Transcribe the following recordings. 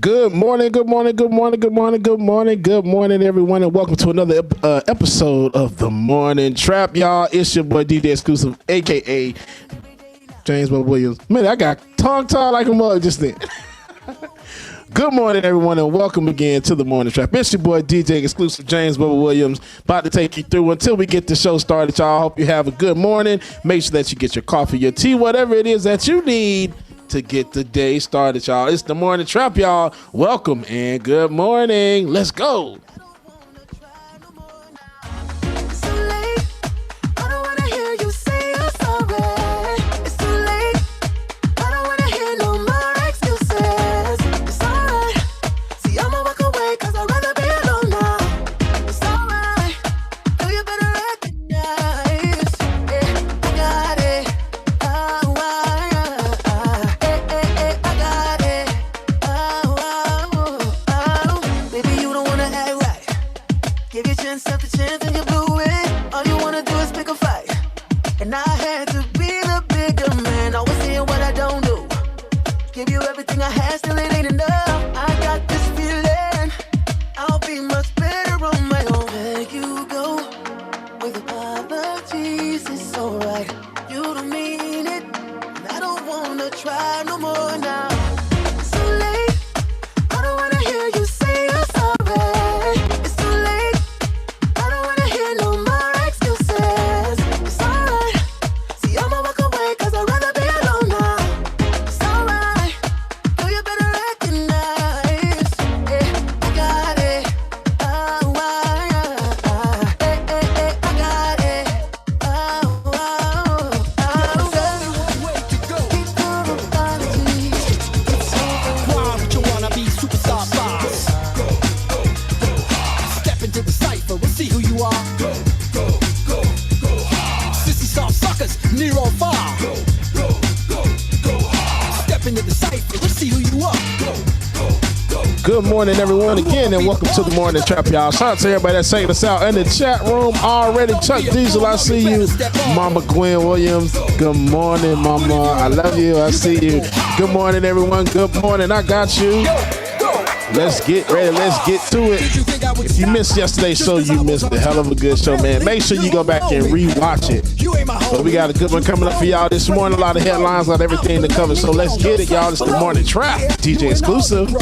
Good morning, good morning, good morning, good morning, good morning, good morning, everyone, and welcome to another episode of The Morning Trap, y'all. It's your boy DJ Exclusive, a.k.a. James Bubba Williams. Man, I got tongue-tied like a mug just then. Good morning, everyone, and welcome again to The Morning Trap. It's your boy DJ Exclusive, James Bubba Williams, about to take you through until we get the show started, y'all. Hope you have a good morning. Make sure that you get your coffee, your tea, whatever it is that you need to get the day started, y'all. It's The Morning Trap, y'all. Welcome and good morning. Let's go. Good morning, everyone, again, and welcome to The Morning Trap, y'all. Shout out to everybody that's taking us out in the chat room already. Chuck Diesel, I see you. Mama Gwen Williams, good morning, Mama. I love you. I see you. Good morning, everyone. Good morning. I got you. Let's get ready. Let's get to it. If you missed yesterday's show, you missed a hell of a good show, man. Make sure you go back and rewatch it. But we got a good one coming up for y'all this morning. A lot of headlines, a lot of everything to cover. So let's get it, y'all. It's The Morning Trap, DJ Exclusive.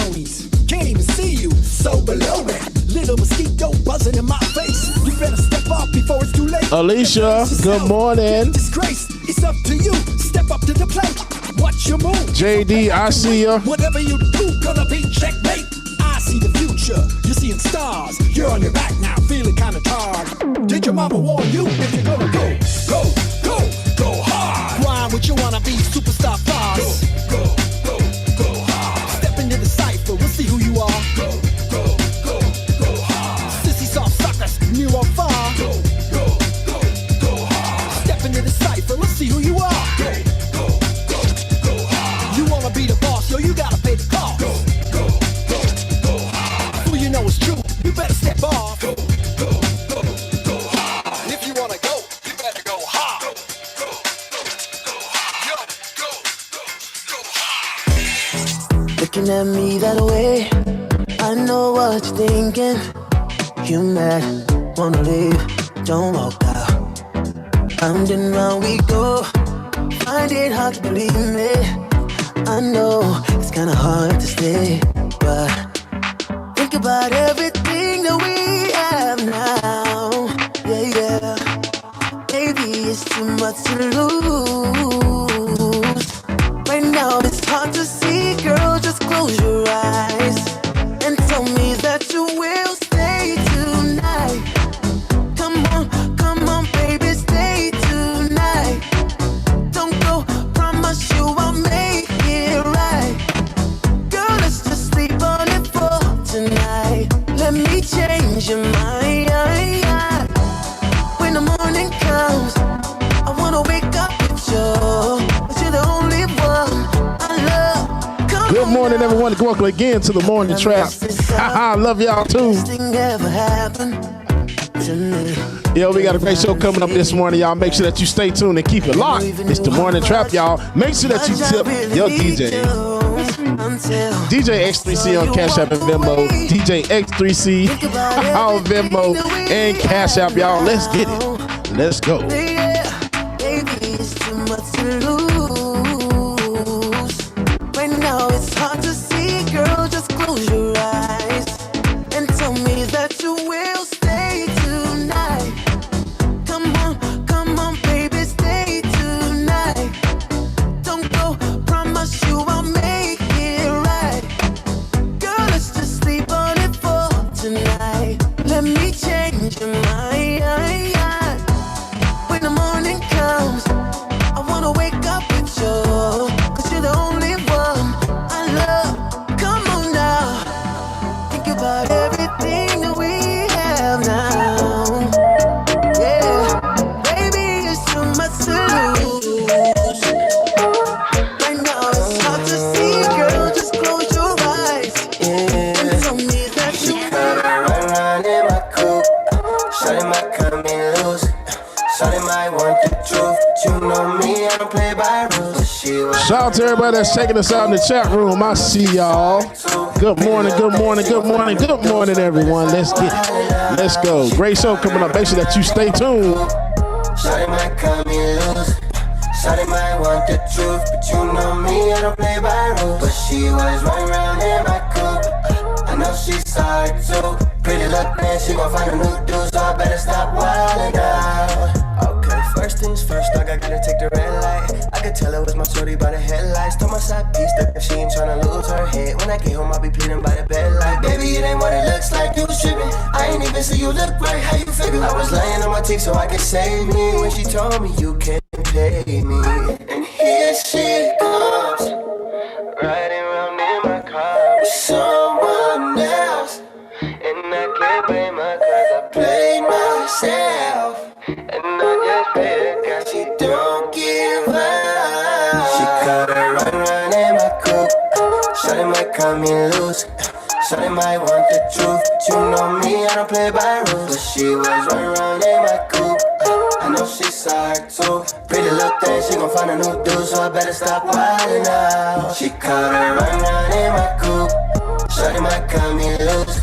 Can't even see you, so below me. Little mosquito buzzing in my face. You better step up before it's too late. Alicia, good morning. Disgrace, it's up to you. Step up to the plate. Watch your move. JD, I see ya. Whatever you do, gonna be checkmate. I see the future. You're seeing stars. You're on your back now, feeling kinda tired. Did your mama warn you if you're gonna go hard? Why would you wanna be superstar boss? Go hard. Step into the cypher, we'll see who you are. Go hard. Sissy soft suckers, near or far. Go hard. Step into the cypher, let's see who you are. Go hard. You wanna be the boss, yo, you gotta pay the cost. Go hard. Who you know is true, you better step off. Go hard. If you wanna go, you better go hard. Go hard. Go hard. Looking at me that way, I know what you're thinking. You mad, wanna leave, don't walk out. Round and round we go, find it hard to believe me. I know it's kinda hard to stay, but think about everything that we have now. Yeah. Maybe it's too much to lose. Right now it's hard to see, girl, just close your eyes and tell me that you will stay tonight. Come on, baby, stay tonight. Don't go, promise you I'll make it right. Girl, let's just sleep on it for tonight. Let me change your mind. When the morning comes, I wanna wake up with you, but you're the only one I love. Come Good morning, everyone. Welcome again to The Morning Trap. I love y'all too. Yeah, we got a great show coming up this morning, y'all. Make sure that you stay tuned and keep it locked. It's The Morning Trap, y'all. Make sure that you tip your DJ. DJ X3C on Cash App and Venmo. DJ X3C on Venmo and Cash App, y'all. Let's get it. Let's go. Baby, it's too much to lose. Right now it's hard to see, girl. Just close your eyes and tell me that you will stay tonight. Come on, baby, stay tonight. Don't go, promise you I'll make it right. Girl, let's just sleep on it for tonight. Let me change your mind. When the morning comes, I wanna wake up with you, 'cause you're the only one I love. Come on now, think about everything that we have now. Yeah, baby, it's too much to lose. Right now it's hard to see, girl, just close your eyes and tell me that you run in my coupe. Shawty might cut me loose. Shawty might want the truth, but you know me, I don't play by rules. She was Shout out to everybody that's checking us out in the chat room. I see y'all. Good morning, good morning, good morning, good morning, everyone. Let's get it. Let's go. Great show coming up. Make sure that you stay tuned. Shawty might cut me loose. Shawty might want the truth, but you know me, I don't play by rules. But she was running around in my coupe. I know she's sorry too. Pretty look, man, she gon' find a new dude, so I better stop wildin' out. Okay, first things first, dog, I gotta take the red light. I could tell it was my shorty by the headlights. Told my side piece that if she ain't tryna lose her head. When I get home, I'll be pleading by the bed like, baby, it ain't what it looks like, you trippin'. I ain't even see you look right, how you figure? I was lying on my teeth so I could save me. When she told me you can't pay me. And here she comes, riding around in my car with someone else. And I can't blame her 'cause I played myself. And I just pray to God she don't give up. She cut her run in my coupe. Shawty might cut me loose. Shawty might want the truth, but you know me, I don't play by rules. But she was running in my coupe. I know she's sorry too. Pretty little thing, she gon' find a new dude, so I better stop wildin' out. She cut her run in my coupe. Shawty might cut me loose.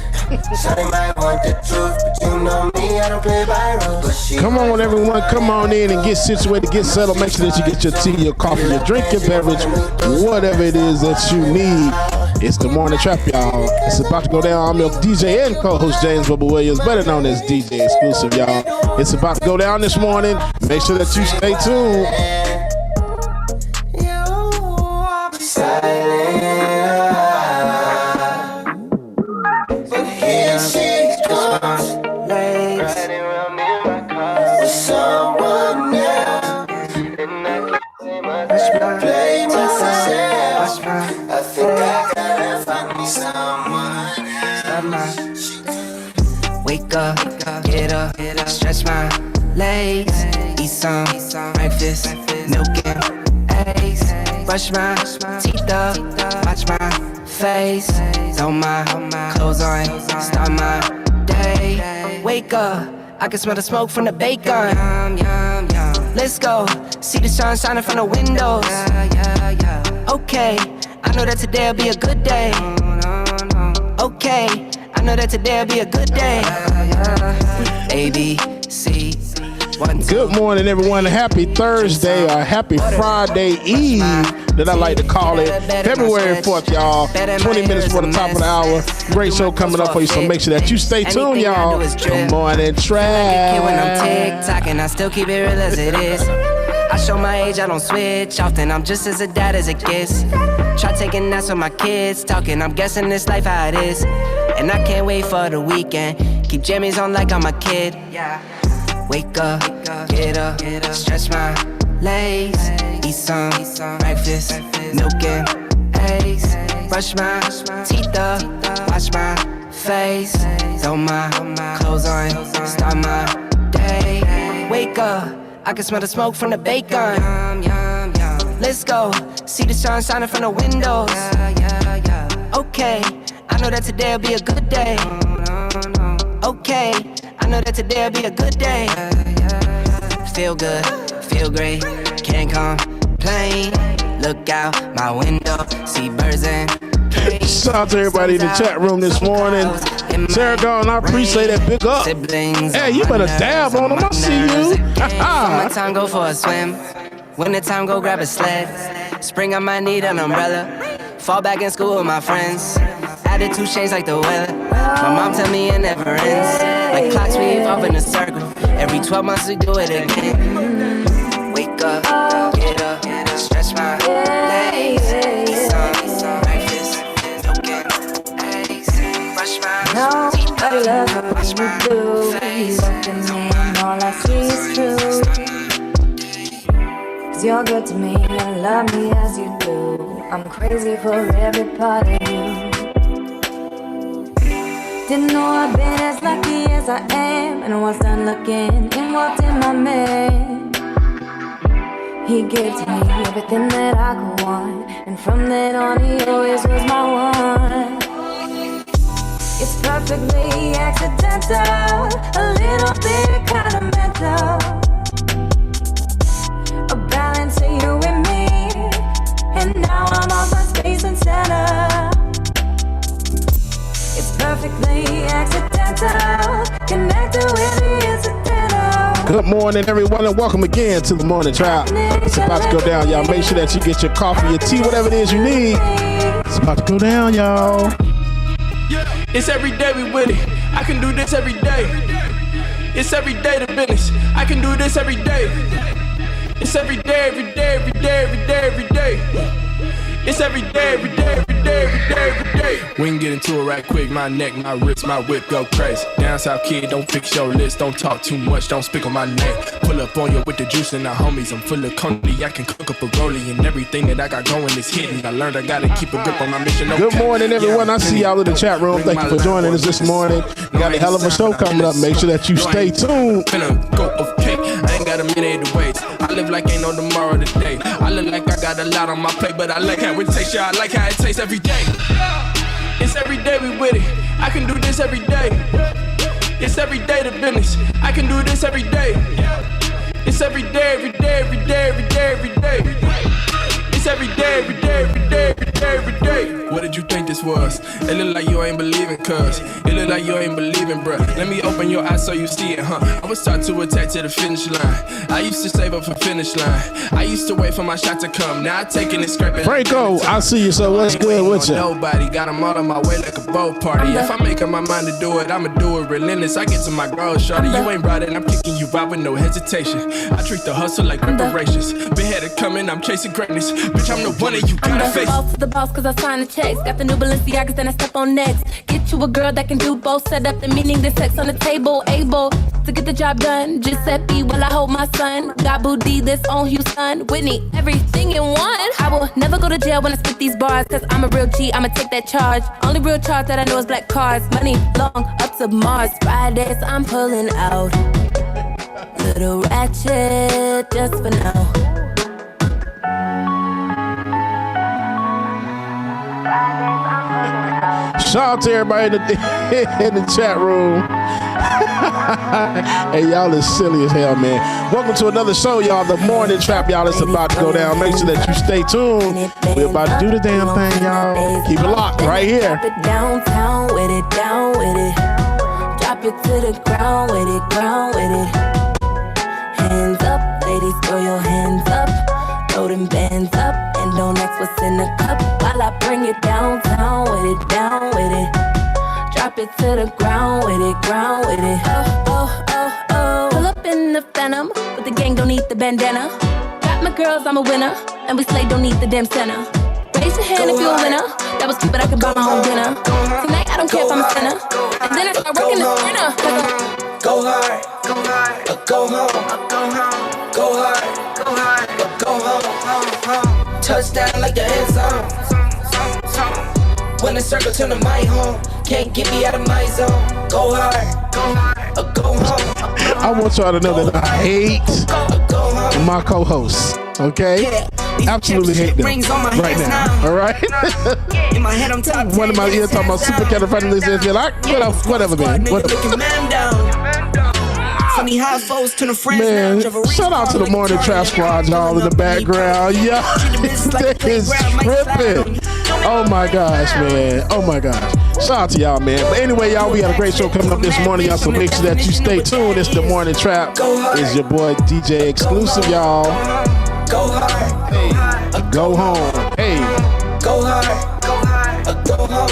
Shawty might want the truth, but you know me, I don't play by rules. Come on, everyone. Come on in and get situated, get settled. Make sure that you get your tea, your coffee, your drink, your beverage, whatever it is that you need. It's the Morning Trap, y'all. It's about to go down. I'm your DJ and co-host, James Bubba Williams, better known as DJ Exclusive, y'all. It's about to go down this morning. Make sure that you stay tuned. I think I gotta find me someone. Wake up, get up, stretch my legs, eat some breakfast, milk and eggs, brush my teeth up, watch my face, throw my clothes on, start my day. Wake up, I can smell the smoke from the bacon. Let's go, see the sun shining from the windows. Okay, I know that today'll be a good day. Okay, I know that today'll be a good day. A, B, C, 1, 2. Good morning, everyone. Happy Thursday or happy Friday Eve, that I like to call it. February 4th, y'all. 20 minutes before the top of the hour. Great show coming up for you, so make sure that you stay tuned, y'all. Good morning, Trap. When I'm tick-tocking, I still keep it real as it is. I show my age, I don't switch often. I'm just as a dad as it gets. Try taking naps with my kids, talking. I'm guessing this life how it is. And I can't wait for the weekend. Keep jammies on like I'm a kid. Wake up, get up, stretch my legs, eat some breakfast, milk and eggs, brush my teeth up, wash my face, throw my clothes on, start my day. Wake up, I can smell the smoke from the bacon. Let's go, see the sun shining from the windows. Okay, I know that today'll be a good day. Okay, I know that today'll be a good day. Feel good, feel great, can't complain. Look out my window, see birds and Shout out to everybody in the chat room this morning. Sarah Gone, I appreciate that. Big up. Hey, you better dab on them. I see you. Summertime, go for a swim. Winter time, go grab a sled. Spring, I might need an umbrella. Fall back in school with my friends. Attitude change like the weather. My mom tell me it never ends. Like clocks, we evolve in a circle. Every 12 months we do it again. Wake up, get up, stretch my legs. Eat some breakfast, token eggs. Brush my teeth, wash my face. All I see is true. 'Cause you're good to me and love me as you do. I'm crazy for every part of you. Didn't know I've been as lucky as I am. And I was done looking and walked in my man. He gave to me everything that I could want. And from then on he always was my one. It's perfectly accidental, a little bit kind of mental. A balance of you and me, and now I'm off my space and center. It's perfectly accidental, connected with the incidental. Good morning, everyone, and welcome again to the Morning Trap. It's about to go down, y'all. Make sure that you get your coffee, your tea, whatever it is you need. It's about to go down, y'all. It's every day we with it. I can do this every day. It's every day the business. I can do this every day. It's every day, every day, every day, every day, every day. It's every day, every day, every day, every day, every day. We can get into it right quick. My neck, my wrist, my whip go crazy. Down south kid, don't fix your list. Don't talk too much, don't speak on my neck. Pull up on you with the juice and the homies. I'm full of coney. I can cook up a rollie and everything that I got going is hidden. I learned I gotta keep a grip on my mission. Good morning, everyone. I see y'all in the chat room. Thank you for joining us this morning. We got a hell of a show coming up. Make sure that you stay tuned. Finna go okay. I ain't got a minute to wait. I live like ain't no tomorrow today. I look like I got a lot on my plate, but I like how it tastes. Yeah, I like how it tastes every day. It's every day we with it. I can do this every day. It's every day the business. I can do this every day. It's every day, every day, every day, every day, every day. It's every day, every day, every day, every day, every day. What did you think this was? It look like you ain't believing, cuz. It look like you ain't believing, bruh. Let me open your eyes so you see it, huh? I was taught to attack to the finish line. I used to save up for finish line. I used to wait for my shot to come. Now I taking it scraping. Franco, I see you, so what's good with you? Nobody got them all on my way like a boat party. If I make up my mind to do it, I'ma do it relentless. I get to my girl, shorty. You ain't brought it, I'm kicking you out with no hesitation. I treat the hustle like reparations. Been had it coming, I'm chasing greatness. Bitch, I'm the one that you gotta face. I'm the boss cause I signed the checks. Got the new Balenciagas, then I step on next. Get you a girl that can do both. Set up the meaning, the sex on the table. Able to get the job done. Giuseppe while I hold my son. Got booty that's on Houston. Whitney, everything in one. I will never go to jail when I spit these bars. Cause I'm a real G, I'ma take that charge. Only real charge that I know is black cards. Money long up to Mars. Fridays I'm pulling out. Little ratchet just for now. Shout out to everybody in the chat room. Hey, y'all is silly as hell, man. Welcome to another show, y'all. The Morning Trap, y'all. It's about to go down. Make sure that you stay tuned. We're about to do the damn thing, y'all. Keep it locked right here. Drop it downtown with it, down with it. Drop it to the ground with it, ground with it. Hands up, ladies, throw your hands up. Throw them bands up and don't ask what's in the cup. While I bring it downtown with it, down with it. Drop it to the ground with it, ground with it. Oh, oh, oh, oh. Pull up in the Phantom, but the gang don't need the bandana. Got my girls, I'm a winner, and we slay, don't need the damn center. Raise your hand if you're a winner. That was stupid, I can buy my own dinner. Tonight I don't care if I'm a sinner. And then I start working the sprinter. Go hard, go hard, go home, go home, go hard, go hard, go home. Touchdown like the end zone. When the circle turn to my home, can't get me out of my zone. Go hard, go hard, go home. I want y'all to know that I hate my co-hosts. Okay? Absolutely hate them right now. All right? In my head, I'm top 10. One of my ears talking about supercalifragilisticexpialidocious. Whatever, man. Whatever. From Funny how foes turn to friends. Man, shout out to the Morning Trap Squad, y'all, in the background. Yeah, that is tripping. Oh my gosh, man. Oh my gosh. Shout out to y'all, man. But anyway, y'all, we got a great show coming up this morning, y'all. So make sure that you stay tuned. It's the Morning Trap. It's your boy DJ Exclusive, y'all. Go hard. Hey, go home. Hey, Go hard. Go hard. Go home.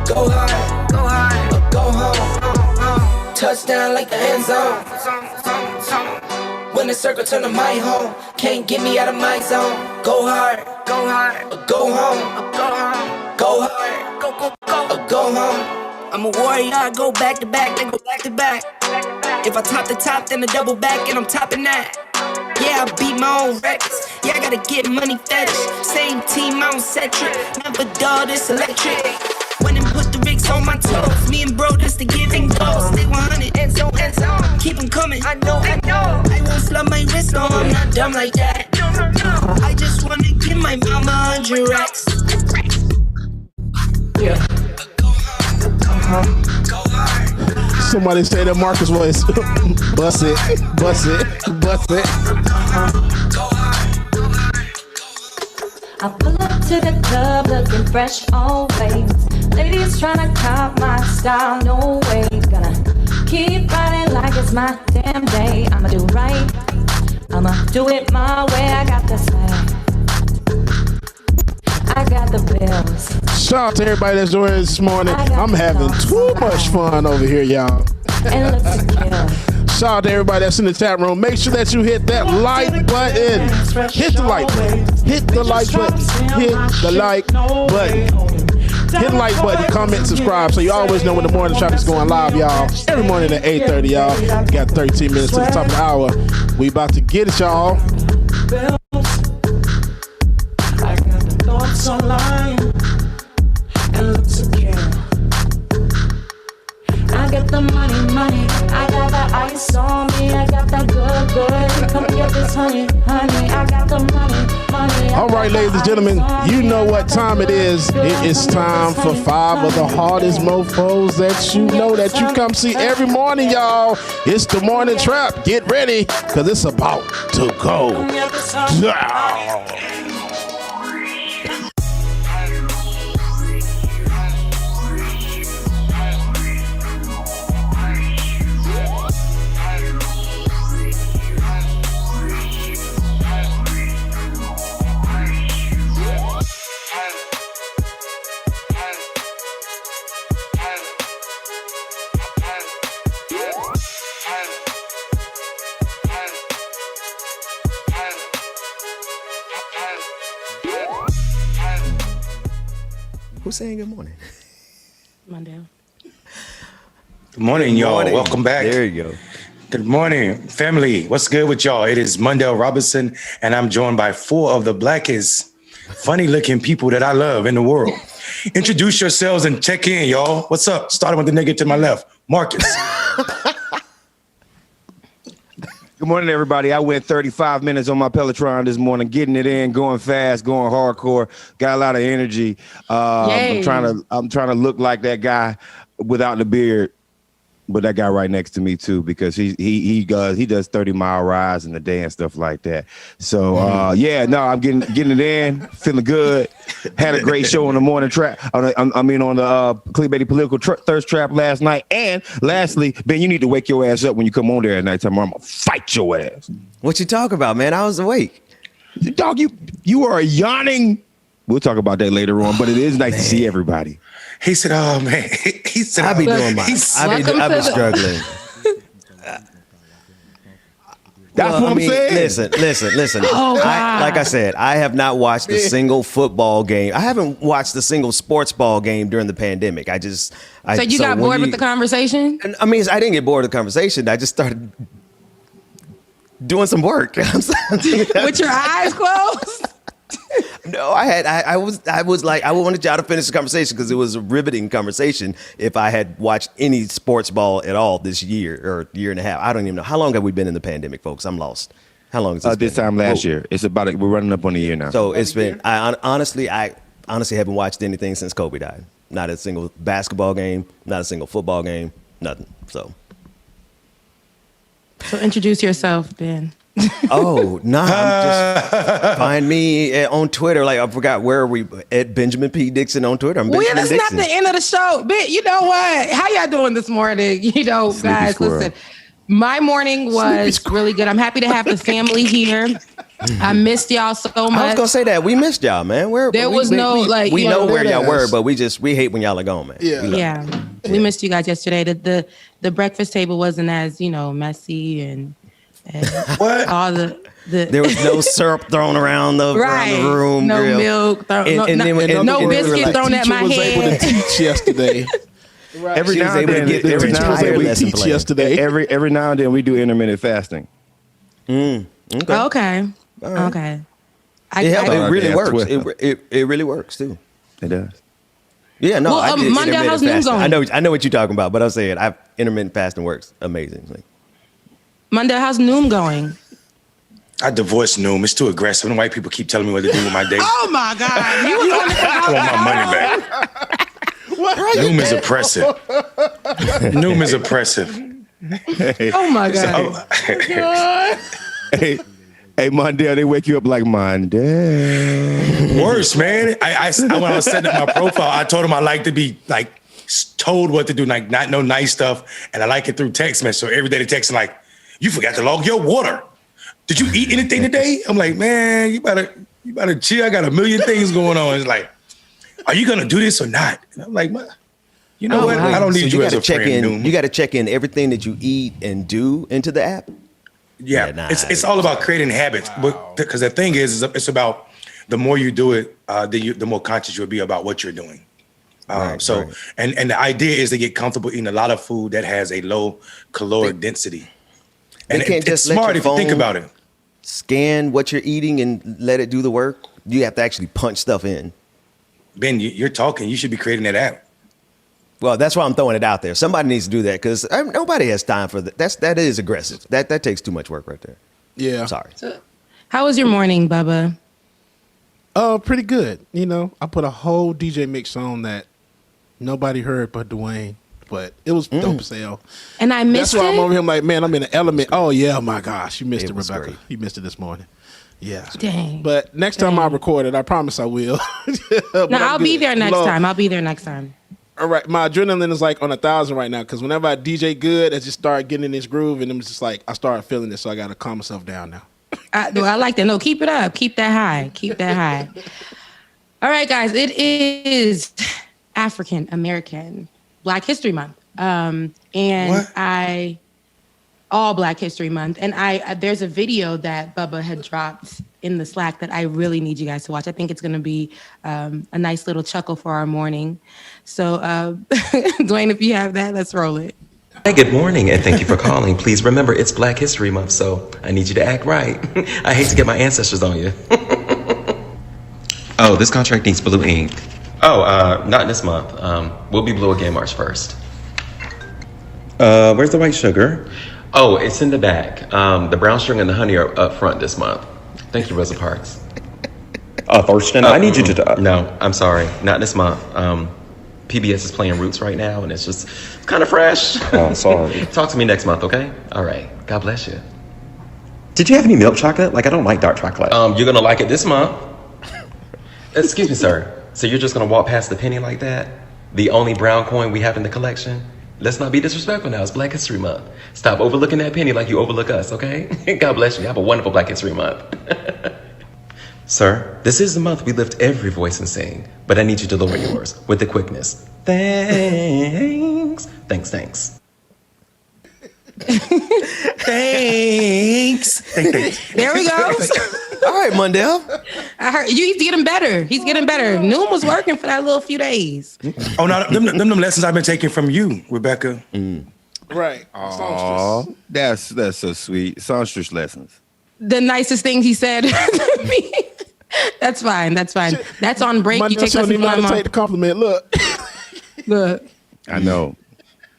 Go hard. Go hard. Go home. Touchdown like the end zone. When the circle turn to my home, can't get me out of my zone. Go hard. Go hard. Go home. Go home. Go hard. Go home. I'm a warrior, I go back to back, then go back to back. If I top the top, then I double back and I'm topping that. Yeah, I beat my own records. Yeah, I gotta get money fetish. Same team, I don't set trip. Never dull, this electric. When them put the rigs on my toes, me and bro, that's the giving goals. Stay 100, end zone. Keep them coming, I know. I won't slap my wrist, no, I'm not dumb like that. I just wanna give my mama 100 racks. Yeah. somebody say that Marcus voice. Bust it. I pull up to the club looking fresh always. Ladies tryna cop my style, no way. Gonna keep riding like it's my damn day. I'ma do right, I'ma do it my way. I got the swag, I got the bills. Shout out to everybody that's joining us this morning. I'm having too much fun over here, y'all. And look to kill. Shout out to everybody that's in the chat room. Make sure that you hit that like button. Hit the like button. Hit the like button. Hit the like button. Hit the like button. Comment, subscribe, so you always know when the morning traffic is going live, y'all. Every morning at 8:30, y'all. We got 13 minutes to the top of the hour. We about to get it, y'all. I got the thoughts online and look to kill. I got the money, I got the ice on me, I got that good. Come get this honey, I got the money. All right, ladies and gentlemen, you know what time it is. It is time for 5 of the hardest mofos that you know that you come see every morning, y'all. It's the Morning Trap. Get ready, because it's about to go down. Who's saying good morning? Mondale. Good morning, y'all. Welcome back. There you go. Good morning, family. What's good with y'all? It is Mondale Robinson, and I'm joined by 4 of the blackest, funny-looking people that I love in the world. Introduce yourselves and check in, y'all. What's up? Starting with the nigga to my left, Marcus. Good morning, everybody. I went 35 minutes on my Peloton this morning, getting it in, going fast, going hardcore. Got a lot of energy. I'm trying to look like that guy without the beard, but that guy right next to me too, because he does 30-mile rides in the day and stuff like that. So I'm getting it in, feeling good. Had a great show on the Morning Trap. On the Clickbaity Political Thirst Trap last night. And lastly, Ben, you need to wake your ass up when you come on there at nighttime, or I'm gonna fight your ass. What you talking about, man? I was awake. Dog, you are yawning. We'll talk about that later on, but it is nice to see everybody. He said, "Oh man," he said, "I be doing mine. I be struggling." That's what I'm saying. Listen. Like I said, I have not watched a single football game. I haven't watched a single sports ball game during the pandemic. So you got bored with the conversation? I mean, I didn't get bored of the conversation. I just started doing some work. With your eyes closed? No, I was like, I wanted y'all to finish the conversation because it was a riveting conversation. If I had watched any sports ball at all this year or year and a half, I don't even know. How long have we been in the pandemic, folks? I'm lost. How long is this? This time last year. It's we're running up on a year now. So it's been. I honestly haven't watched anything since Kobe died. Not a single basketball game, not a single football game, nothing. So. So introduce yourself, Ben. Oh, no. Just find me on Twitter. Like, I forgot where are we at Benjamin P. Dixon on Twitter. I'm Benjamin That's Dixon. not the end of the show. Ben, you know what? How y'all doing this morning? Guys, squirrel. listen. My morning was really good. I'm happy to have the family here. I missed y'all so much. I was gonna say that we missed y'all, man. We know where y'all were, but we hate when y'all are gone, man. Yeah, we missed you guys yesterday. The breakfast table wasn't as messy and what? all the there was no syrup thrown around around the room. No girl. milk thrown. No biscuit thrown at my head. head. Able to teach yesterday. Right. Every now and then we teach yesterday. Every now and then we do intermittent fasting. Okay. Okay. It really works. It really works too. It does. Yeah, no. Well, Monday, how's noon going? I know what you're talking about, but I'm saying intermittent fasting works amazingly. Monday, how's noon going? I divorced Noom. It's too aggressive. And white people keep telling me what to do with my day. Oh my God! I want my money back. Noom is oppressive. Noom is oppressive. Oh my God! Hey, Mondale, they wake you up like Mondale. Worse, man. I when I was setting up my profile, I told him I like to be like told what to do, like not no nice stuff, and I like it through text message. So every day they text like, "You forgot to log your water. Did you eat anything today?" I'm like, "Man, you better chill. I got a million things going on." It's like, "Are you gonna do this or not?" And I'm like, "You know what? Wow. I don't need you as a friend." Noom. You got to check in everything that you eat and do into the app. Yeah, it's all about creating habits. Because the thing is it's about the more you do it, the more conscious you'll be about what you're doing. And the idea is to get comfortable eating a lot of food that has a low caloric density. And it's smart if you think about it. Scan what you're eating and let it do the work. You have to actually punch stuff in. Ben, you're talking. You should be creating that app. Well, that's why I'm throwing it out there. Somebody needs to do that because nobody has time for that. That is aggressive. That takes too much work right there. Yeah. Sorry. So, how was your morning, Bubba? Pretty good. I put a whole DJ mix on that nobody heard but Dwayne, but it was dope as hell. And I missed it. That's why I'm over here. I'm like, man, I'm in the element. Oh yeah, my gosh, you missed it, Rebecca. Great. You missed it this morning. Yeah. Dang. But next time I record it, I promise I will. I'll be there next time. I'll be there next time. All right, my adrenaline is like on 1,000 right now because whenever I DJ good, I just start getting in this groove, and it's just like I start feeling it, so I got to calm myself down now. I like that. No, keep it up. Keep that high. Keep that high. All right, guys. It is African American Black History Month, all Black History Month, and there's a video that Bubba had dropped in the Slack that I really need you guys to watch. I think it's going to be a nice little chuckle for our morning. So, Dwayne, if you have that, let's roll it. Hi, good morning, and thank you for calling. Please remember, it's Black History Month, so I need you to act right. I hate to get my ancestors on you. Oh, this contract needs blue ink. Oh, not this month. We'll be blue again March 1st. Where's the white sugar? Oh, it's in the back. The brown sugar and the honey are up front this month. Thank you, Rosa Parks. Thurston, I need you to... No, I'm sorry. Not this month. PBS is playing Roots right now, and it's just kind of fresh. Oh, sorry. Talk to me next month, okay? All right. God bless you. Did you have any milk chocolate? Like, I don't like dark chocolate. You're going to like it this month. Excuse me, sir. So you're just going to walk past the penny like that? The only brown coin we have in the collection? Let's not be disrespectful now. It's Black History Month. Stop overlooking that penny like you overlook us, okay? God bless you. Have a wonderful Black History Month. Sir, this is the month we lift every voice and sing, but I need you to lower yours with the quickness. Thanks. Thanks. Thanks. There we go. All right, Mondale. I heard he's getting better. He's getting better. Noom was working for that little few days. Oh, no, them lessons I've been taking from you, Rebecca. Right. Oh, that's so sweet. Songstress lessons. The nicest things he said to me. That's fine. That's on break. Mondale, you take don't even know how to take the compliment. Look. I know.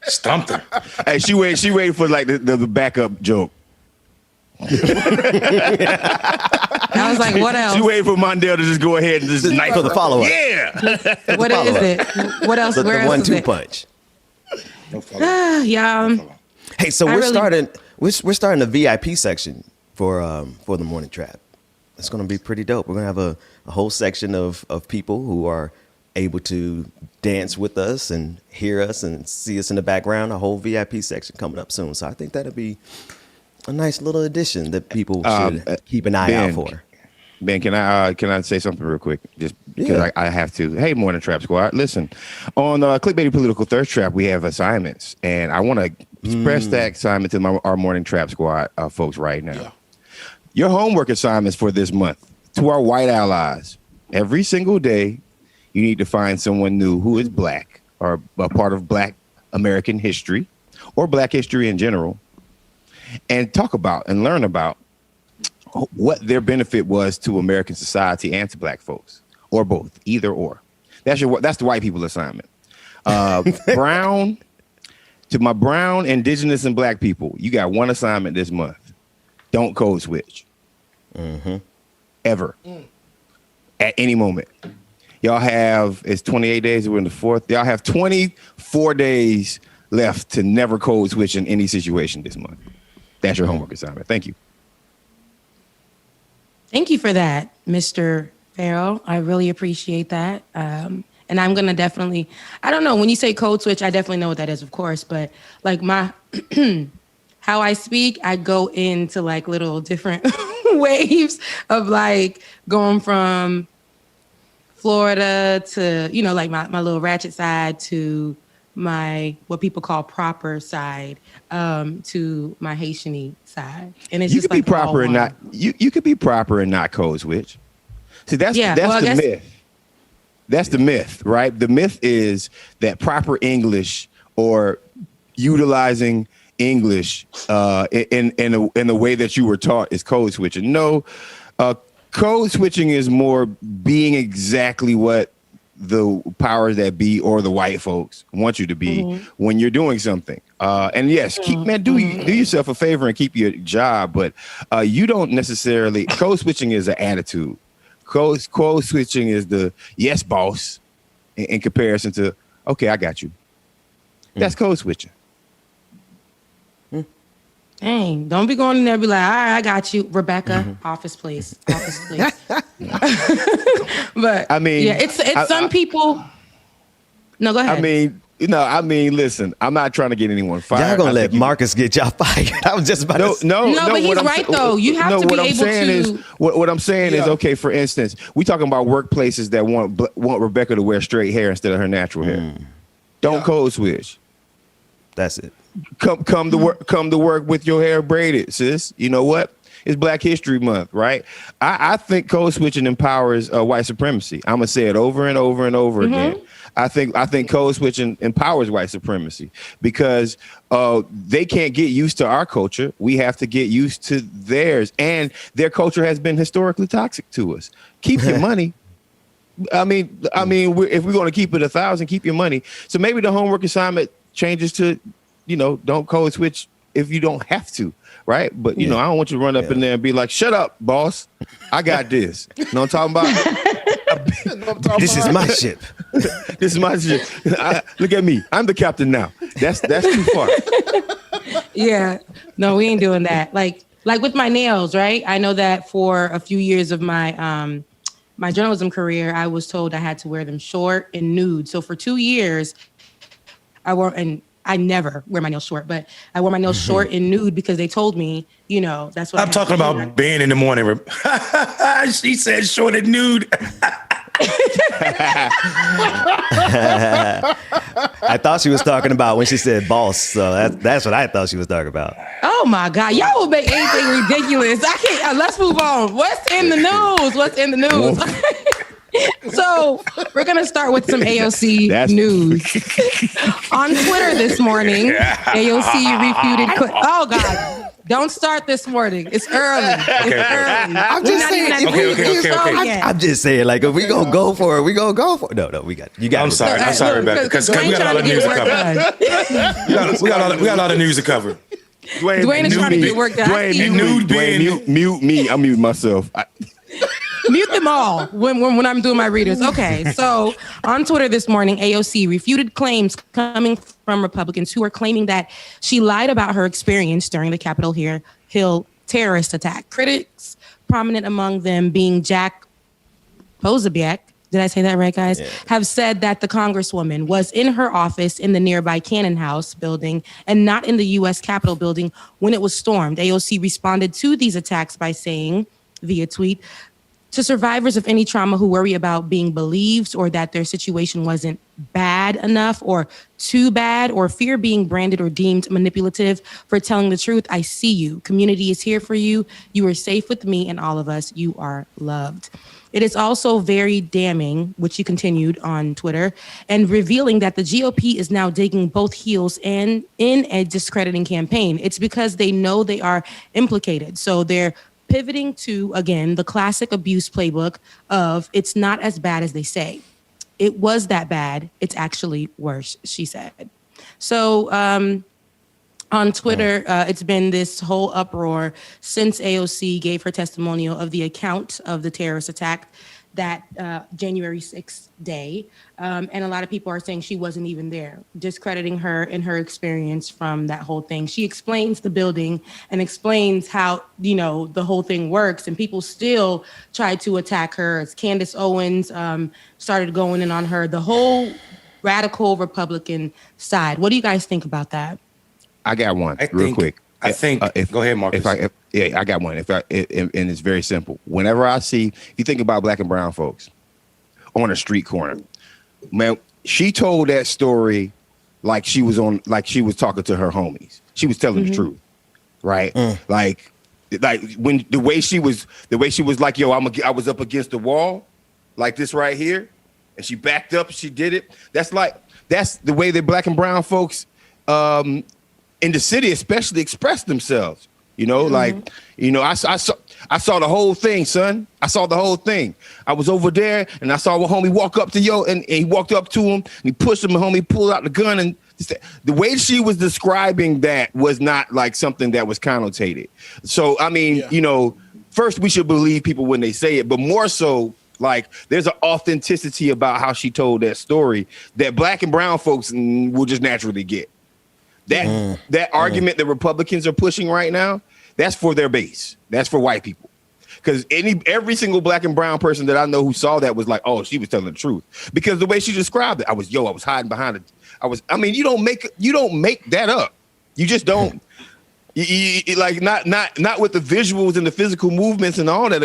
Stumped her. Hey, she waited for like the backup joke. I was like, what else? She waited for Mondale to just go ahead and just knife for the follow-up. Yeah. What is it? What else? The 1-2 punch. Yeah. Hey, so We're starting a VIP section for the Morning Trap. It's going to be pretty dope. We're going to have a whole section of people who are able to dance with us and hear us and see us in the background. A whole VIP section coming up soon. So I think that'll be a nice little addition that people should keep an eye out for. Ben, can I say something real quick? Just because I have to. Hey, Morning Trap Squad. Listen, on Clickbaity Political Thirst Trap, we have assignments, and I want to express that assignment to our Morning Trap Squad folks right now. Yeah. Your homework assignments for this month to our white allies. Every single day, you need to find someone new who is black or a part of Black American history or Black history in general, and talk about and learn about what their benefit was to American society and to black folks, or both, either or. That's the white people assignment. Brown, to my brown, indigenous, and black people, you got one assignment this month. Don't code switch. Ever. At any moment. Y'all have, it's 28 days, we're in the 4th. Y'all have 24 days left to never code switch in any situation this month. That's your homework assignment. Thank you. Thank you for that, Mr. Farrell. I really appreciate that. And I'm going to definitely, I don't know, when you say code switch, I definitely know what that is, of course. But like my, how I speak, I go into like little different waves of like going from Florida to, you know, like my little ratchet side to my, what people call proper side, to my Haitian-y side. And it's you just could like be proper and not, you could be proper and not code switch. See, that's the myth. That's the myth, right? The myth is that proper English or utilizing English in the way that you were taught is code switching. No, code switching is more being exactly what the powers that be or the white folks want you to be when you're doing something. And yes, do yourself a favor and keep your job, but you don't necessarily, code switching is an attitude. Code switching is the yes, boss, in comparison to, okay, I got you. That's code switching. Dang, don't be going in there and be like, all right, I got you, Rebecca, office please. But I mean, yeah, it's some people. No, go ahead. I mean, listen, I'm not trying to get anyone fired. Y'all gonna let Marcus get y'all fired? I was just about to say. No, but he's right though. You have to be able to. What I'm saying is, okay, for instance, we talking about workplaces that want Rebecca to wear straight hair instead of her natural hair. Don't code switch. That's it. Come to work with your hair braided, sis. You know what? It's Black History Month, right? I think code switching empowers white supremacy. I'm gonna say it over and over and over again. I think code switching empowers white supremacy because they can't get used to our culture. We have to get used to theirs, and their culture has been historically toxic to us. Keep your money. I mean, if we're going to keep it 1,000, keep your money. So maybe the homework assignment changes to, don't code switch if you don't have to, right? But I don't want you to run up in there and be like, "Shut up, boss! I got this." You know what I'm talking about? This is my ship. This is my ship. Look at me. I'm the captain now. That's too far. Yeah. No, we ain't doing that. Like with my nails, right? I know that for a few years of my my journalism career, I was told I had to wear them short and nude. So for 2 years, I never wear my nails short, but I wore my nails short and nude because they told me, that's what I'm talking about being in the morning. She said short and nude. I thought she was talking about when she said boss. So that's what I thought she was talking about. Oh my God. Y'all will make anything ridiculous. I can't. Let's move on. What's in the news? So we're going to start with some AOC news. On Twitter this morning, AOC refuted. Oh God. Don't start this morning. It's early. Early. I'm just saying. Okay. I'm just saying, like, if we gonna go for it, we gonna go for it. No, we got. You got. I'm sorry, Rebecca, because we got a lot of news to cover. We got a lot of news to cover. Dwayne is trying to get work done. Dwayne, mute me. I'm muting myself. Mute mute them all when I'm doing my readers. Okay, so on Twitter this morning, AOC refuted claims coming from Republicans who are claiming that she lied about her experience during the Capitol Hill terrorist attack. Critics, prominent among them being Jack Posobiec, did I say that right, guys? Yeah. Have said that the Congresswoman was in her office in the nearby Cannon House building and not in the U.S. Capitol building when it was stormed. AOC responded to these attacks by saying, via tweet, to survivors of any trauma who worry about being believed or that their situation wasn't bad enough or too bad or fear being branded or deemed manipulative for telling the truth, I see you. Community is here for you. You are safe with me and all of us. You are loved. It is also very damning, which she continued on Twitter, and revealing that the GOP is now digging both heels and in a discrediting campaign. It's because they know they are implicated. So they're pivoting to, again, the classic abuse playbook of it's not as bad as they say. It was that bad. It's actually worse, she said. So on Twitter, it's been this whole uproar since AOC gave her testimonial of the account of the terrorist attack that January 6th day. And a lot of people are saying she wasn't even there, discrediting her and her experience from that whole thing. She explains the building and explains how, the whole thing works. And people still try to attack her. As Candace Owens started going in on her, the whole radical Republican side. What do you guys think about that? I got one real quick. I think. Go ahead, Marcus. I got one. And it's very simple. Whenever I see, if you think about black and brown folks on a street corner, man, she told that story like she was talking to her homies. She was telling the truth, right? Like when the way she was like, yo, I was up against the wall, like this right here, and she backed up. She did it. That's the way that black and brown folks in the city especially express themselves, I saw the whole thing, son. I saw the whole thing. I was over there and I saw a homie walk up to and he walked up to him and he pushed him and homie pulled out the gun. And the way she was describing that was not like something that was connotated. So, I mean, first we should believe people when they say it, but more so, like, there's an authenticity about how she told that story that black and brown folks will just naturally get. That argument that Republicans are pushing right now, that's for their base. That's for white people. Because every single black and brown person that I know who saw that was like, oh, she was telling the truth. Because the way she described it, I was hiding behind it. You don't make that up. You just don't. Like not with the visuals and the physical movements and all that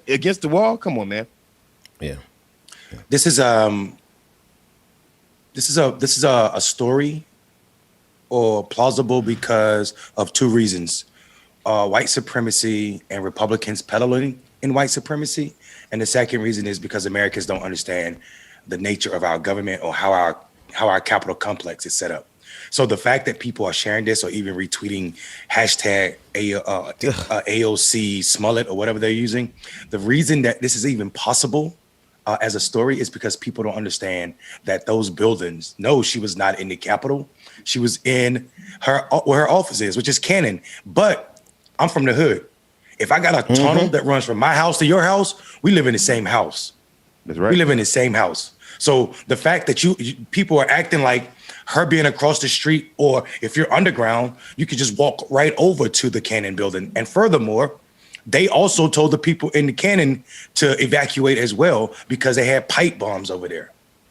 against the wall. Come on, man. Yeah. This is a story or plausible because of two reasons. White supremacy and Republicans peddling in white supremacy. And the second reason is because Americans don't understand the nature of our government or how our capital complex is set up. So the fact that people are sharing this or even retweeting hashtag AOC Smollett or whatever they're using, the reason that this is even possible as a story is because people don't understand that those buildings, no, she was not in the Capitol. She was in where her office is, which is Cannon. But I'm from the hood. If I got a tunnel that runs from my house to your house, we live in the same house. That's right. We live in the same house. So the fact that people are acting like her being across the street, or if you're underground, you could just walk right over to the Cannon building. And furthermore, they also told the people in the Cannon to evacuate as well because they had pipe bombs over there.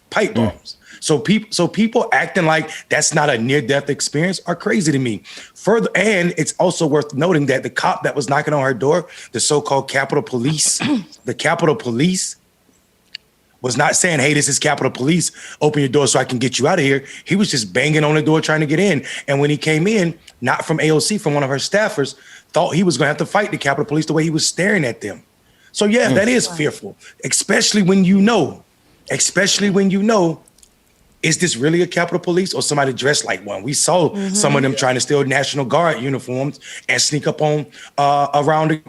Pipe bombs. So people acting like that's not a near-death experience are crazy to me. Further, and it's also worth noting that the cop that was knocking on her door, the so-called Capitol Police, the Capitol Police was not saying, hey, this is Capitol Police, open your door so I can get you out of here. He was just banging on the door trying to get in. And when he came in, not from AOC, from one of her staffers, thought he was going to have to fight the Capitol Police the way he was staring at them. So yeah, that is fearful, especially when you know, is this really a Capitol Police or somebody dressed like one? We saw some of them trying to steal National Guard uniforms and sneak up on around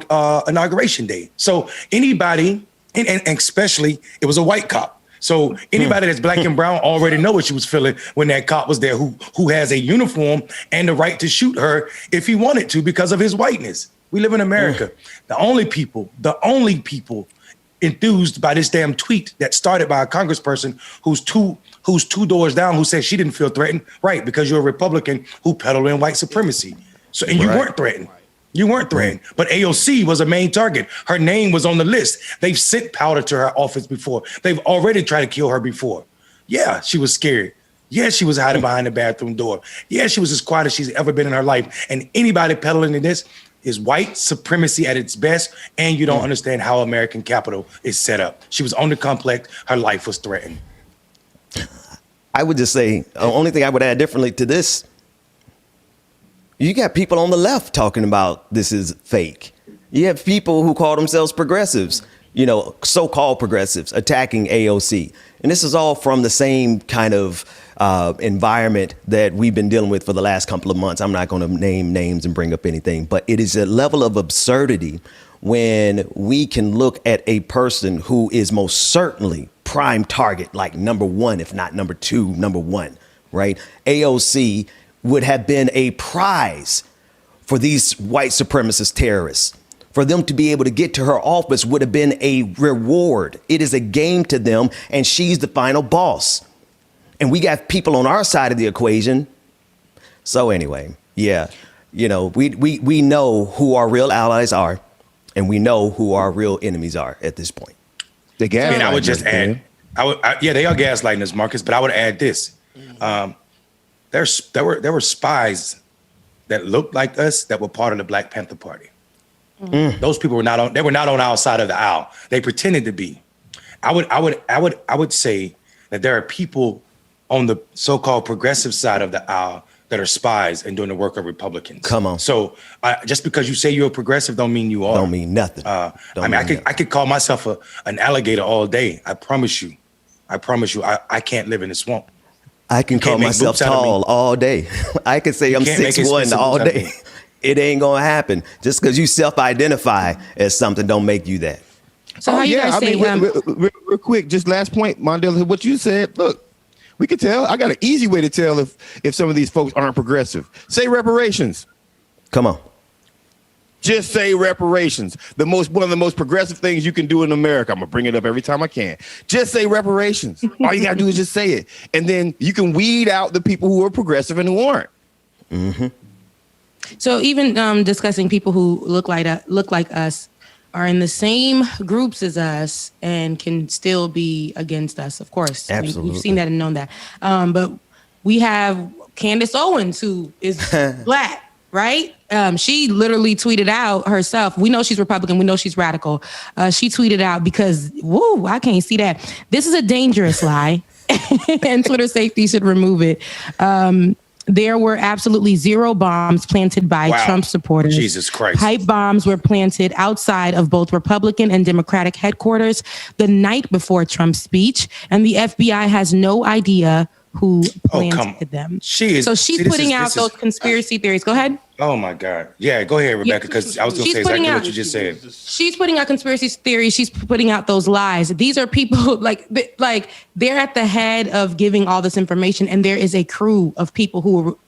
Inauguration Day. So anybody, and especially it was a white cop. So anybody that's black and brown already know what she was feeling when that cop was there who has a uniform and the right to shoot her if he wanted to because of his whiteness. We live in America. The only people enthused by this damn tweet that started by a congressperson who's two doors down, who said she didn't feel threatened, right? Because you're a Republican who peddled in white supremacy. So, and you weren't threatened. You weren't threatened. But AOC was a main target. Her name was on the list. They've sent powder to her office before. They've already tried to kill her before. Yeah, she was scared. Yeah, she was hiding behind the bathroom door. Yeah, she was as quiet as she's ever been in her life. And anybody peddling in this is white supremacy at its best, and you don't understand how American capital is set up. She was on the complex. Her life was threatened. I would just say, the only thing I would add differently to this, you got people on the left talking about this is fake. You have people who call themselves progressives, you know, so-called progressives, attacking AOC. And this is all from the same kind of environment that we've been dealing with for the last couple of months. I'm not going to name names and bring up anything, but it is a level of absurdity when we can look at a person who is most certainly prime target, like number one, if not number two, number one, right? AOC would have been a prize for these white supremacist terrorists. For them to be able to get to her office would have been a reward. It is a game to them, and she's the final boss. And we got people on our side of the equation. So anyway, yeah, you know, we know who our real allies are, and we know who our real enemies are at this point. I mean, I would just add, yeah, they are gaslighting us, Marcus, but I would add this. There were spies that looked like us that were part of the Black Panther Party. Those people were not on our side of the aisle. They pretended to be. I would say that there are people on the so-called progressive side of the aisle that are spies and doing the work of Republicans. Come on. So just because you say you're a progressive don't mean you are. Don't mean nothing. I could call myself an alligator all day. I promise you. I can't live in the swamp. I can call myself tall all day. I can say I'm 6'1" all day. It ain't gonna happen. Just because you self-identify as something don't make you that. So how you guys say, real quick, just last point, Mondale, what you said, look, we could tell. I got an easy way to tell if some of these folks aren't progressive. Say reparations. Come on. Just say reparations. One of the most progressive things you can do in America. I'm gonna bring it up every time I can. Just say reparations. All you gotta do is just say it. And then you can weed out the people who are progressive and who aren't. Mm-hmm. So even discussing people who look like us are in the same groups as us and can still be against us, of course. Absolutely. I mean, we've seen that and known that. But we have Candace Owens, who is Black, right? She literally tweeted out herself. We know she's Republican. We know she's radical. She tweeted out because, woo, I can't see that. This is a dangerous lie, and Twitter safety should remove it. There were absolutely 0 bombs planted by Trump supporters. Jesus Christ. Pipe bombs were planted outside of both Republican and Democratic headquarters the night before Trump's speech, and the FBI has no idea who planted them. She's putting out those conspiracy theories. Go ahead. Oh my God. Yeah, go ahead, Rebecca, because I was going to say exactly what you just said. She's putting out conspiracy theories. She's putting out those lies. These are people like they're at the head of giving all this information. And there is a crew of people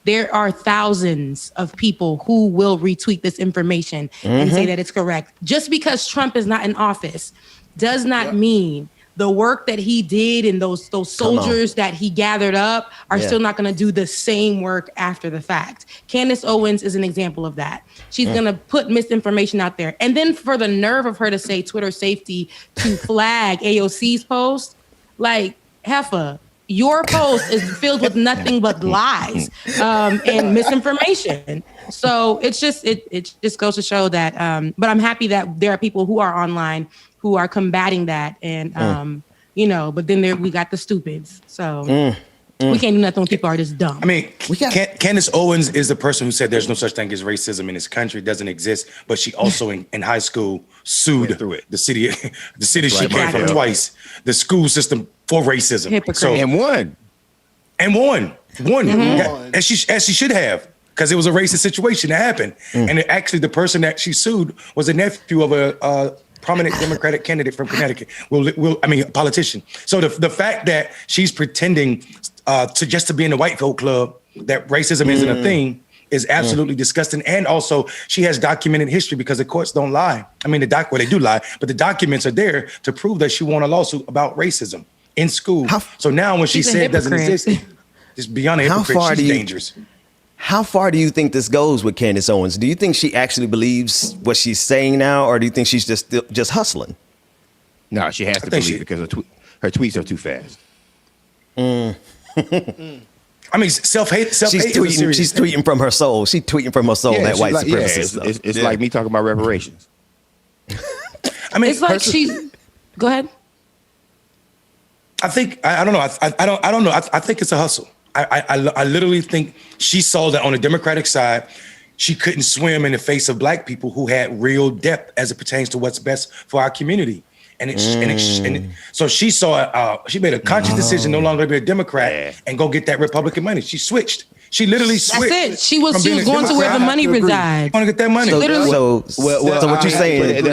there are thousands of people who will retweet this information and say that it's correct. Just because Trump is not in office does not mean the work that he did and those soldiers that he gathered up are still not going to do the same work after the fact. Candace Owens is an example of that. She's going to put misinformation out there. And then for the nerve of her to say Twitter safety to flag AOC's post, like, heifer, your post is filled with nothing but lies and misinformation. So it just goes to show that, but I'm happy that there are people who are online who are combating that, and but then we got the stupids. So we can't do nothing when people are just dumb. I mean, Candace Owens is the person who said there's no such thing as racism in this country. It doesn't exist. But she also in high school sued the city she came from twice, the school system for racism. Hypocrite. So, and won. Mm-hmm. As she should have. Because it was a racist situation that happened. And actually the person that she sued was a nephew of a prominent Democratic candidate from Connecticut. A politician. So the fact that she's pretending to be in the white folk club, that racism isn't a thing, is absolutely disgusting. And also, she has documented history because the courts don't lie. I mean, they do lie, but the documents are there to prove that she won a lawsuit about racism in school. So now when she said it doesn't exist, it's beyond a hypocrite. She's dangerous. How far do you think this goes with Candace Owens? Do you think she actually believes what she's saying now, or do you think she's just hustling? No, she has to believe because her tweets are too fast. I mean, self-hate. She's tweeting from her soul. She's tweeting from her soul. Yeah, that white like, supremacist. It's like me talking about reparations. I mean, it's like she. Go ahead. I think I don't know. I don't know. I think it's a hustle. I literally think she saw that on the Democratic side, she couldn't swim in the face of black people who had real depth as it pertains to what's best for our community. So she saw she made a conscious decision no longer to be a Democrat and go get that Republican money. She switched. She literally switched. That's it. She was going to where the money resides. Want to get that money. So what you're saying?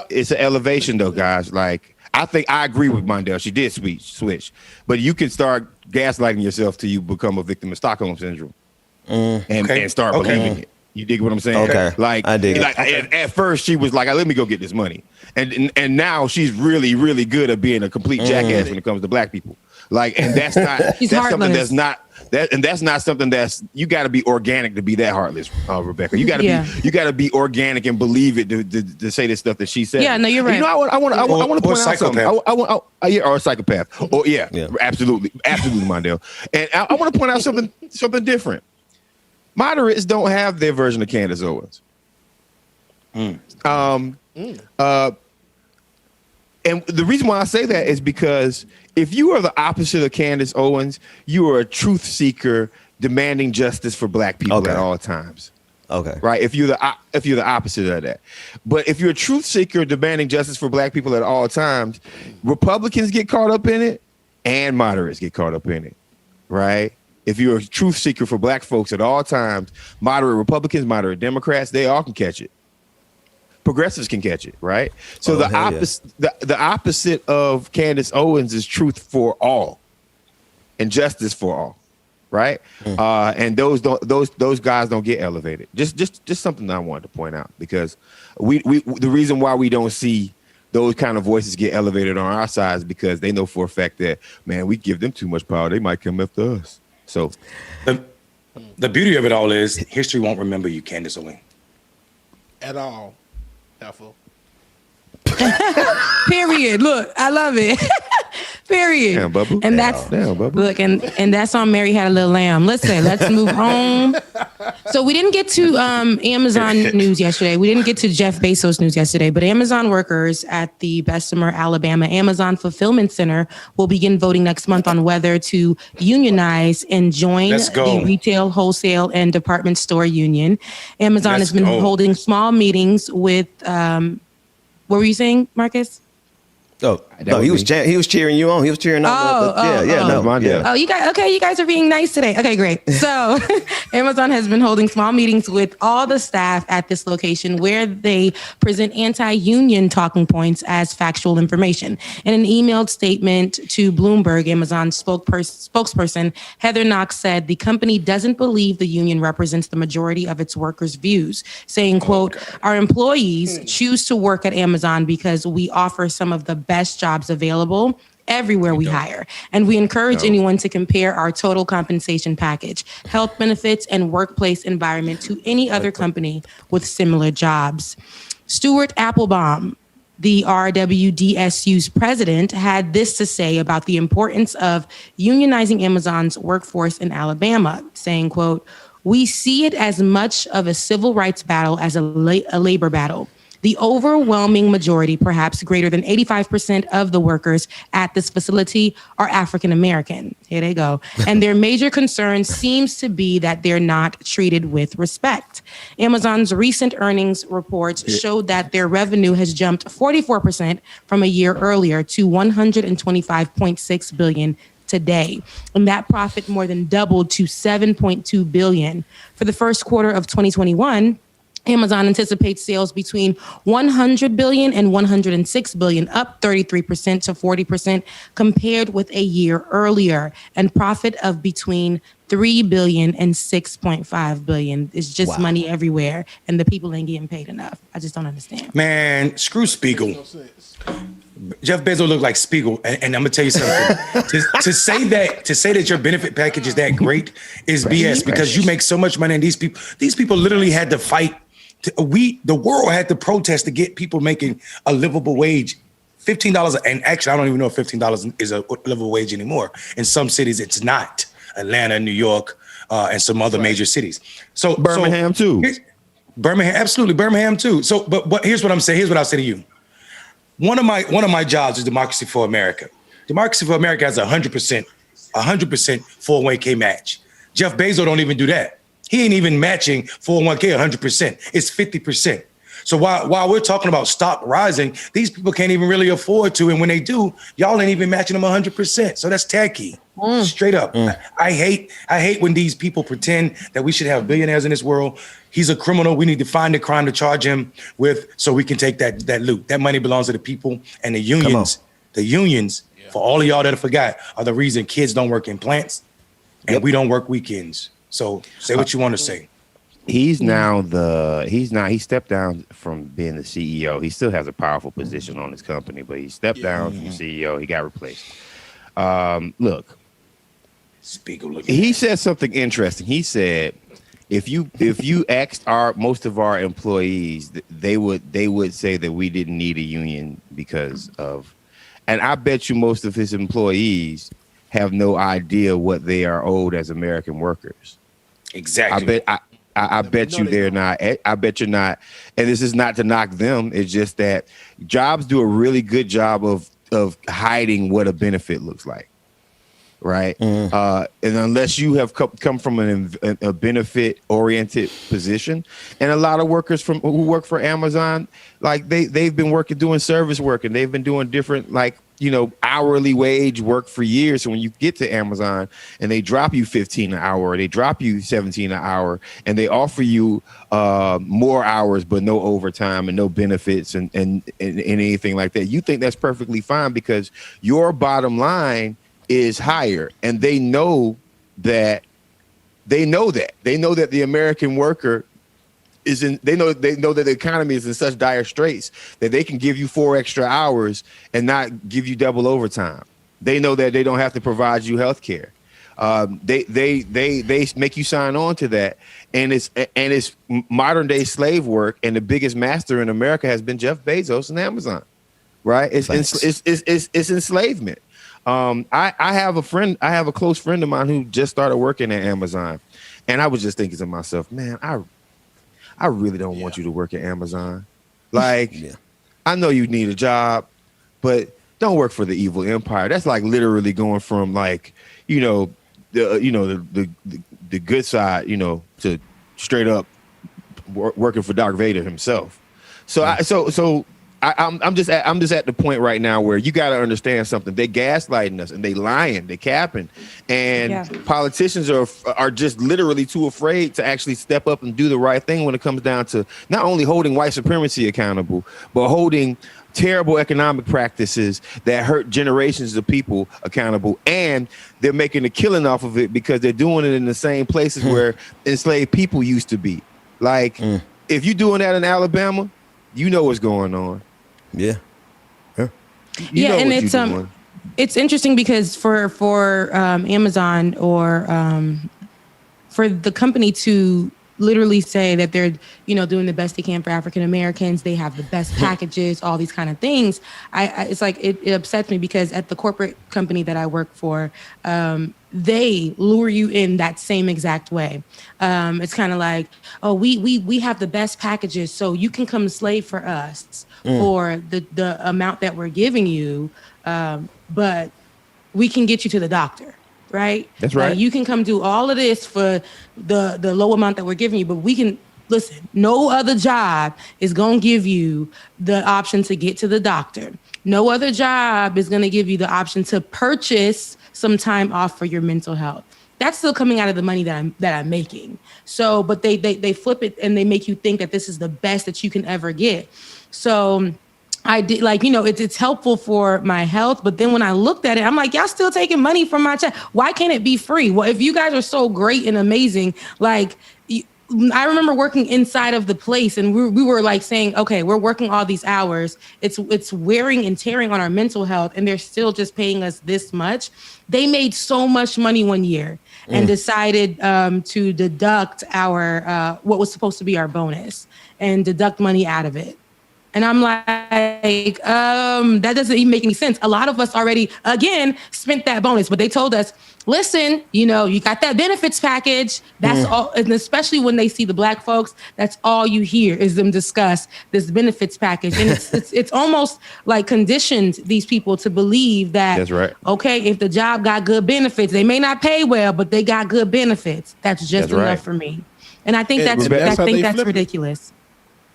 It's an elevation, though, guys. Like, I think I agree with Mondale. She did switch, but you can start gaslighting yourself till you become a victim of Stockholm syndrome and start believing it. You dig what I'm saying? Okay. Like, I dig like at first she was like, let me go get this money. And now she's really, really good at being a complete jackass when it comes to black people. Like, and that's not that's not something that's you got to be organic to be that heartless, Rebecca. You got to be organic and believe it to say this stuff that she said. Yeah, no, you're right. You know, I want to point out something. Or a psychopath. Oh yeah, absolutely, Mondale. And I want to point out something different. Moderates don't have their version of Candace Owens. And the reason why I say that is because if you are the opposite of Candace Owens, you are a truth seeker demanding justice for black people at all times. Okay. Right? If you're the opposite of that. But if you're a truth seeker demanding justice for black people at all times, Republicans get caught up in it and moderates get caught up in it. Right? If you're a truth seeker for black folks at all times, moderate Republicans, moderate Democrats, they all can catch it. Progressives can catch it, right? So the opposite of Candace Owens is truth for all and justice for all, right? And those guys don't get elevated. Just something that I wanted to point out because we the reason why we don't see those kind of voices get elevated on our side is because they know for a fact that, man, we give them too much power, they might come after us. So the beauty of it all is history won't remember you, Candace Owens. At all. Helpful. Period. Look, I love it. Period. Damn, Bubba. And that's look, and that's on Mary Had a Little Lamb. Listen, let's move on. So we didn't get to Amazon news yesterday. We didn't get to Jeff Bezos news yesterday, but Amazon workers at the Bessemer, Alabama Amazon Fulfillment Center will begin voting next month on whether to unionize and join the retail, wholesale, and department store union. Amazon has been holding small meetings with what were you saying, Marcus? Oh, no, he was cheering you on. He was cheering on. You guys are being nice today. Okay, great. So Amazon has been holding small meetings with all the staff at this location where they present anti-union talking points as factual information. In an emailed statement to Bloomberg, Amazon spokesperson Heather Knox said the company doesn't believe the union represents the majority of its workers' views, saying, quote, our employees choose to work at Amazon because we offer some of the best jobs available everywhere we hire. And we encourage anyone to compare our total compensation package, health benefits, and workplace environment to any other company with similar jobs. Stuart Applebaum, the RWDSU's president, had this to say about the importance of unionizing Amazon's workforce in Alabama, saying, quote, we see it as much of a civil rights battle as a labor battle. The overwhelming majority, perhaps greater than 85% of the workers at this facility are African American. Here they go. And their major concern seems to be that they're not treated with respect. Amazon's recent earnings reports showed that their revenue has jumped 44% from a year earlier to $125.6 billion today. And that profit more than doubled to $7.2 billion. For the first quarter of 2021, Amazon anticipates sales between 100 billion and 106 billion, up 33% to 40% compared with a year earlier, and profit of between 3 billion and 6.5 billion. It's just money everywhere, and the people ain't getting paid enough. I just don't understand. Man, screw Spiegel. Jeff Bezos looked like Spiegel, and I'm gonna tell you something. to say that your benefit package is that great is BS, because you make so much money, and these people literally had to fight. The world had to protest to get people making a livable wage. $15, and actually, I don't even know if $15 is a livable wage anymore. In some cities, it's not. Atlanta, New York, and some other major cities. So Birmingham too. Birmingham, absolutely, Birmingham too. So, but here's what I'm saying. Here's what I'll say to you. One of my jobs is Democracy for America. Democracy for America has 100% 401k match. Jeff Bezos don't even do that. He ain't even matching 401k 100%. It's 50%. So while we're talking about stock rising, these people can't even really afford to. And when they do, y'all ain't even matching them 100%. So that's tacky. Straight up. I hate when these people pretend that we should have billionaires in this world. He's a criminal. We need to find the crime to charge him with so we can take that loot. That money belongs to the people, and the unions. The unions, for all of y'all that forgot, are the reason kids don't work in plants and we don't work weekends. So say what you want to say. He stepped down from being the CEO. He still has a powerful position on his company, but he stepped down from CEO. He got replaced. Look, he said something interesting. He said, if you asked most of our employees, they would say that we didn't need a union because of, and I bet you most of his employees have no idea what they are owed as American workers. Exactly. I bet you they're not. I bet you're not. And this is not to knock them. It's just that jobs do a really good job of hiding what a benefit looks like. Right. And unless you have come from a benefit oriented position, and a lot of workers who work for Amazon, like they've been doing service work, and they've been doing different hourly wage work for years. So when you get to Amazon and they drop you $15 an hour, or they drop you $17 an hour, and they offer you more hours but no overtime and no benefits and anything like that, you think that's perfectly fine because your bottom line is higher, and they know that the American worker they know that the economy is in such dire straits that they can give you 4 extra hours and not give you double overtime. They know that they don't have to provide you health care. They make you sign on to that, and it's modern day slave work, and the biggest master in America has been Jeff Bezos and Amazon, right? It's enslavement. I have a close friend of mine who just started working at Amazon, and I was just thinking to myself, man, I really don't want you to work at Amazon. Like, I know you need a job, but don't work for the evil empire. That's like literally going from the good side, to straight up working for Darth Vader himself. So I'm just at the point right now where you got to understand something. They gaslighting us, and they lying, they capping, and politicians are just literally too afraid to actually step up and do the right thing when it comes down to not only holding white supremacy accountable, but holding terrible economic practices that hurt generations of people accountable. And they're making a killing off of it because they're doing it in the same places where enslaved people used to be. Like, if you're doing that in Alabama, you know what's going on. Yeah. And it's interesting because for Amazon or for the company to literally say that they're doing the best they can for African Americans, they have the best packages, all these kind of things. It's like it upsets me because at the corporate company that I work for, they lure you in that same exact way. It's kind of like, oh, we have the best packages, so you can come slave for us for the amount that we're giving you, but we can get you to the doctor, right? That's right. You can come do all of this for the low amount that we're giving you, but we can, listen, no other job is going to give you the option to get to the doctor. No other job is going to give you the option to purchase some time off for your mental health. that's still coming out of the money that I'm making. So, but they flip it and they make you think that this is the best that you can ever get. So I did, like, you know, it's helpful for my health. But then when I looked at it, I'm like, y'all still taking money from my check. Why can't it be free? Well, if you guys are so great and amazing, like, I remember working inside of the place and we were like saying, okay, we're working all these hours. It's wearing and tearing on our mental health. And they're still just paying us this much. They made so much money one year and decided to deduct our, what was supposed to be our bonus and deduct money out of it. And I'm like, that doesn't even make any sense. A lot of us already, again, spent that bonus, but they told us, listen, you know, you got that benefits package. That's all. And especially when they see the Black folks, that's all you hear is them discuss this benefits package. And it's almost like conditioned these people to believe that, that's right. Okay, if the job got good benefits, they may not pay well, but they got good benefits. That's just enough for me. And I think that's ridiculous.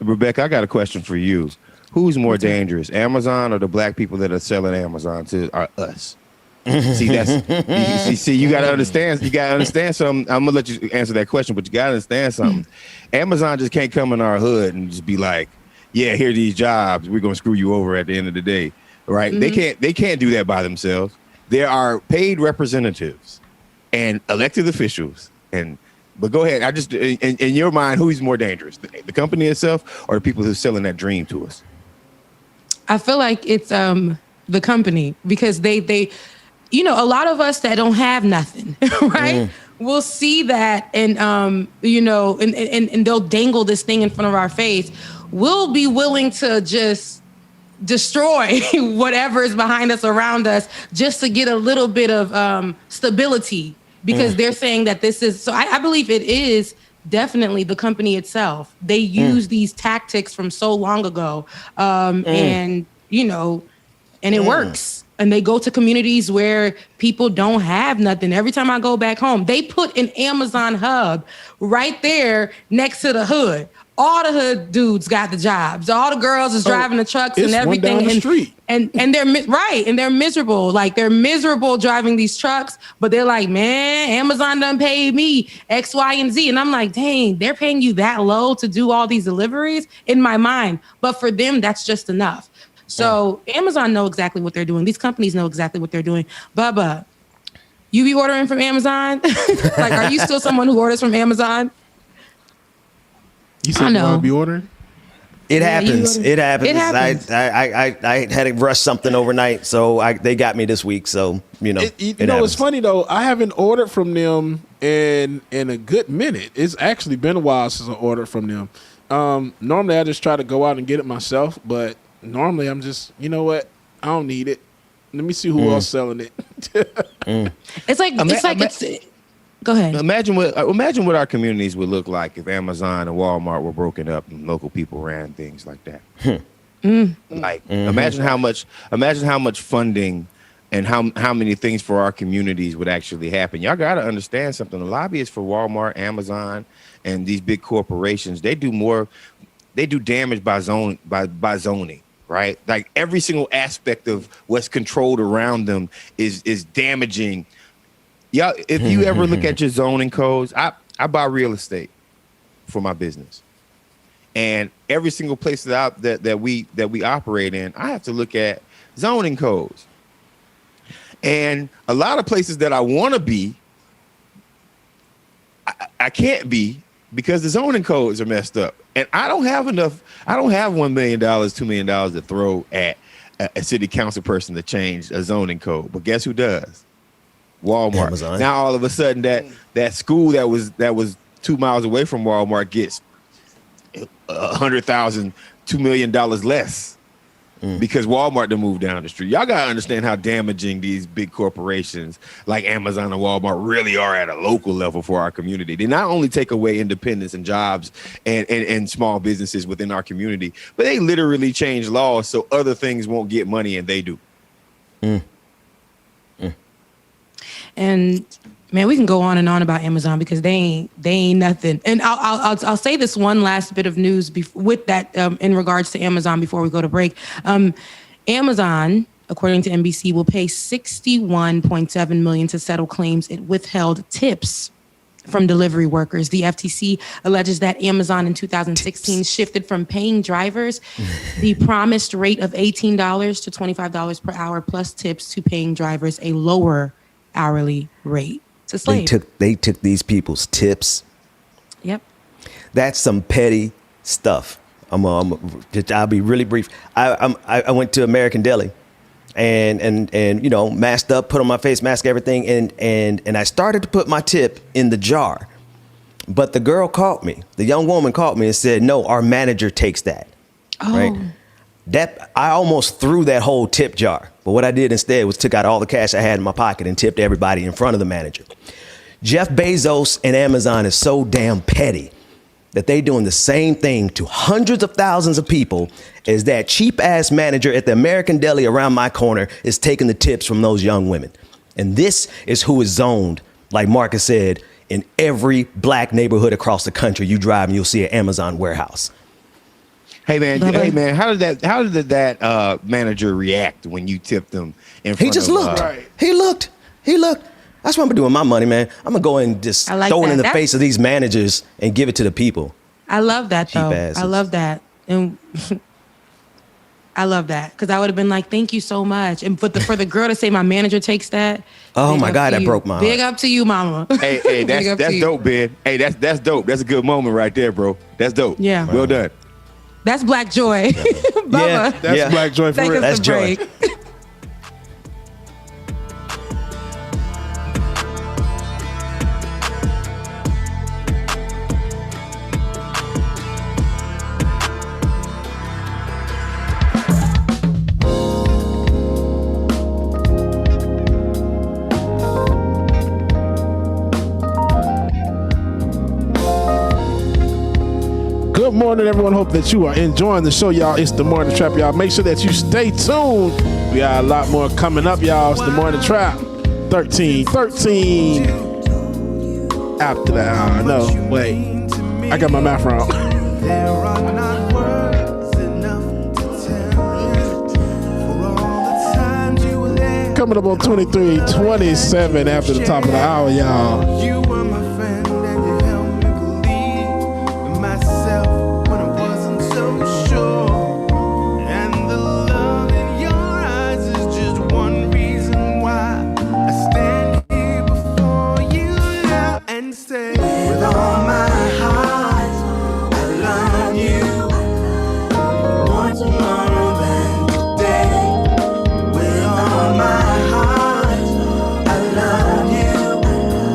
Rebecca, I got a question for you. Who's more dangerous, Amazon or the Black people that are selling Amazon to us? See, you got to understand. You got to understand something. I'm gonna let you answer that question, but you got to understand something. Amazon just can't come in our hood and just be like, "Yeah, here are these jobs. We're gonna screw you over at the end of the day." Right? They can't do that by themselves. There are paid representatives and elected officials But go ahead. I just, in your mind, who's more dangerous, the company itself or the people who are selling that dream to us? I feel like it's the company, because they, you know, a lot of us that don't have nothing, right? We'll see that and, you know, and they'll dangle this thing in front of our face. We'll be willing to just destroy whatever is behind us, around us, just to get a little bit of stability. Because they're saying that this is, so I believe it is definitely the company itself. They use these tactics from so long ago, and, you know, and it works. And they go to communities where people don't have nothing. Every time I go back home, they put an Amazon hub right there next to the hood. All the hood dudes got the jobs. All the girls is driving the trucks and everything. One down the street. And they're right. And they're miserable. Like, they're miserable driving these trucks, but they're like, man, Amazon done paid me X, Y, and Z. And I'm like, dang, they're paying you that low to do all these deliveries in my mind. But for them, that's just enough. So Amazon know exactly what they're doing. These companies know exactly what they're doing. Bubba, you be ordering from Amazon? Like, are you still someone who orders from Amazon? You said you want to be ordering? It happens. It happens. I had to rush something overnight, so they got me this week. So you know, it's funny though. I haven't ordered from them in a good minute. It's actually been a while since I ordered from them. Normally, I just try to go out and get it myself, but normally I'm just, you know what? I don't need it. Let me see who else selling it. Go ahead. Imagine what our communities would look like if Amazon and Walmart were broken up and local people ran things like that. Imagine how much funding and how many things for our communities would actually happen. Y'all got to understand something. The lobbyists for Walmart, Amazon, and these big corporations, they do damage by zoning. Right? Like, every single aspect of what's controlled around them is damaging. Yeah, if you ever look at your zoning codes, I buy real estate for my business, and every single place that we operate in, I have to look at zoning codes. And a lot of places that I want to be, I can't be because the zoning codes are messed up, and I don't have enough. I don't have $1 million, $2 million to throw at a city council person to change a zoning code. But guess who does? Walmart. Amazon. Now all of a sudden that school that was 2 miles away from Walmart gets $100,000, $2 million less because Walmart done moved down the street. Y'all gotta understand how damaging these big corporations like Amazon and Walmart really are at a local level for our community. They not only take away independence and jobs and small businesses within our community, but they literally change laws so other things won't get money and they do. And man, we can go on and on about Amazon because they ain't nothing. And I'll say this one last bit of news with that in regards to Amazon before we go to break. Amazon according to NBC, will pay $61.7 million to settle claims it withheld tips from delivery workers. The FTC alleges that Amazon in 2016 shifted from paying drivers the promised rate of $18 to $25 per hour plus tips to paying drivers a lower hourly rate. It's a slave. They took these people's tips. Yep. That's some petty stuff. I'll be really brief. I went to American Deli and you know, masked up, put on my face mask, everything, and I started to put my tip in the jar. But the girl called me. The young woman called me and said, "No, our manager takes that." Oh. Right? That I almost threw that whole tip jar. But what I did instead was took out all the cash I had in my pocket and tipped everybody in front of the manager. Jeff Bezos and Amazon is so damn petty that they doing the same thing to hundreds of thousands of people as that cheap ass manager at the American Deli around my corner is taking the tips from those young women. And this is who is zoned, like Marcus said, in every black neighborhood across the country. You drive and you'll see an Amazon warehouse. Hey man, how did that manager react when you tipped them in front of? He just looked. He looked. That's what I'm doing with my money, man. I'm gonna go and just throw it in the face of these managers and give it to the people. I love that though. Asses. I love that. And I love that because I would have been like, "Thank you so much." And for the girl to say my manager takes that. Oh my God, that broke my heart. Big up to you, mama. Hey, that's dope, Ben. Hey, that's dope. That's a good moment right there, bro. That's dope. Yeah. Well done. That's Black Joy. Bubba. Yeah, That's Black Joy for real. That's joy. Good morning, everyone. Hope that you are enjoying the show, y'all. It's the Morning Trap, y'all. Make sure that you stay tuned. We got a lot more coming up, y'all. It's the Morning Trap. 13. After that hour. No, wait. I got my math wrong. There are not words enough to tell you for all the times you were there. Coming up on 23:27 after the top of the hour, y'all. You were my friend and you helped me believe in myself when I wasn't so sure. And the love in your eyes is just one reason why I stand here before you now and say, with all my heart, I love you more tomorrow than today. With all my heart, I love you.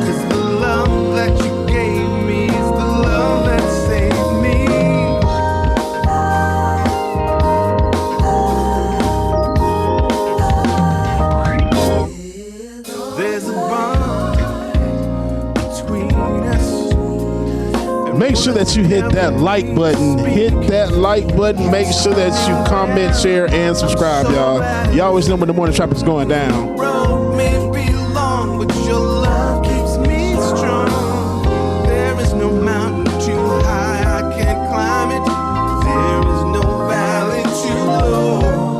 'Cause the love that you gave me is the love that saved me. There's a bond between us. Make sure that you hit that like button. Hit that like button. Make sure that you comment, share, and subscribe, y'all. You always know when the Morning Trap is going down. Road may be long, but your love keeps me strong. There is no mountain too high, I can't climb it. There is no valley too low.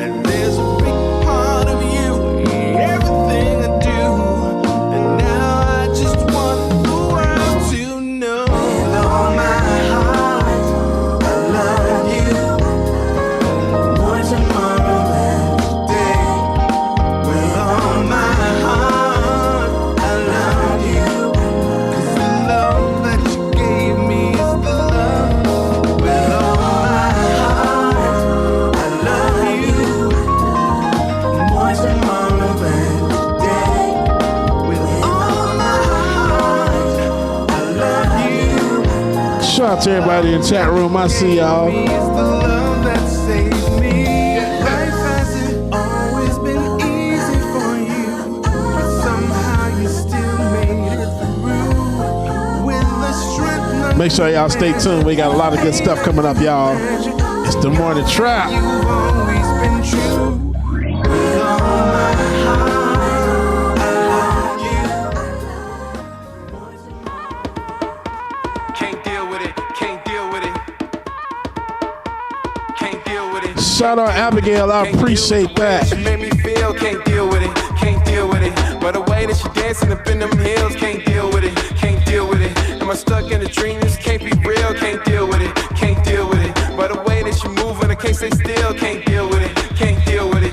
And there's a big part of you in everything I do. And now I just want the world to know. With all my heart, I love you more tomorrow than today. With all my heart, I love you. 'Cause the love that you gave me is the love. With all my heart, I love you more tomorrow than today. With all my heart, I love you. Shout out to everybody in the chat room. I see y'all. It's the love that saved me. Life hasn't always been easy for you, but somehow you still made it through. With the strength Make sure y'all stay tuned. We got a lot of good stuff coming up, y'all. It's the Morning Trap. you've always been true. With all my heart, I love you. Can't deal with it. Can't deal with it. Can't deal with it. Shout Shout out Abigail, I appreciate that. She made me feel, can't deal with it, can't deal with it. But the way that she dancing up in them hills, can't deal with it, can't deal with it. Am I stuck in a dream? This can't be real, can't deal with it, can't deal with it. But the way that she moving, I can't stay still, can't deal with it, can't deal with it.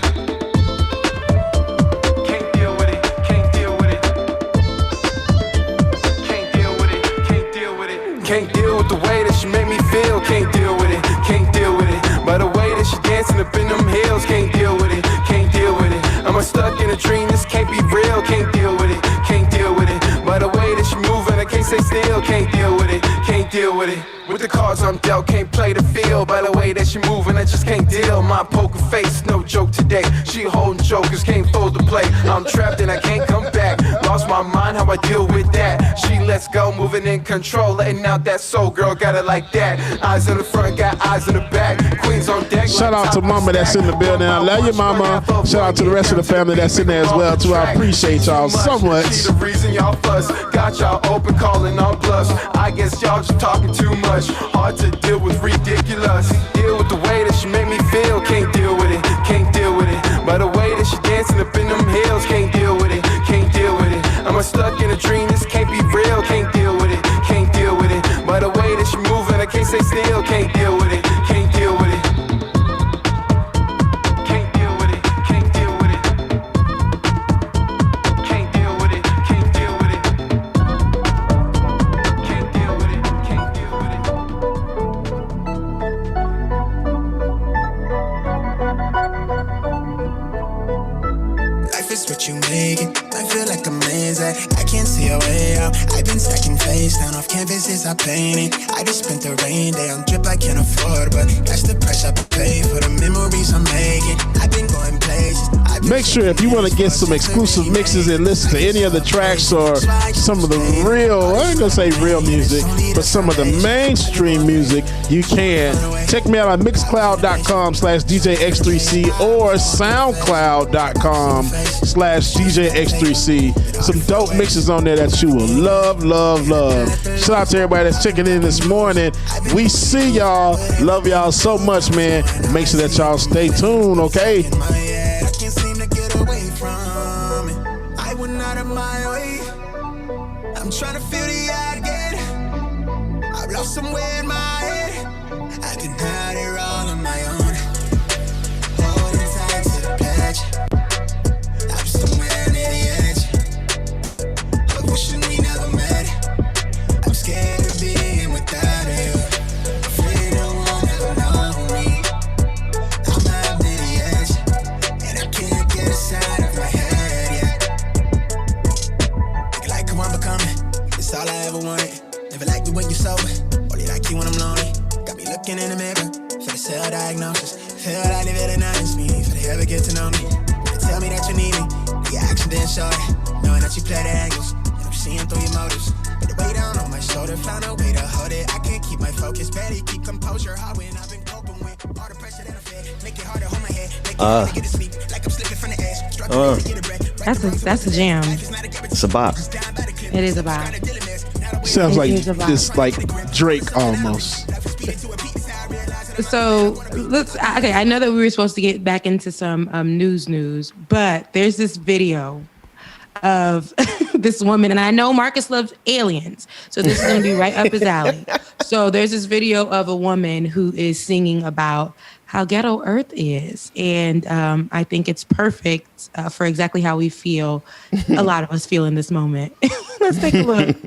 Can't deal with it, can't deal with it. Can't deal with it, can't deal with it. Can't deal with the way that she made me feel, can't deal with it, can't deal with it. By the way that she dancing up in them hills, can't deal with it, can't deal with it. I'm stuck in a dream, this can't be real, can't deal with it, can't deal with it. By the way that she moving, I can't stay still, can't deal with it, can't deal with it. With the cards I'm dealt, can't play the field. By the way that she moving, I just can't deal. My poker face, no joke today. She holding jokers, can't fold the play. I'm trapped and I can't come back. Lost my mind, how I deal with that. She lets go, moving in control, letting out that soul, girl, got it like that. Eyes in the front, got eyes in the back. Queens on deck. Shout out to mama that's in the building. I love you, mama. Shout out to the rest of the family that's in there as well too. I appreciate y'all so much. She the reason y'all fuss. Got y'all open, calling on bluffs. I guess y'all just talking too much. Hard to deal with, ridiculous. Deal with the way that she make me feel. Can't deal with it, can't deal with it. By the way that she dancing up in them hills. Can't deal with it, can't deal with it. I'm stuck in a dream, this can't be real. Can't deal with it, can't deal with it. By the way that she moving, I can't stay still. Can't deal with it, can't deal with it. Can't deal with it, can't deal with it. Can't deal with it, can't deal with it. Can't deal with it, can't deal with it. Life is what you make it. I feel like a maze. I can't see a way out. I've been stacking face down off canvases I painted. I just spent the rain day on drip I can't afford, but that's the price I pay for the memories I'm making. I've been going places. Make sure if you want to get some exclusive mixes and listen to any of the tracks or some of the real, I ain't gonna say real music, but some of the mainstream music, you can. Check me out on mixcloud.com/DJX3C or soundcloud.com/DJX3C. Some dope mixes on there that you will love, love, love. Shout out to everybody that's checking in this morning. We see y'all. Love y'all so much, man. Make sure that y'all stay tuned, okay? I'm trying to feel the eye again. I've lost somewhere in my head. I can hide it all on my own. Holding tight to the pledge. I'm somewhere near the edge. But wishing we never met. I'm scared of being without you. Afraid no one ever know me. I'm out near the edge, and I can't get aside of my head yet. Like who I'm becoming. It's all I ever wanted. Never liked you when you sober. Only like you when I'm lonely. Got me looking in the mirror for the self-diagnosis. Feel like they villainize me for they ever get to know me. They tell me that you need me. The action didn't show it. Knowing that you play the angles. And I'm seeing through your motives. But the weight down on my shoulder. Found a way to hold it. I can't keep my focus. Barely keep composure. Hard when I've been coping with all the pressure that I feel. Make it hard to hold my head. Make it hard to get to sleep. Like I'm slipping from the edge. Struggling to get a breath. That's a jam. It's a bop. It is a bop. Sounds like this, like Drake almost. So okay, I know that we were supposed to get back into some news, but there's this video of this woman, and I know Marcus loves aliens, so this is going to be right up his alley. So there's this video of a woman who is singing about how ghetto Earth is, and I think it's perfect for exactly how we feel. A lot of us feel in this moment. Let's take a look.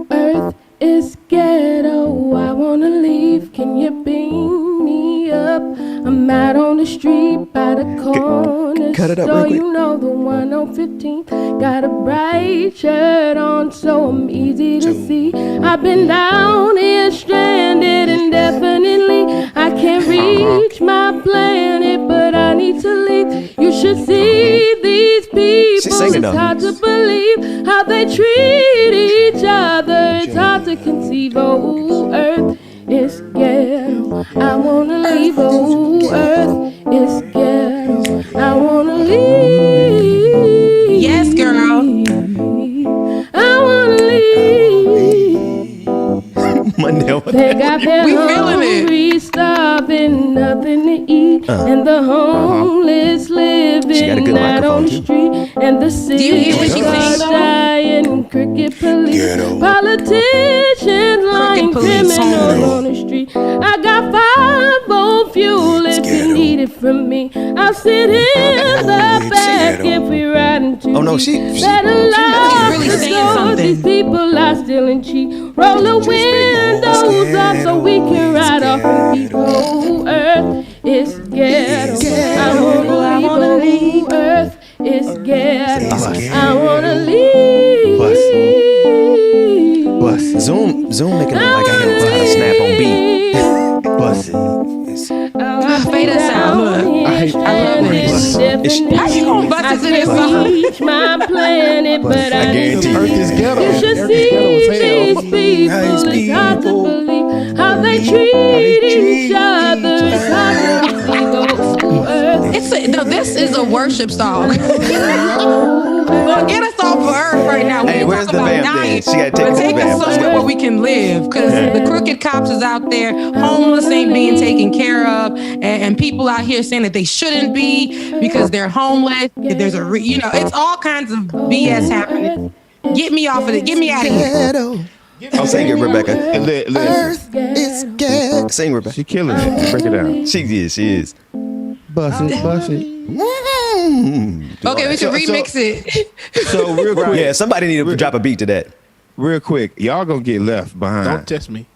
Earth is ghetto, I wanna leave, can you beam me up? I'm out on the street by the corner cut it up store, real quick. you know the one on 15th. Got a bright shirt on so I'm easy to see. I've been down here stranded indefinitely. I can't reach my planet, but I need to leave. You should see these people, it's hard to believe how they treat each other. It's hard to conceive. Oh, Earth is ghetto, I wanna leave. Oh, Earth is ghetto, I wanna leave. Yes, girl. I wanna leave. Monday. They got their We feeling it. to eat, and the homeless living out on the street, and the sick are dying, cricket police, politicians lying criminals on the street. I got 5 volt fuel if you need it from me. I'll sit in the back if we riding too. Oh no, she really saying something. These people are stealing cheap. Roll the windows up so we can ride off and keep. Oh, Earth is ghetto. I wanna leave. Earth is ghetto. I wanna leave. Bust. Zoom making it like I know how to snap on beat. Bust it. Fade us out. I love it. How you gonna bust it to this song? Reach my planet, but I guarantee Earth is ghetto. You should see these people. It's hard to believe how they treat each other. It's hard to believe. This is a worship song. Well, get us off of Earth right now. Hey, where's the vamp then? She gotta take us to the us vamp. somewhere where we can live, because the crooked cops is out there, homeless ain't being taken care of, and people out here saying that they shouldn't be because they're homeless. There's it's all kinds of BS happening. Get me off of it. Get me out of here. I'll sing it, Rebecca. Earth is ghetto. Sing, Rebecca. She killing it. Break it down. She is. Bust it. Okay, we should remix it. So real quick. Yeah, somebody need to drop a beat to that. Real quick, y'all gonna get left behind. Don't test me.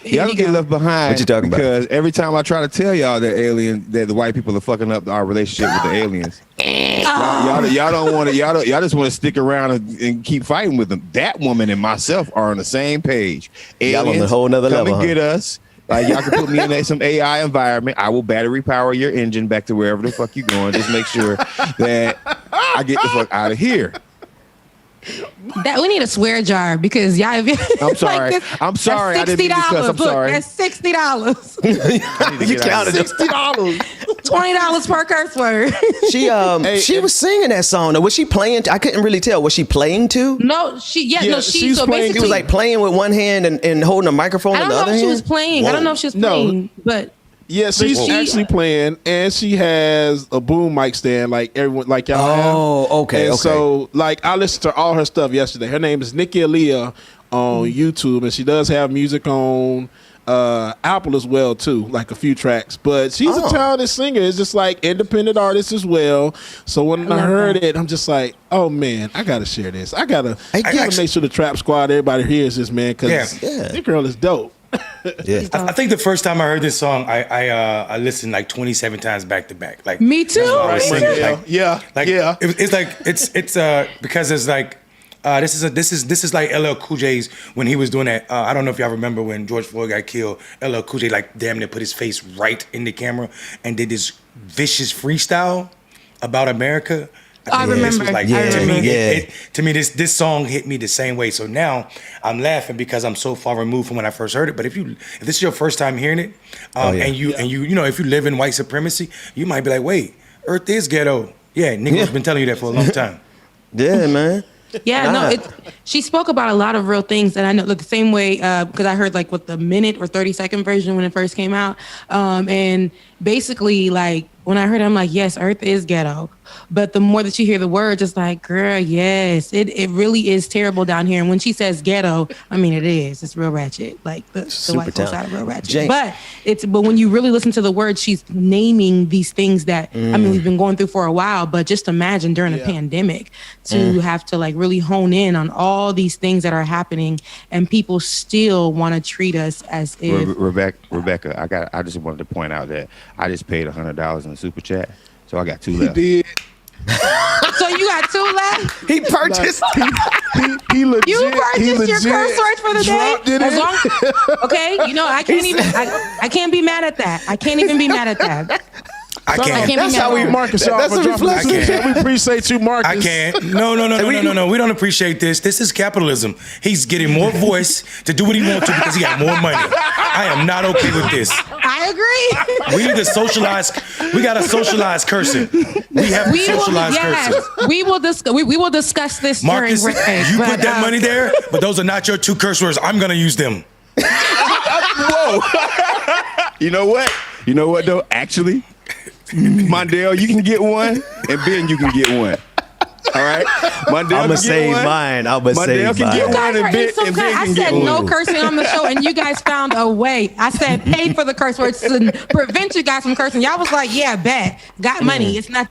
Y'all gonna get left behind. What you talking about? Because every time I try to tell y'all that the white people are fucking up our relationship with the aliens. Y'all don't want to. Y'all just want to stick around and keep fighting with them. That woman and myself are on the same page. Y'all on a whole nother level. Come and get us. Like, y'all can put me in some AI environment. I will battery power your engine back to wherever the fuck you going. Just make sure that I get the fuck out of here. That we need a swear jar, because y'all. I'm sorry. Like I'm sorry. I didn't mean to cuss. I'm sorry. That's $60. You counted $60. $20 per curse word. She was singing that song. Was she playing? I couldn't really tell. Was she playing to? No, she's so playing. She was like playing with one hand and holding a microphone with the other hand. I don't know if she was playing. I don't know if she was playing, but. Yeah, she's actually playing, and she has a boom mic stand like everyone, like y'all have. Oh, okay. And so, like, I listened to all her stuff yesterday. Her name is Nikki Aaliyah on YouTube, and she does have music on Apple as well too, like a few tracks. But she's a talented singer. It's just like independent artist as well. So when I heard it, I'm just like, oh man, I gotta share this. I gotta make sure the Trap Squad, everybody hears this, man, because this girl is dope. Yeah. I think the first time I heard this song, I listened like 27 times back to back. Like me too. It's because it's like this is like LL Cool J's when he was doing that. I don't know if y'all remember when George Floyd got killed. LL Cool J like damn near put his face right in the camera and did this vicious freestyle about America. I remember. To me, this song hit me the same way. So now I'm laughing because I'm so far removed from when I first heard it. But if this is your first time hearing it, and you if you live in white supremacy, you might be like, wait, Earth is ghetto. Yeah, Nico's been telling you that for a long time. Yeah, man. Yeah, no, she spoke about a lot of real things that I know, look the same way, because I heard like with the minute or 30-second version when it first came out. And basically, like, when I heard it, I'm like, yes, Earth is ghetto. But the more that you hear the words, it's like, girl, yes, it really is terrible down here. And when she says ghetto, I mean, it is. It's real ratchet. Like the white folks out of real ratchet. But when you really listen to the words, she's naming these things that, I mean, we've been going through for a while. But just imagine during a pandemic to have to like really hone in on all these things that are happening, and people still want to treat us as if. Rebecca, I just wanted to point out that I just paid $100 in the super chat, so I got 2 left. He did. So you got 2 left? He purchased. He legit. You purchased your curse words for the day. As long, okay, I can't even. I can't be mad at that. I can't even be mad at that. I can't. That's how we Marcus y'all for dropping this. We appreciate you, Marcus. I can't. No. We don't appreciate this. This is capitalism. He's getting more voice to do what he wants to because he got more money. I am not okay with this. I agree. We need to socialize. We got to socialize cursing. We have to socialize cursing. We will discuss this Marcus, during break. You put that money there, but those are not your 2 curse words. I'm going to use them. Whoa. You know what? You know what though? Actually, Mondale, you can get one, and Ben, you can get one. All right, Mondale I'm gonna save mine. I'm gonna save mine. You guys are insulting. I said no cursing on the show, and you guys found a way. I said paid for the curse words to prevent you guys from cursing. Y'all was like, yeah, bet. Got money. It's not.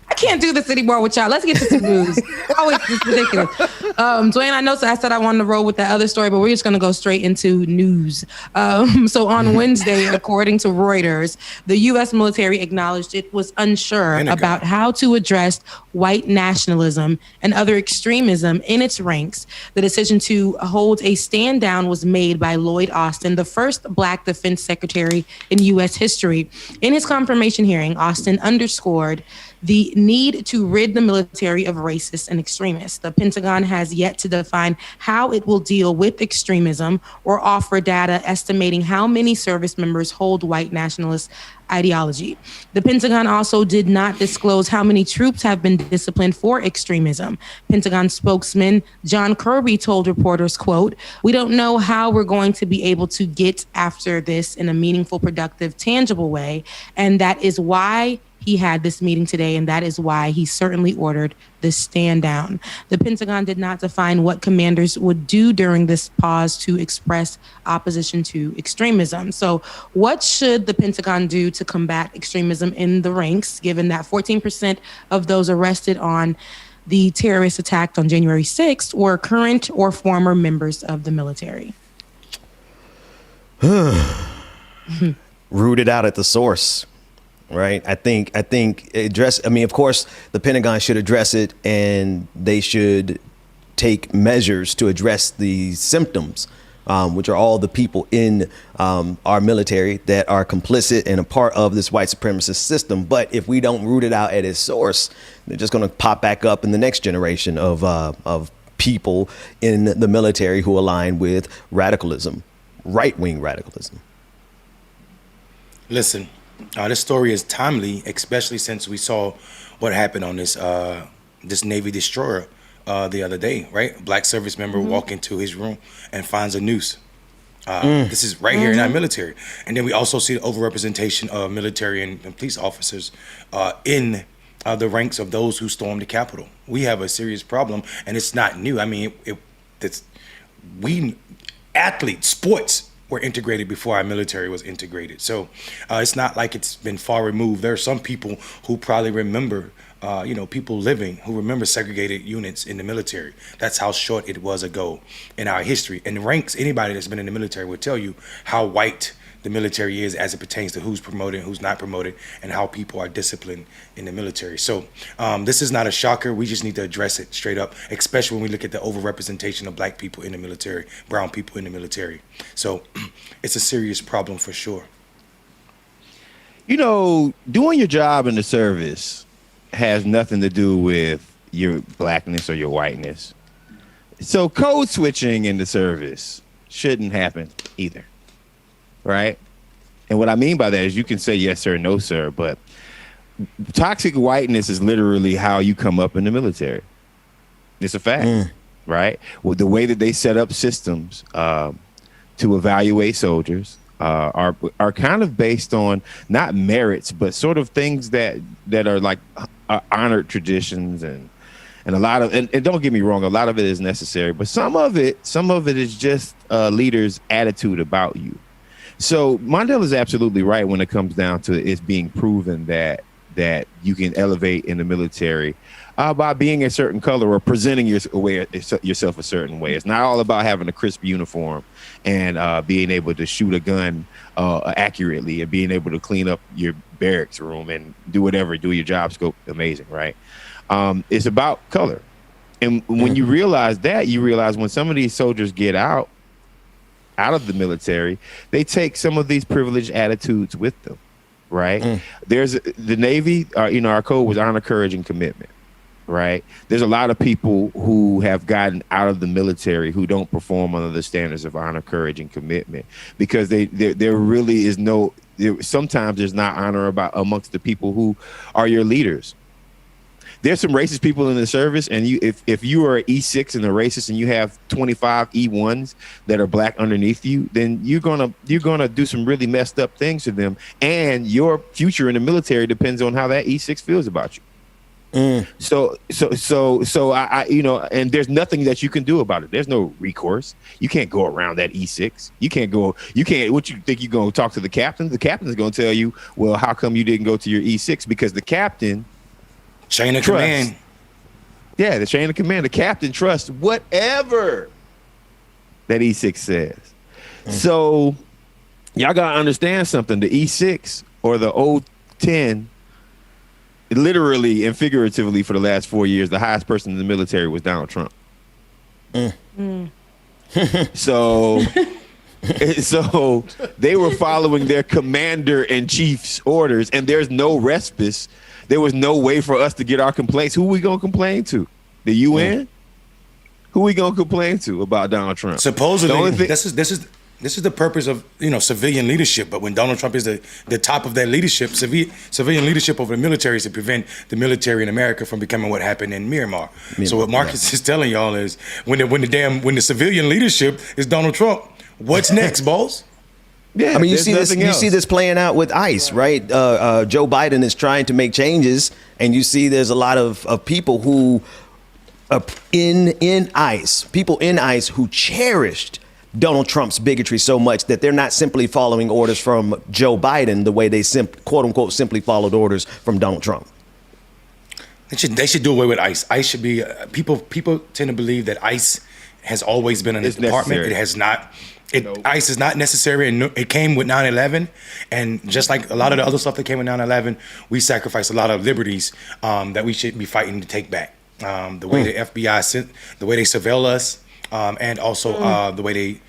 I can't do this anymore with y'all. Let's get to some news. Always this ridiculous. Dwayne, I know I said I wanted to roll with that other story, but we're just going to go straight into news. So on Wednesday, according to Reuters, the U.S. military acknowledged it was unsure about how to address white nationalism and other extremism in its ranks. The decision to hold a stand down was made by Lloyd Austin, the first Black defense secretary in U.S. history. In his confirmation hearing, Austin underscored the need to rid the military of racists and extremists. The Pentagon has yet to define how it will deal with extremism or offer data estimating how many service members hold white nationalist ideology. The Pentagon also did not disclose how many troops have been disciplined for extremism. Pentagon spokesman John Kirby told reporters, quote, "We don't know how we're going to be able to get after this in a meaningful, productive, tangible way. And that is why he had this meeting today, and that is why he certainly ordered this stand down." The Pentagon did not define what commanders would do during this pause to express opposition to extremism. So what should the Pentagon do to combat extremism in the ranks, given that 14% of those arrested on the terrorist attack on January 6th were current or former members of the military? Rooted out at the source. Right. I think address. I mean, of course, the Pentagon should address it, and they should take measures to address the symptoms, which are all the people in our military that are complicit and a part of this white supremacist system. But if we don't root it out at its source, they're just going to pop back up in the next generation of people in the military who align with radicalism, right-wing radicalism. Listen. This story is timely, especially since we saw what happened on this Navy destroyer the other day, right? Black service member walk into his room and finds a noose. This is right here in our military. And then we also see the overrepresentation of military and police officers in the ranks of those who stormed the Capitol. We have a serious problem, and it's not new. I mean, sports were integrated before our military was integrated. So it's not like it's been far removed. There are some people who probably remember, people living who remember segregated units in the military. That's how short it was ago in our history. And the ranks, anybody that's been in the military will tell you how white the military is as it pertains to who's promoted, who's not promoted, and how people are disciplined in the military. So this is not a shocker. We just need to address it straight up, especially when we look at the overrepresentation of Black people in the military, brown people in the military. So it's a serious problem for sure. You know, doing your job in the service has nothing to do with your blackness or your whiteness. So code switching in the service shouldn't happen either. Right? And what I mean by that is you can say yes, sir, no, sir, but toxic whiteness is literally how you come up in the military. It's a fact, right? Well, the way that they set up systems to evaluate soldiers are kind of based on not merits, but sort of things that are like honored traditions and a lot of, and don't get me wrong, a lot of it is necessary, but some of it is just a leader's attitude about you. So Mondale is absolutely right when it comes down to it's being proven that you can elevate in the military by being a certain color or presenting yourself a certain way. It's not all about having a crisp uniform and being able to shoot a gun accurately and being able to clean up your barracks room and do your job scope amazing, right? It's about color. And when you realize that, you realize when some of these soldiers get out of the military, they take some of these privileged attitudes with them, right? There's the Navy, our code was honor, courage, and commitment, right? There's a lot of people who have gotten out of the military who don't perform under the standards of honor, courage, and commitment because there really is sometimes there's not honor amongst the people who are your leaders. there's some racist people in the service, and if you are an E6 and a racist and you have 25 E1s that are black underneath you, then you're gonna do some really messed up things to them, and your future in the military depends on how that E6 feels about you. So I and there's nothing that you can do about it. There's no recourse. You can't go around that E6. You can't. What you think you're going to talk to the captain? The captain's going to tell you, well, how come you didn't go to your E6? Because the captain chain of command. Yeah, the chain of command. The captain trusts whatever that E6 says. So y'all got to understand something. The E6 or the O10, literally and figuratively, for the last 4 years, the highest person in the military was Donald Trump. So they were following their commander-in-chief's orders, and there's no respite. There was no way for us to get our complaints. Who we gonna complain to? The UN? Who we gonna complain to about Donald Trump? Supposedly, this is the purpose of civilian leadership. But when Donald Trump is the top of that leadership, civilian leadership over the military is to prevent the military in America from becoming what happened in Myanmar. So what Marcus is telling y'all is when the civilian leadership is Donald Trump, what's next, boss? Yeah, I mean, you see this playing out with ICE, right? Joe Biden is trying to make changes, and you see there's a lot of people who in ICE who cherished Donald Trump's bigotry so much that they're not simply following orders from Joe Biden the way they quote unquote simply followed orders from Donald Trump. They should do away with ICE. ICE should be people tend to believe that ICE has always been in the department. Necessary. It has not. ICE is not necessary, and it came with 9/11, and just like a lot of the other stuff that came with 9/11, we sacrificed a lot of liberties that we should be fighting to take back. The way the FBI the way they surveil us, and also the way they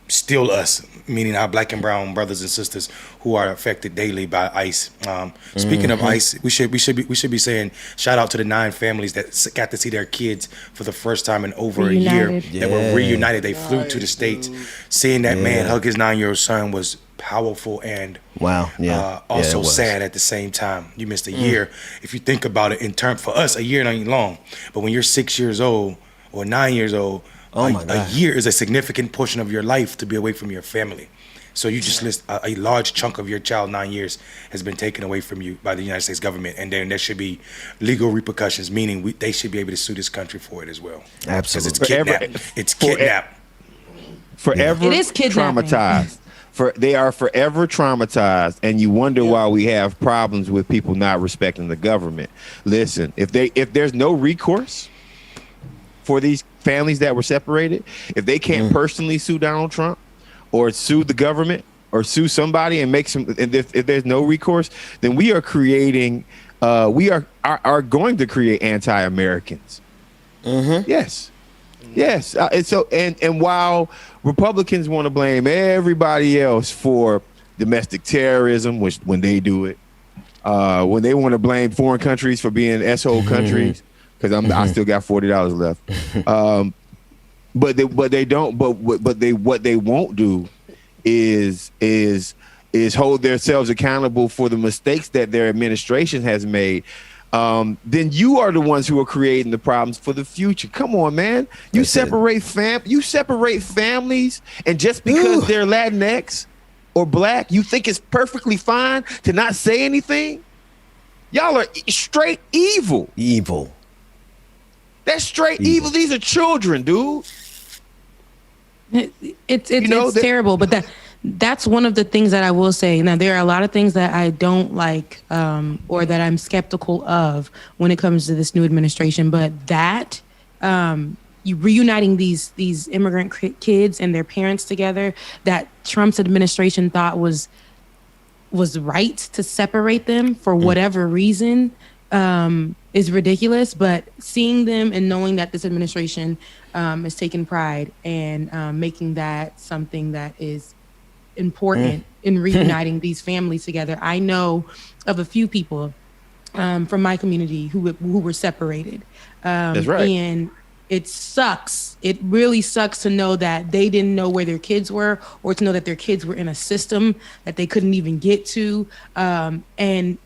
steal us, meaning our black and brown brothers and sisters who are affected daily by ICE. Speaking of ICE, we should be saying shout out to the 9 families that got to see their kids for the first time in over a year. That were reunited. They flew to the States. Seeing that man hug his 9-year-old son was powerful and also sad at the same time. You missed a year. If you think about it in term for us, a year ain't long, but when you're 6 years old or 9 years old, a year is a significant portion of your life to be away from your family. So you just list a large chunk of your child, 9 years, has been taken away from you by the United States government, and then there should be legal repercussions, meaning they should be able to sue this country for it as well. Absolutely, because it's kidnapped. Forever it is traumatized. They are forever traumatized, and you wonder why we have problems with people not respecting the government. Listen, if there's no recourse for these families that were separated, if they can't personally sue Donald Trump or sue the government or sue somebody and make some, and if there's no recourse, then we are creating, we are going to create anti-Americans. Yes. And while Republicans want to blame everybody else for domestic terrorism, which when they do it, when they want to blame foreign countries for being S-hole countries, because I still got $40 left. But they don't. But what they won't do is hold themselves accountable for the mistakes that their administration has made. Then you are the ones who are creating the problems for the future. Come on, man. You separate families, and just because they're Latinx or black, you think it's perfectly fine to not say anything? Y'all are straight evil. That's straight evil. These are children, dude. It's terrible, but that's one of the things that I will say. Now, there are a lot of things that I don't like or that I'm skeptical of when it comes to this new administration, but that you reuniting these immigrant kids and their parents together, that Trump's administration thought was right to separate them for whatever reason, is ridiculous. But seeing them and knowing that this administration is taking pride and making that something that is important in reuniting these families together. I know of a few people from my community who were separated. That's right. And it sucks. It really sucks to know that they didn't know where their kids were, or to know that their kids were in a system that they couldn't even get to. And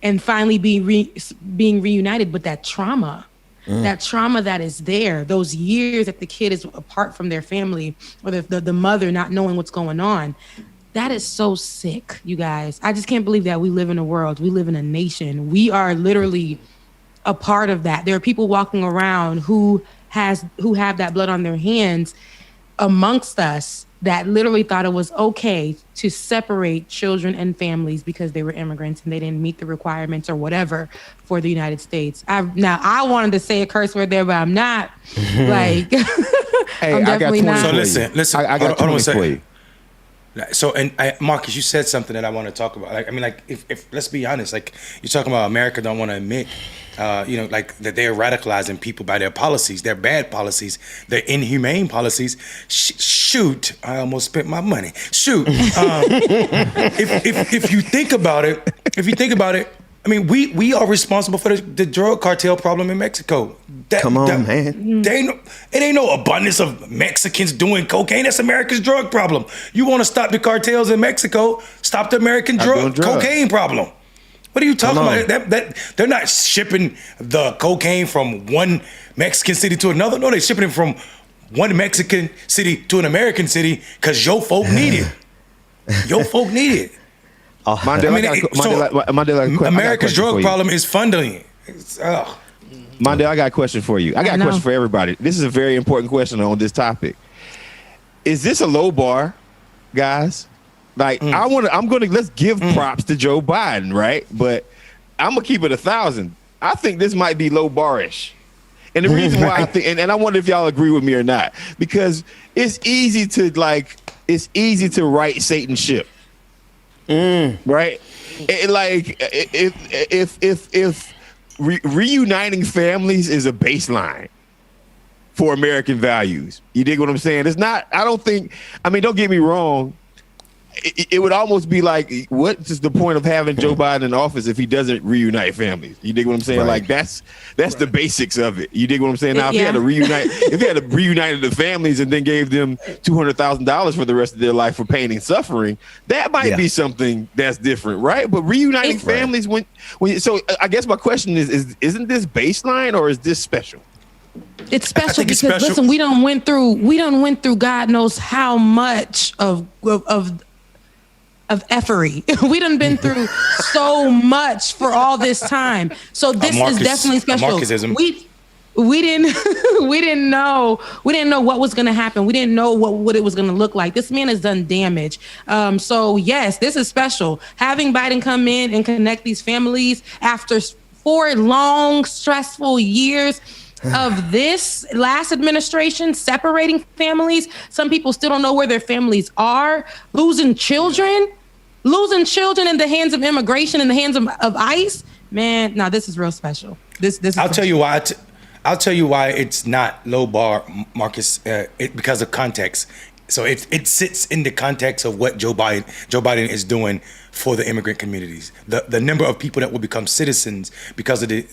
and finally being reunited. But that trauma that is there, those years that the kid is apart from their family, or the mother not knowing what's going on, that is so sick, you guys. I just can't believe that we live in a world, we live in a nation. We are literally a part of that. There are people walking around who have that blood on their hands amongst us that literally thought it was okay to separate children and families because they were immigrants and they didn't meet the requirements or whatever for the United States. I wanted to say a curse word there, but I'm not. Like, hey, I'm definitely not. So listen. I got 20 for you. So, Marcus, you said something that I want to talk about. Like, I mean, like, if let's be honest, like, you're talking about America don't want to admit, like that they're radicalizing people by their policies, their bad policies, their inhumane policies. Shoot, I almost spent my money. Shoot, if you think about it, I mean, we are responsible for the drug cartel problem in Mexico. Man. It ain't no abundance of Mexicans doing cocaine. That's America's drug problem. You want to stop the cartels in Mexico, stop the American cocaine problem. What are you talking about? That they're not shipping the cocaine from one Mexican city to another. No, they're shipping it from one Mexican city to an American city because your folk need it. Your folk need it. America's drug problem is funding. Mondale, I got a question for you. I got a question for everybody. This is a very important question on this topic. Is this a low bar, guys? Like, let's give props to Joe Biden, right? But I'm gonna keep it 1,000. I think this might be low bar-ish. And the reason why I think, and I wonder if y'all agree with me or not, because it's easy to right Satan's ship. Right? If reuniting families is a baseline for American values, you dig what I'm saying? It's not. Don't get me wrong. It would almost be like, what is the point of having Joe Biden in office if he doesn't reunite families? You dig what I'm saying? Right. Like that's the basics of it. You dig what I'm saying? Now, if he had to reunite the families and then gave them $200,000 for the rest of their life for pain and suffering, that might be something that's different, right? But reuniting families, so I guess my question is isn't this baseline or is this special? It's special because listen, we done went through God knows how much of effery. We done been through so much for all this time. So this is definitely special. Marxism. We didn't know what was going to happen. We didn't know what it was going to look like. This man has done damage. So yes, this is special. Having Biden come in and connect these families after 4 long, stressful years of this last administration, separating families. Some people still don't know where their families are, losing children in the hands of immigration, in the hands of ICE. Man, no, this is real special. This is I'll tell you why. I'll tell you why it's not low bar, Marcus, because of context. So it sits in the context of what Joe Biden is doing for the immigrant communities. The number of people that will become citizens because of the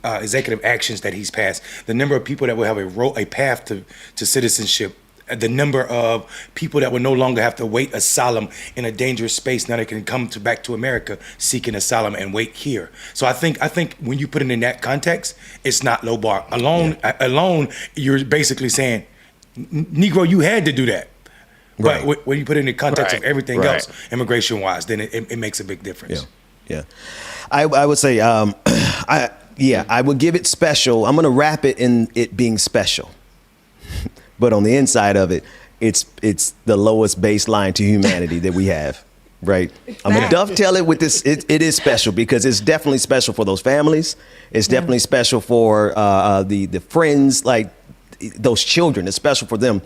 executive actions that he's passed. The number of people that will have a path to citizenship. The number of people that will no longer have to wait asylum in a dangerous space. Now they can come back to America seeking asylum and wait here. So I think when you put it in that context, it's not low bar. Alone, you're basically saying, Negro, you had to do that. Right. But when you put it in the context of everything else, immigration-wise, then it makes a big difference. Yeah. I would say, I would give it special. I'm going to wrap it in it being special. But on the inside of it, it's the lowest baseline to humanity that we have, right? I'm going to dovetail it with this. It is special because it's definitely special for those families. It's definitely special for the friends, like those children. It's special for them.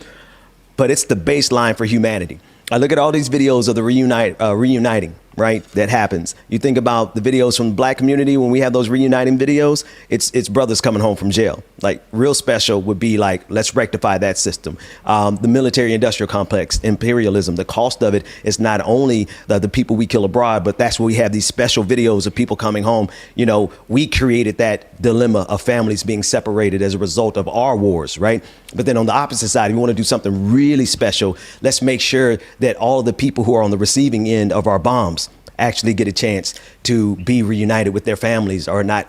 But it's the baseline for humanity. I look at all these videos of the reuniting, right? That happens. You think about the videos from the black community when we have those reuniting videos, it's brothers coming home from jail. Like real special would be like, let's rectify that system. The military industrial complex, imperialism, the cost of it is not only the people we kill abroad, but that's where we have these special videos of people coming home. You know, we created that dilemma of families being separated as a result of our wars, right? But then on the opposite side, if we want to do something really special, let's make sure that all of the people who are on the receiving end of our bombs actually get a chance to be reunited with their families or not,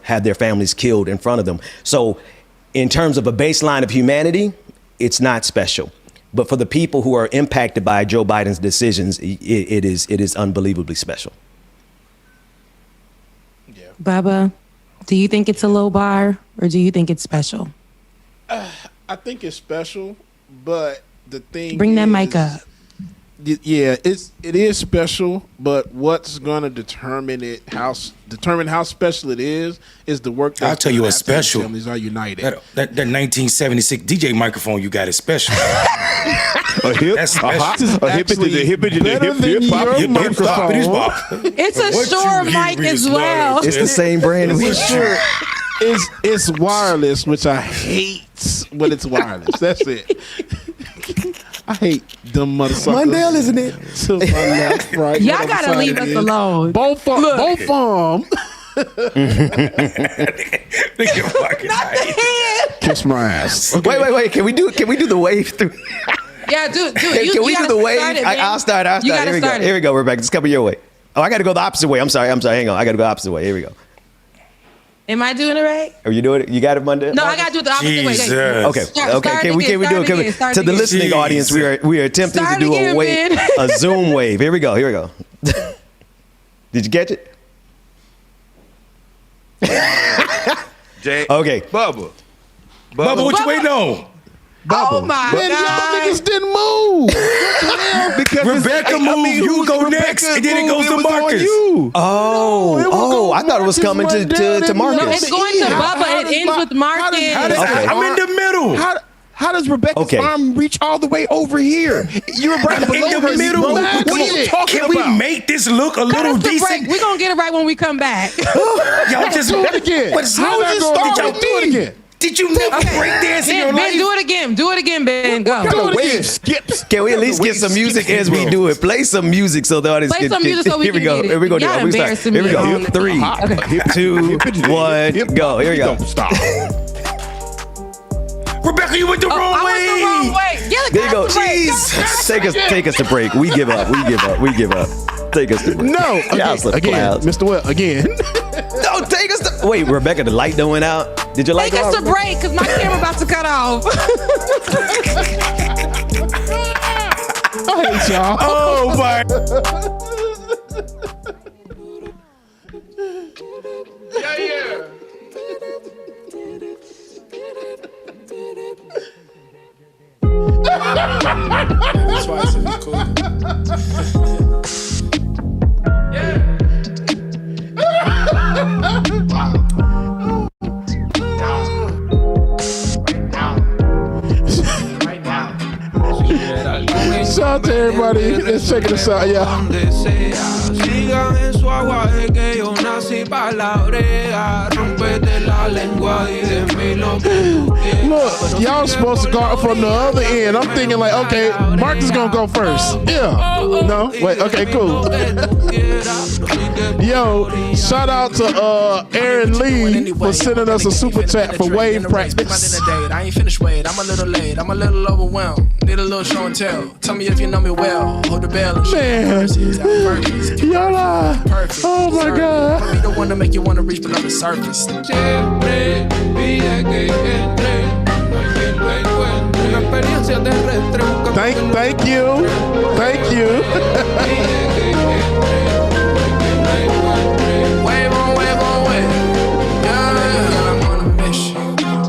have their families killed in front of them. So in terms of a baseline of humanity, it's not special. But for the people who are impacted by Joe Biden's decisions, it is unbelievably special. Bubba, do you think it's a low bar or do you think it's special? I think it's special, but the thing Bring that mic up. Yeah, it is special, but what's going to determine how special it is the work that I'll tell you what's special. Families are united. That 1976 DJ microphone you got is special. That's special. It's a Shure mic as well. It's the same brand. It's wireless, which I hate when it's wireless. That's it. I hate them motherfuckers. Mondale, isn't it? To my left, right. Y'all gotta leave us alone. Both of them. Not the hand. Kiss my ass. Okay. Wait. Can we do the wave through? Yeah, do Can we do the wave? I'll start. Here we go, Rebecca. It's coming your way. Oh, I got to go the opposite way. I'm sorry. Hang on. I got to go the opposite way. Here we go. Am I doing it right? Are you doing it? You got it, Monday? No, I got to do it the opposite way. Okay. Can we do it? To the listening audience, we are attempting to do a Zoom wave. Here we go. Did you catch it? Okay. Bubba, what you waiting on? Oh my God. Y'all niggas didn't move. Because Rebecca moved. You go next, and then it goes to Marcus. Oh, I thought it was coming to Marcus. No, it's going to Bubba. It ends with Marcus. I'm in the middle. How does Rebecca's arm reach all the way over here? You were right below in the middle. What are you talking about? Can we make this look a little decent? We're going to get it right when we come back. Y'all just do it again. How did you start? Do it again. Did you never break dance in your life? Do it again, Ben. Go. Can we at least get some music as we do it? Play some music so the audience Play some music so we can get it. Here we go. Y'all embarrassing me. Here we go. 3, 2, 1, go. Here we go. Stop. Rebecca, you went the wrong way. I went the wrong way. Yeah, there you go. Jeez. Take us to break. We give up. Take us to break. No. Again, Mr. Well, again. No, take us to... Wait, Rebecca, the light done went out? Did your light go out? Take us to break, because my camera about to cut off. I hate y'all. Oh, my... Yeah. That's why I said it's cool. Shout out to everybody that's checking us out, y'all. Look, y'all supposed to go from the other end. I'm thinking like, okay, Mark is gonna go first. Yeah. No? Wait, okay, cool. Yo, shout out to Aaron Lee for sending us a super chat for wave practice. I ain't finished wait. I'm a little late. I'm a little overwhelmed. Need a little show and tell. Tell me if you know me well. Hold the bell and man. Y'all are. Perfect. Oh my God. I'll be the one to make you want to reach below the surface. Thank you. Wave on wave. Yeah, I'm on a mission.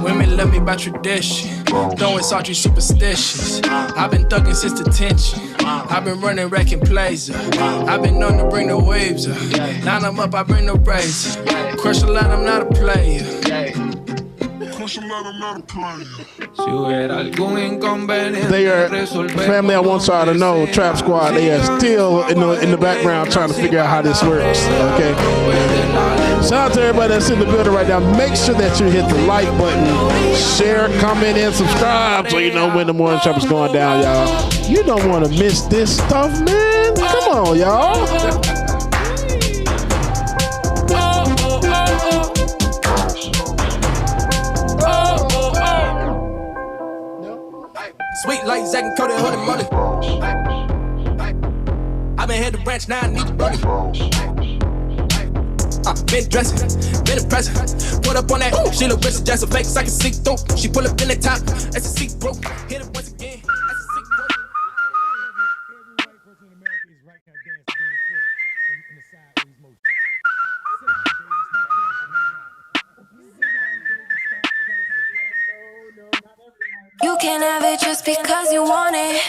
Women love me by tradition. Don't insult you superstitious. I've been thugging since detention. I've been running, wrecking plays. I've been known to bring the waves. Line them up, I bring the rays. Crush a line, I'm not a player. They are family. I want y'all to know, Trap Squad. They are still in the background trying to figure out how this works. Okay. Shout out to everybody that's in the building right now. Make sure that you hit the like button, share, comment, and subscribe so you know when the morning trap is going down, y'all. You don't want to miss this stuff, man. Come on, y'all. Sweet like Zack and Cody, holy moly. I've been here to bring ranch, now I need to burn it. Been dressing, been impressive. Put up on that, she look rich, just a fake, so I can see through. She pull up in the top, that's a seat broke. Hit it once again, that's a seat broke. You can't have it just because you want it.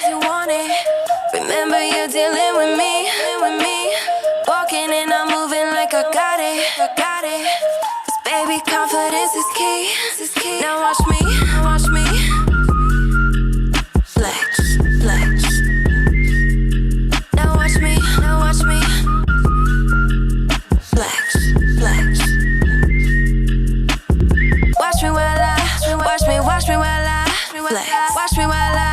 Remember you're dealing with me. Walking and I'm moving like I got it. Cause baby, confidence is key. Now watch me. Flex. Now watch me. Flex. Watch me while I flex. Watch me while I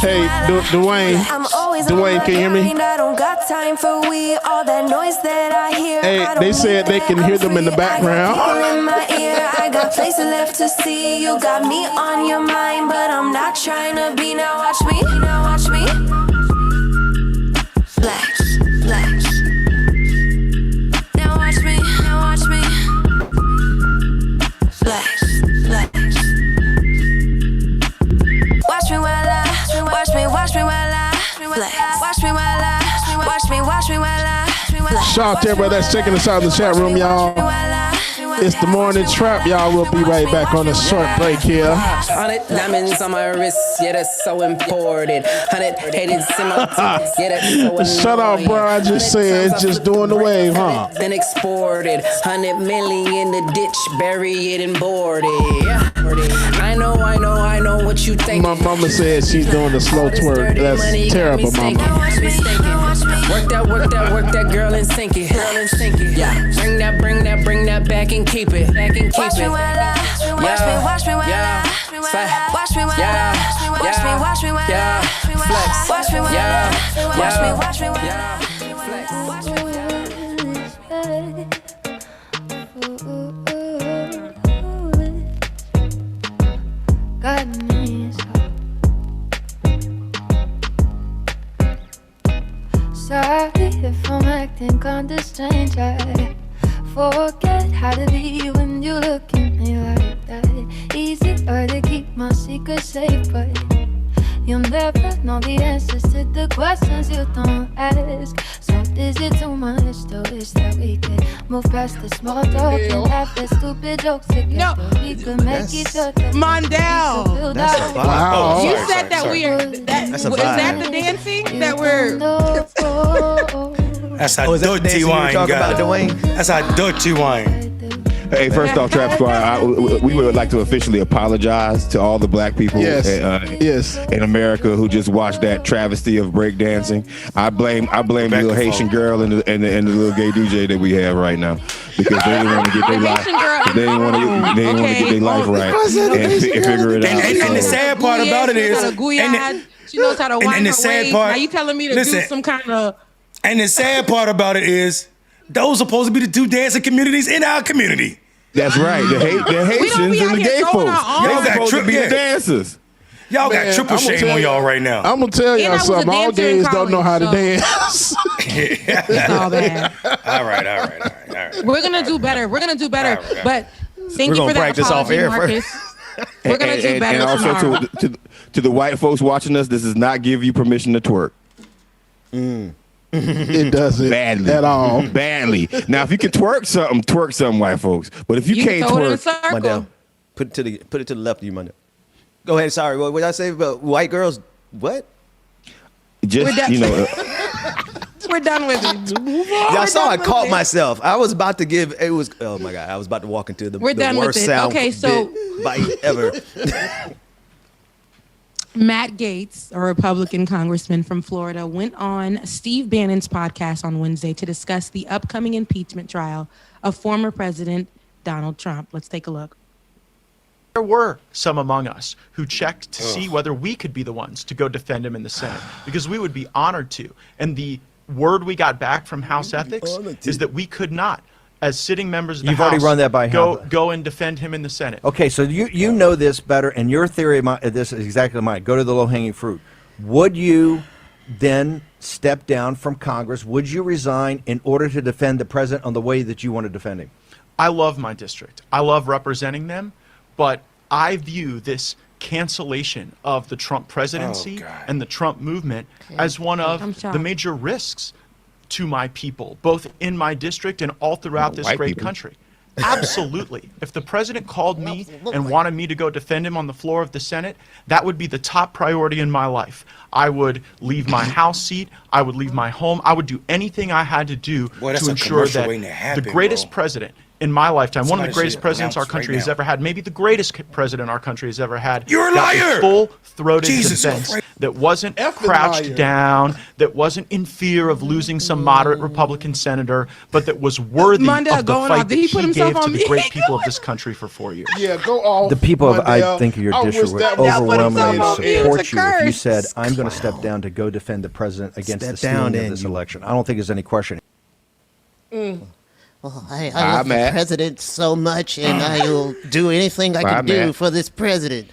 Hey, Dwayne, can you hear me? I don't got time for all that noise that I hear. Hey, they said they can hear them in the background. I got places left to see. You got me on your mind, but I'm not trying to be. Now watch me. Flex. Now watch me. Flex. Watch me while I flex. Watch me while I flex. Shout out to everybody that's checking us out in the chat room, y'all. It's the morning trap, y'all. We'll be right back on a short break here. 100 diamonds on my wrist, yeah, that's so important. 100 hated in my teeth, yeah, that's so annoying. Shut up, bro. I just said it's just doing the wave, huh? Then exported, 100 million in the ditch, bury it and board it. Yeah. I know what you think. My mama said she's doing the slow twerk. That's terrible, mama. Work that girl and sink it. Yeah, bring that back and keep it. Watch me while I flex. Watch me while I Sorry if I'm acting kinda strange. I forget how to be when you look at me like that. Easier to keep my secret safe, but you'll never know the answers to the questions you don't ask. So is it too much to wish that we could move past the small talk and laugh at stupid jokes together? We could make each other Mondale. Wow. You said that we are. Is that the dancing that we're? That's a dirty wine, guy. That's a dirty wine. Hey, first off, Trap Squad, we would like to officially apologize to all the black people in America who just watched that travesty of breakdancing. I blame the little Haitian girl and the little gay DJ that we have right now because they didn't want to get their life. They didn't want to get their life right and figure it out. And the sad part about it is, she knows how to wind the her sad waist. part. Now you telling me to do some kind of? And the sad part about it is, those are supposed to be the two dancing communities in our community. That's right. The Haitians and the gay folks. Y'all got triple dancers. Y'all got triple shame on y'all right now. I'm gonna tell y'all something. All gays don't know how to dance. It's all bad. All right. We're gonna do better. But thank you for that practice apology, off air Marcus. We're gonna do better and also tomorrow. to the white folks watching us, this does not give you permission to twerk. It doesn't badly at all. Badly. Now, if you can twerk something, white folks. But if you can't twerk, Mondale, put it to the left of you, Mondale. Go ahead. Sorry, what did I say about white girls? What? Just We're done with it. Y'all saw I caught myself. I was about to give. It was. Oh my god! I was about to walk into the worst sound bite ever. Matt Gaetz, a Republican congressman from Florida, went on Steve Bannon's podcast on Wednesday to discuss the upcoming impeachment trial of former President Donald Trump. Let's take a look. There were some among us who checked to see whether we could be the ones to go defend him in the Senate, because we would be honored to. And the word we got back from House Ethics is that we could not. as sitting members of the You've House, already run that by go and defend him in the Senate. Okay, so you know this better, and your theory of this is exactly mine. Go to the low-hanging fruit. Would you then step down from Congress? Would you resign in order to defend the president on the way that you want to defend him? I love my district. I love representing them, but I view this cancellation of the Trump presidency and the Trump movement as one of the major risks to my people, both in my district and all throughout this great country. Absolutely. If the president called me and wanted me to go defend him on the floor of the Senate, that would be the top priority in my life. I would leave my House seat. I would leave my home. I would do anything I had to do to ensure that the greatest president in my lifetime, one of the greatest presidents our country has ever had, maybe the greatest president our country has ever had, You're a got liar! a full-throated defense that wasn't crouched down, that wasn't in fear of losing some moderate Republican senator, but that was worthy of the fight that he gave to the great people of this country for 4 years. Yeah, go off. The people of, I think, of your I district wish would that was overwhelmingly on mute. support It's a you if you curse. said, I'm going to step down to go defend the president against the stealing of this election. I don't think there's any question. Well, I love the president so much, and I will do anything I can do for this president.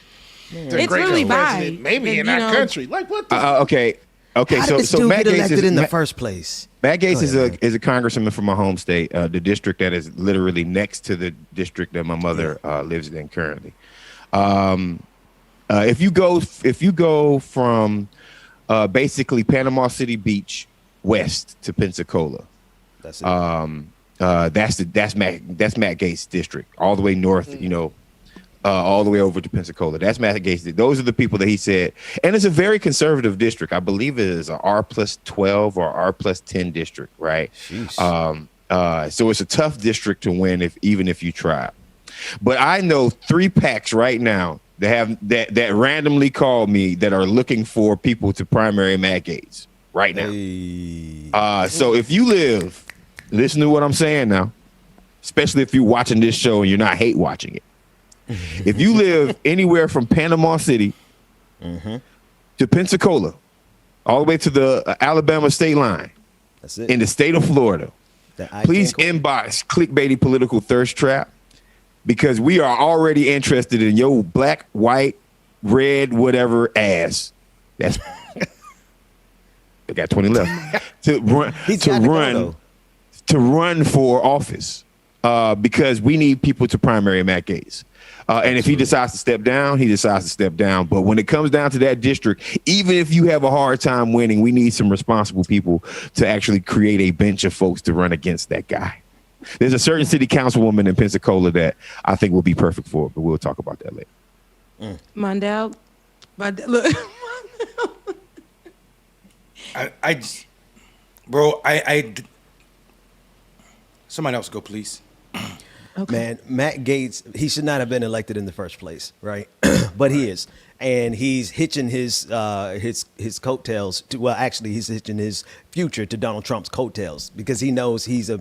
It's really bad. Maybe in our country. Like what? Okay. How did this So dude Matt get Gaetz elected is in the first place? Matt Gaetz is a congressman from my home state, the district that is literally next to the district that my mother lives in currently. If you go from basically Panama City Beach west to Pensacola, that's Matt Gaetz' district, all the way north, all the way over to Pensacola. That's Matt Gaetz. Those are the people that he said, and it's a very conservative district. I believe it is a R+12 or R+10 district, right? So it's a tough district to win even if you try. But I know 3 PACs right now that randomly called me that are looking for people to primary Matt Gaetz right now. So if you live. Listen to what I'm saying now, especially if you're watching this show and you're not hate watching it. If you live anywhere from Panama City to Pensacola, all the way to the Alabama state line, in the state of Florida, please inbox clickbaity political thirst trap, because we are already interested in your black, white, red, whatever ass. That's I got 20 left to run for office, because we need people to primary Matt Gaetz. And if he decides to step down, he decides to step down. But when it comes down to that district, even if you have a hard time winning, we need some responsible people to actually create a bench of folks to run against that guy. There's a certain city councilwoman in Pensacola that I think will be perfect for it, but we'll talk about that later. Mondale, look. Somebody else go, please. Okay. Man, Matt Gaetz, he should not have been elected in the first place, right? But he is. And he's hitching his coattails he's hitching his future to Donald Trump's coattails, because he knows he's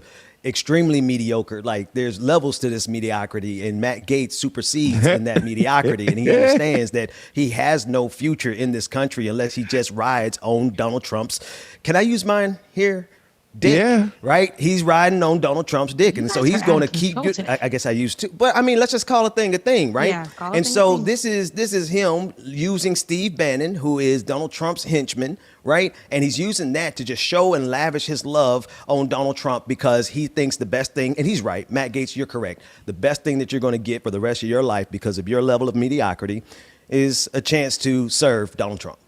extremely mediocre. Like, there's levels to this mediocrity, and Matt Gaetz supersedes in that mediocrity. And he understands that he has no future in this country unless he just rides on Donald Trump's. Can I use mine here? Dick, yeah. Right? He's riding on Donald Trump's dick. And so he's going to keep, I guess I used to, but I mean, let's just call a thing, right? Yeah, and so this is him using Steve Bannon, who is Donald Trump's henchman, right? And he's using that to just show and lavish his love on Donald Trump, because he thinks the best thing, and he's right, Matt Gaetz, you're correct. The best thing that you're going to get for the rest of your life because of your level of mediocrity is a chance to serve Donald Trump.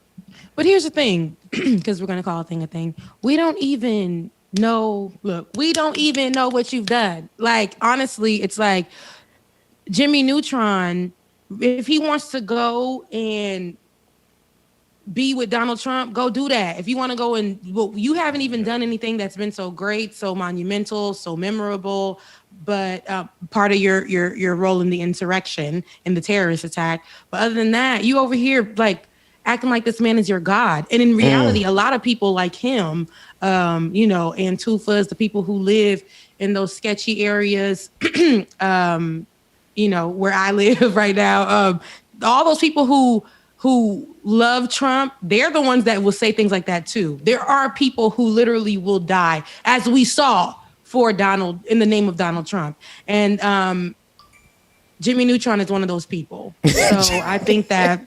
But here's the thing, because we're going to call a thing. We don't even know what you've done. Like, honestly, it's like Jimmy Neutron, if he wants to go and be with Donald Trump, go do that. If you want to go and, you haven't even done anything that's been so great, so monumental, so memorable, but part of your role in the insurrection, in the terrorist attack. But other than that, you over here like acting like this man is your God. And in reality, a lot of people like him, Antufas, the people who live in those sketchy areas, where I live right now, all those people who love Trump, they're the ones that will say things like that too. There are people who literally will die, as we saw for Donald, in the name of Donald Trump. And Jimmy Neutron is one of those people. So I think that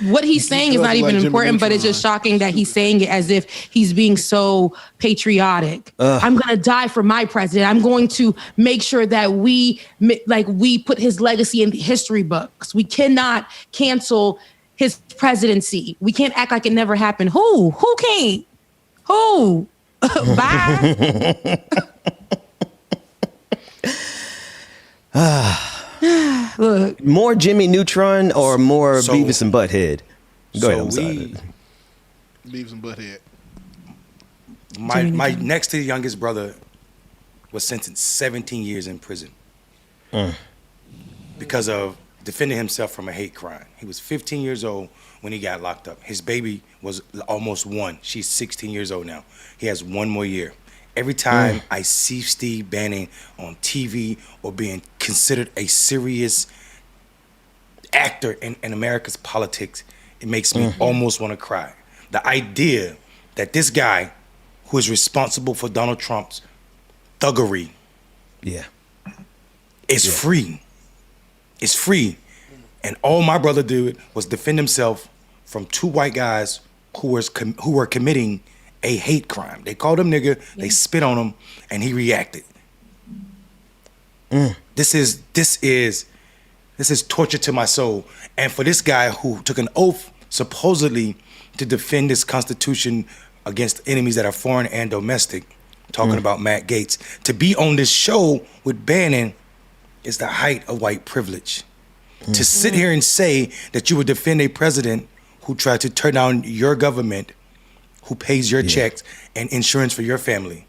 what he's saying is not even important, but it's just shocking that he's saying it as if he's being so patriotic. I'm going to die for my president. I'm going to make sure that we put his legacy in the history books. We cannot cancel his presidency. We can't act like it never happened. Who can't? Who? Bye. Look, more Jimmy Neutron or more Beavis and Butthead? Go ahead. I'm sorry. Beavis and Butthead. My next to the youngest brother was sentenced 17 years in prison because of defending himself from a hate crime. He was 15 years old when he got locked up. His baby was almost 1. She's 16 years old now. He has 1 more year. Every time I see Steve Bannon on TV or being considered a serious actor in America's politics, it makes me almost want to cry. The idea that this guy who is responsible for Donald Trump's thuggery is free. It's free. And all my brother did was defend himself from 2 white guys who were committing a hate crime. They called him nigger, they spit on him, and he reacted. This is torture to my soul. And for this guy who took an oath supposedly to defend this Constitution against enemies that are foreign and domestic, talking about Matt Gaetz, to be on this show with Bannon is the height of white privilege. To sit here and say that you would defend a president who tried to turn down your government, who pays your checks and insurance for your family,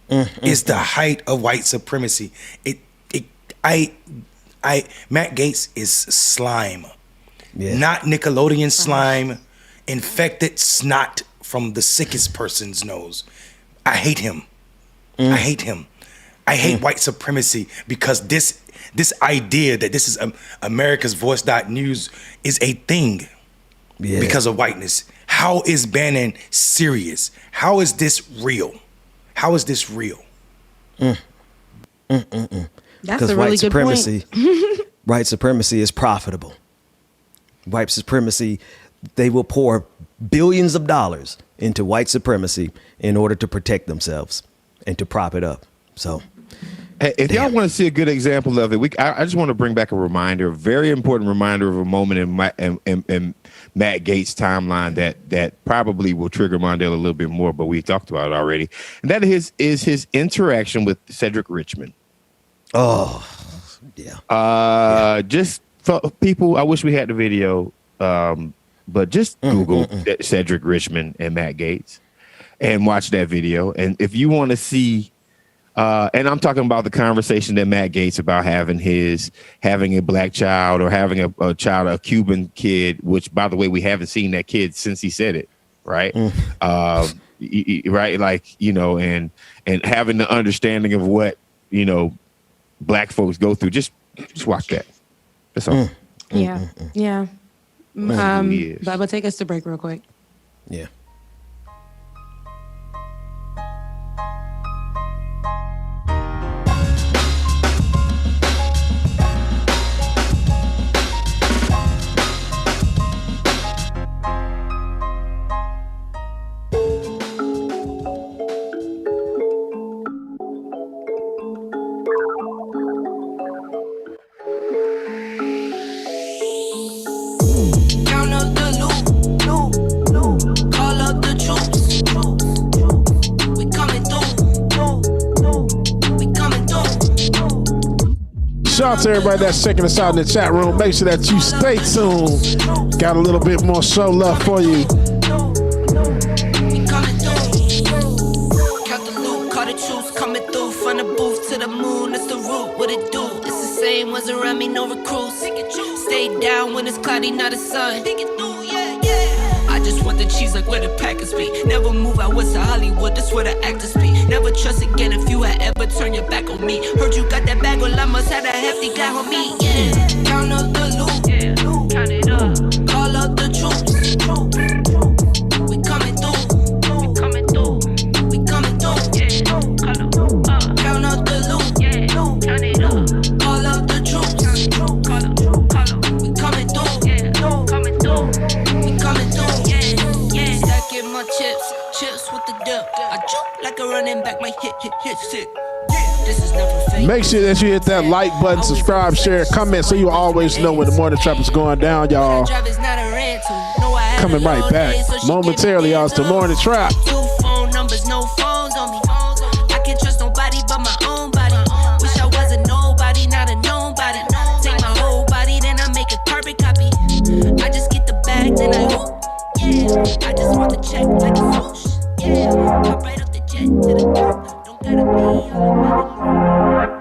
is the height of white supremacy. Matt Gaetz is slime, not Nickelodeon slime, infected snot from the sickest person's nose. I hate him. I hate him. I hate white supremacy because this idea that this is America's Voice.News is a thing because of whiteness. How is Bannon serious? How is this real? How is this real? That's a really good point. White supremacy is profitable. White supremacy, they will pour billions of dollars into white supremacy in order to protect themselves and to prop it up. So, hey, if y'all want to see a good example of it, I just want to bring back a very important reminder of a moment in Matt Gaetz' timeline that probably will trigger Mondale a little bit more, but we talked about it already. And that is his interaction with Cedric Richmond. Just for people, I wish we had the video, but just Google Cedric Richmond and Matt Gaetz and watch that video. And if you want to see, and I'm talking about the conversation that Matt Gaetz about having a black child or having a Cuban kid, which, by the way, we haven't seen that kid since he said it, right? Right, like, and having the understanding of what black folks go through. Just watch that. That's all. Yeah. Bubba, take us to break real quick. Yeah. Shout out to everybody that's checking us out in the chat room. Make sure that you stay tuned. Got a little bit more show love for you. Count the loot, call the troops coming through from the booth to the moon. That's the route, what it do? It's the same ones around me, no recruits. Stay down when it's cloudy, not a sun. I just want the cheese like where the Packers be. Never move out west of Hollywood, that's where the actors be. Never trust again if you had ever turned your back on me. Heard you got that bag, well I must have a hefty guy on me. Count up the loot, count it up. Call up the troops, we coming through, we coming through, we coming through. Make sure that you hit that like button, subscribe, share, comment, so you always know when the morning trap is going down, y'all. Coming right back momentarily, y'all. It's the morning trap. Two phone numbers, no phones on me. I can't trust nobody but my own body. Wish I was a nobody, not a known body. Take my whole body, then I make a carbon copy. I just get the bags and I whoop. Yeah, I just want the check like a swoosh. Yeah, hop right up the jet to the top. Don't gotta be all about it.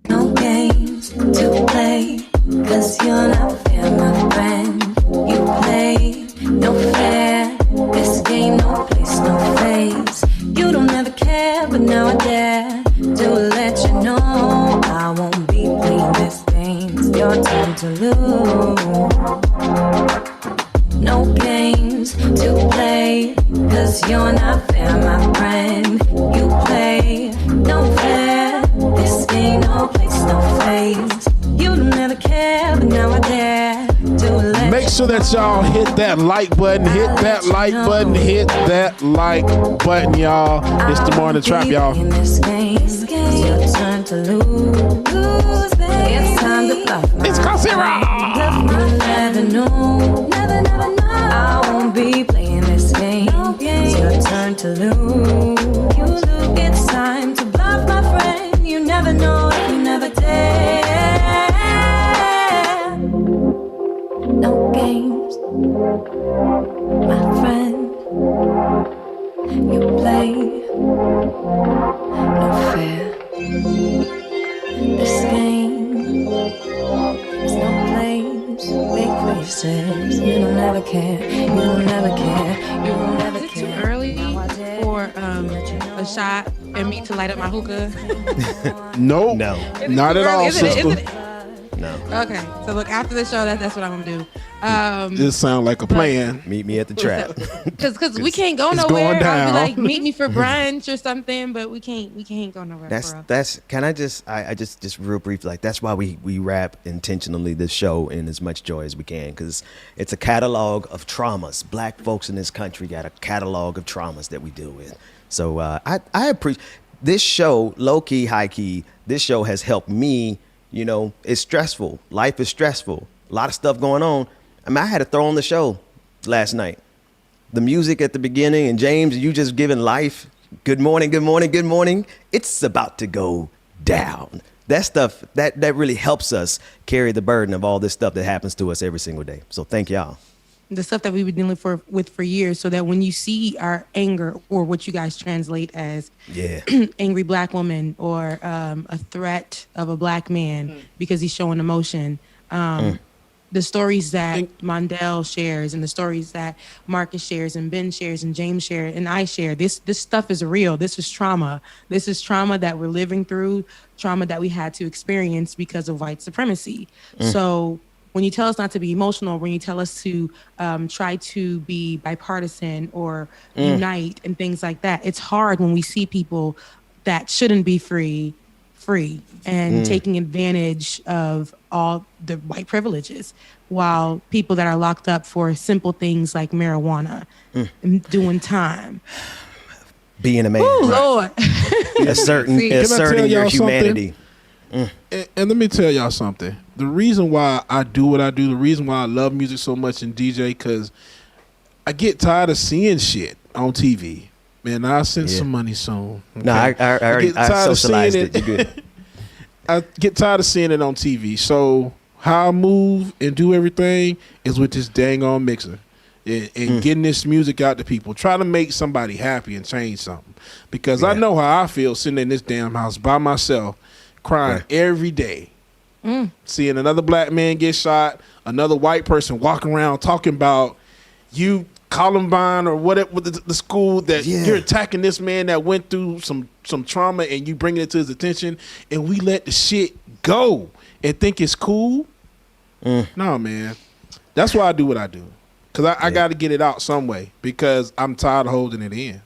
No games to play, 'cause you're not fair, my friend. You play no fair, this game no place, no face. You don't ever care, but now I dare to let you know I won't be playing this game. It's your time to lose. No games to play, 'cause you're not fair, my friend. You play no fair, this game no place, no face. You don't ever care, but now I dare to let Make sure that y'all hit that like button, hit that like button, hit that like button, y'all. It's the morning trap, y'all. this game. It's your turn to lose, baby. It's time to bluff. It's Casera. You'll never know, never know. I won't be playing this game. It's your turn to lose. It's time to bluff, my friend. You never know if you never dare. No games, my friend. You play no fair. This game is no place, big faces. You don't ever care. You don't ever care. You don't ever Is it too care. early for a shot and me to light up my hookah? Nope. No. Not at all, Is it- sister. No. Okay, so look, after the show, that's what I'm gonna do. This sound like a plan. Meet me at the trap. Because we can't go It's nowhere. going down. I'll be like, meet me for brunch or something, but we can't go nowhere. That's can I just just real brief, like that's why we wrap intentionally this show in as much joy as we can, because it's a catalog of traumas. Black folks in this country got a catalog of traumas that we deal with. So I appreciate this show, low key, high key. This show has helped me. You know, it's stressful. Life is stressful. A lot of stuff going on. I mean, I had to throw on the show last night. The music at the beginning, and James, you just giving life. Good morning, good morning, good morning. It's about to go down. That stuff, that really helps us carry the burden of all this stuff that happens to us every single day. So thank y'all. The stuff that we've been dealing with for years, so that when you see our anger, or what you guys translate as angry black woman, or a threat of a black man because he's showing emotion, the stories that Mondale shares, and the stories that Marcus shares, and Ben shares, and James shares, and I share, this stuff is real. This is trauma. This is trauma that we're living through, trauma that we had to experience because of white supremacy. So when you tell us not to be emotional, when you tell us to try to be bipartisan or unite and things like that, it's hard when we see people that shouldn't be free and taking advantage of all the white privileges, while people that are locked up for simple things like marijuana and doing time. Being a man. Ooh, Lord. Asserting your humanity. And let me tell y'all something. The reason why I do what I do, the reason why I love music so much and DJ, because I get tired of seeing shit on TV. Man, I'll send some money soon. Okay? No, I socialized it. You good. I get tired of seeing it on TV. So how I move and do everything is with this dang on mixer. And getting this music out to people. Try to make somebody happy and change something. Because I know how I feel sitting in this damn house by myself, crying every day. Seeing another black man get shot, another white person walking around talking about you, Columbine, or whatever, the school that you're attacking this man that went through some trauma, and you bringing it to his attention, and we let the shit go and think it's cool. No, man. That's why I do what I do. Because I got to get it out some way, because I'm tired of holding it in.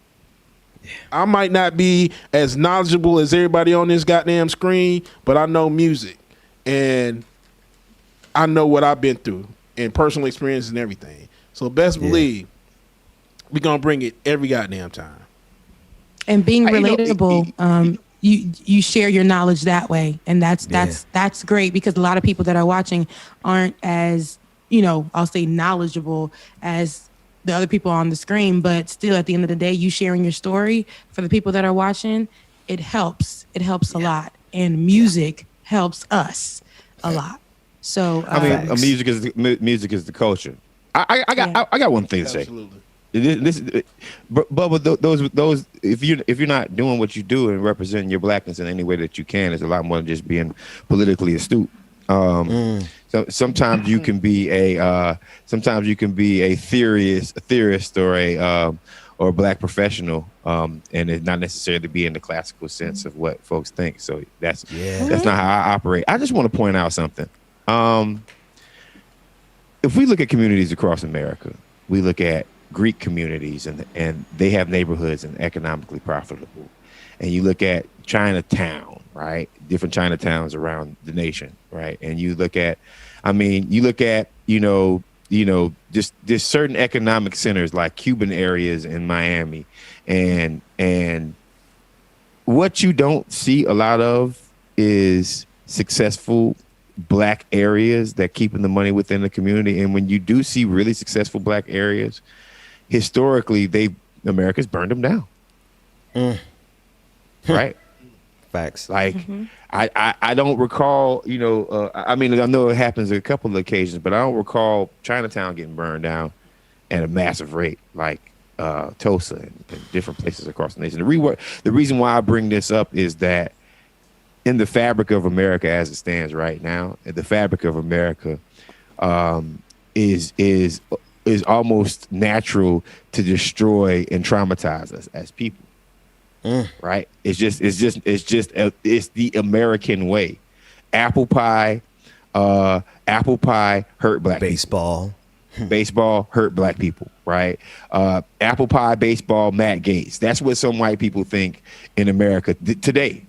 I might not be as knowledgeable as everybody on this goddamn screen, but I know music. And I know what I've been through and personal experience and everything. So best believe we're gonna bring it every goddamn time. And being relatable, you share your knowledge that way, and that's great, because a lot of people that are watching aren't as, I'll say knowledgeable as the other people on the screen, but still at the end of the day, you sharing your story for the people that are watching, it helps. It helps a lot, and music helps us a lot. So music is the culture. I got one thing to say. But those if you're not doing what you do and representing your blackness in any way that you can, is a lot more than just being politically astute. So sometimes you can be a theorist or a black professional, and it's not necessarily be in the classical sense of what folks think. So that's not how I operate. I just want to point out something. If we look at communities across America, we look at Greek communities, and they have neighborhoods and economically profitable. And you look at Chinatown, right? Different Chinatowns around the nation, right? And you look at, just certain economic centers like Cuban areas in Miami, and what you don't see a lot of is successful black areas that keeping the money within the community. And when you do see really successful black areas, historically, America's burned them down. Right? Facts. Like, I don't recall, I know it happens a couple of occasions, but I don't recall Chinatown getting burned down at a massive rate like Tulsa and different places across the nation. The reason why I bring this up is that in the fabric of America as it stands right now, the fabric of America is almost natural to destroy and traumatize us as people. Right? It's the American way. Apple pie hurt black baseball. Baseball hurt black people, right? Apple pie, baseball, Matt Gaetz. That's what some white people think in America today,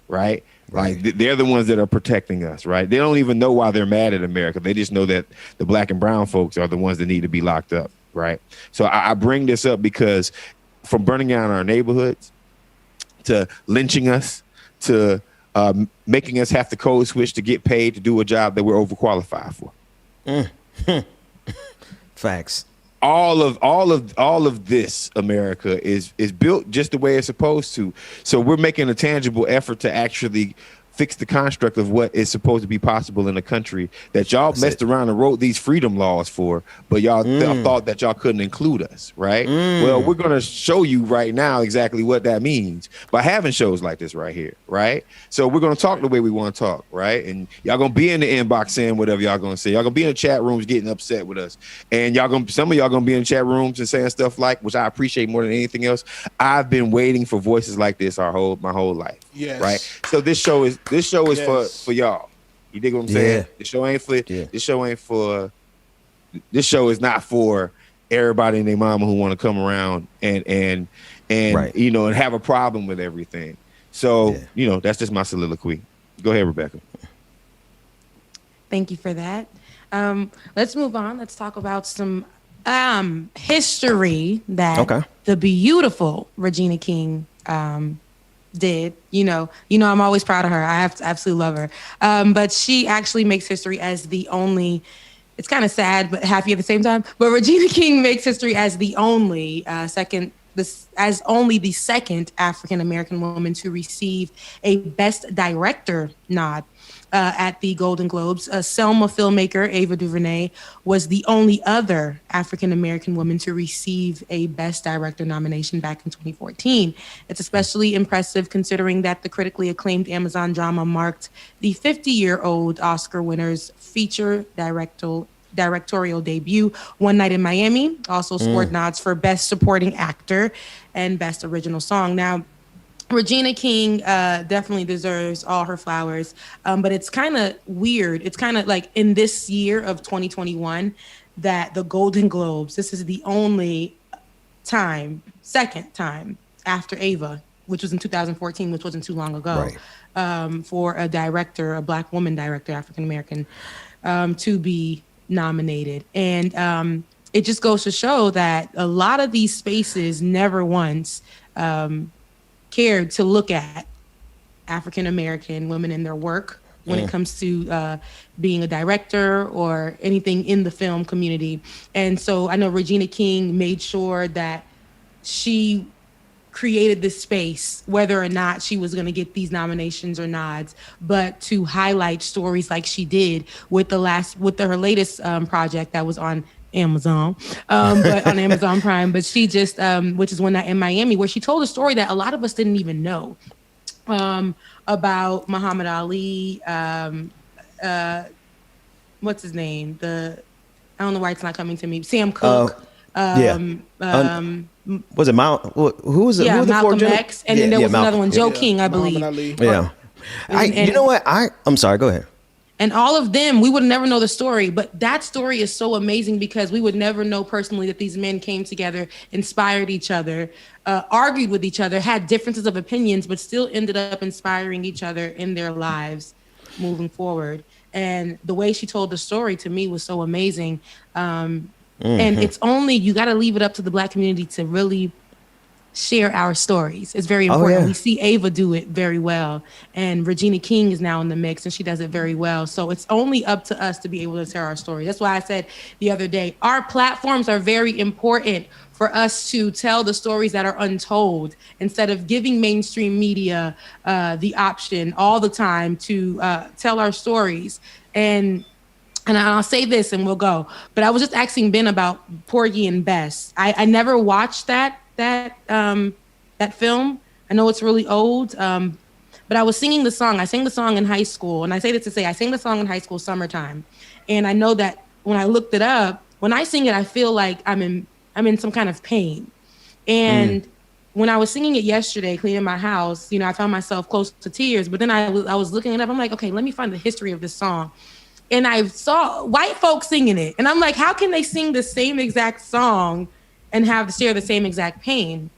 right? Like they're the ones that are protecting us, right? They don't even know why they're mad at America. They just know that the black and brown folks are the ones that need to be locked up, right? So I bring this up because from burning down our neighborhoods to lynching us to making us have to code switch to get paid to do a job that we're overqualified for. Facts. All of this, America, is built just the way it's supposed to. So we're making a tangible effort to actually fix the construct of what is supposed to be possible in a country that y'all messed around and wrote these freedom laws for, but y'all thought that y'all couldn't include us, right? Well, we're going to show you right now exactly what that means by having shows like this right here, right? So we're going to talk the way we want to talk, right? And y'all going to be in the inbox saying whatever y'all going to say. Y'all going to be in the chat rooms getting upset with us. And some of y'all going to be in chat rooms and saying stuff like, which I appreciate more than anything else, I've been waiting for voices like this my whole life. Yes. Right. So this show is for y'all. You dig what I'm saying? This show is not for everybody and their mama who want to come around and and have a problem with everything. So that's just my soliloquy. Go ahead, Rebecca. Thank you for that. Let's move on. Let's talk about some history that the beautiful Regina King did. I'm always proud of her. I absolutely love her. But she actually makes history as the only, it's kind of sad but happy at the same time, but Regina King makes history as the only second African American woman to receive a Best Director nod at the Golden Globes. Selma filmmaker Ava DuVernay was the only other African American woman to receive a Best Director nomination back in 2014. It's especially impressive considering that the critically acclaimed Amazon drama marked the 50-year-old Oscar winner's feature directorial debut. One Night in Miami also scored nods for Best Supporting Actor and Best Original Song. Now, Regina King definitely deserves all her flowers, but it's kind of weird. It's kind of like in this year of 2021 that the Golden Globes, this is the only second time after Ava, which was in 2014, which wasn't too long ago, for a director, a Black woman director, African American, to be nominated. And it just goes to show that a lot of these spaces never once cared to look at African American women in their work when it comes to being a director or anything in the film community. And so I know Regina King made sure that she created this space, whether or not she was going to get these nominations or nods, but to highlight stories like she did with her latest project that was on Amazon, but on Amazon Prime. But she just, which is One Night in Miami, where she told a story that a lot of us didn't even know. About Muhammad Ali, what's his name? I don't know why it's not coming to me. Sam Cooke. Was it Mount? Who was it? Yeah, who was Malcolm the X, and then there was another one, Joe King, I believe. Yeah. You know what? I'm sorry. Go ahead. And all of them, we would never know the story, but that story is so amazing because we would never know personally that these men came together, inspired each other, argued with each other, had differences of opinions, but still ended up inspiring each other in their lives moving forward. And the way she told the story to me was so amazing. And it's only, you got to leave it up to the Black community to really share our stories. It's very important. We see Ava do it very well, and Regina King is now in the mix, and she does it very well. So it's only up to us to be able to tell our story. That's why I said the other day, our platforms are very important for us to tell the stories that are untold, instead of giving mainstream media the option all the time to tell our stories. And I'll say this and we'll go, but I was just asking Ben about Porgy and Bess. I never watched that film. I know it's really old, but I was singing the song. I sang the song in high school, and I say this to say I sang the song in high school, Summertime. And I know that when I looked it up, when I sing it, I feel like I'm in some kind of pain. And when I was singing it yesterday, cleaning my house, I found myself close to tears. But then I was looking it up. I'm like, okay, let me find the history of this song. And I saw white folks singing it, and I'm like, how can they sing the same exact song and share the same exact pain?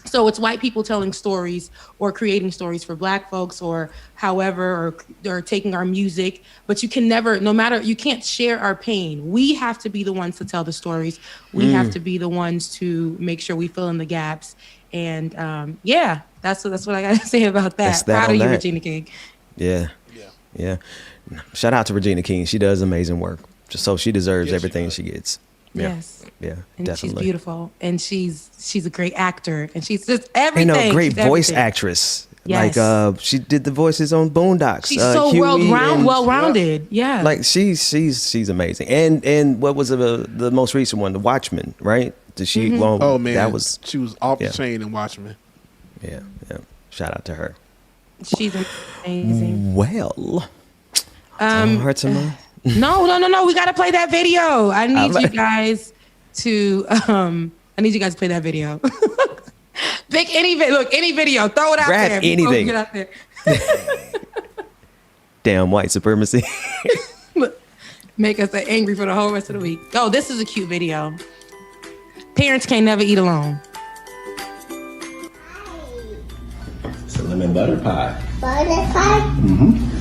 So it's white people telling stories or creating stories for Black folks or however, or taking our music, but you can never, you can't share our pain. We have to be the ones to tell the stories. We have to be the ones to make sure we fill in the gaps. And that's what I got to say about that. Proud of you, Regina King. Yeah. Shout out to Regina King. She does amazing work. So she deserves everything she gets. Yes. Yeah, and definitely. She's beautiful, and she's a great actor, and she's just everything. Great voice actress. Yes. Like she did the voices on Boondocks. She's so well-rounded. Yeah. Like she's amazing. And what was the most recent one? The Watchmen, right? Did she? Well, oh man, she was off the chain in Watchmen. Yeah. Shout out to her. She's amazing. Well, hurt some. No. We got to play that video. I need you guys to play that video. Pick any video. Throw it out Grab there. anything. Get out there. Damn white supremacy. Make us angry for the whole rest of the week. Oh, this is a cute video. Parents can't never eat alone. It's a lemon butter pie. Butter pie? Mm-hmm.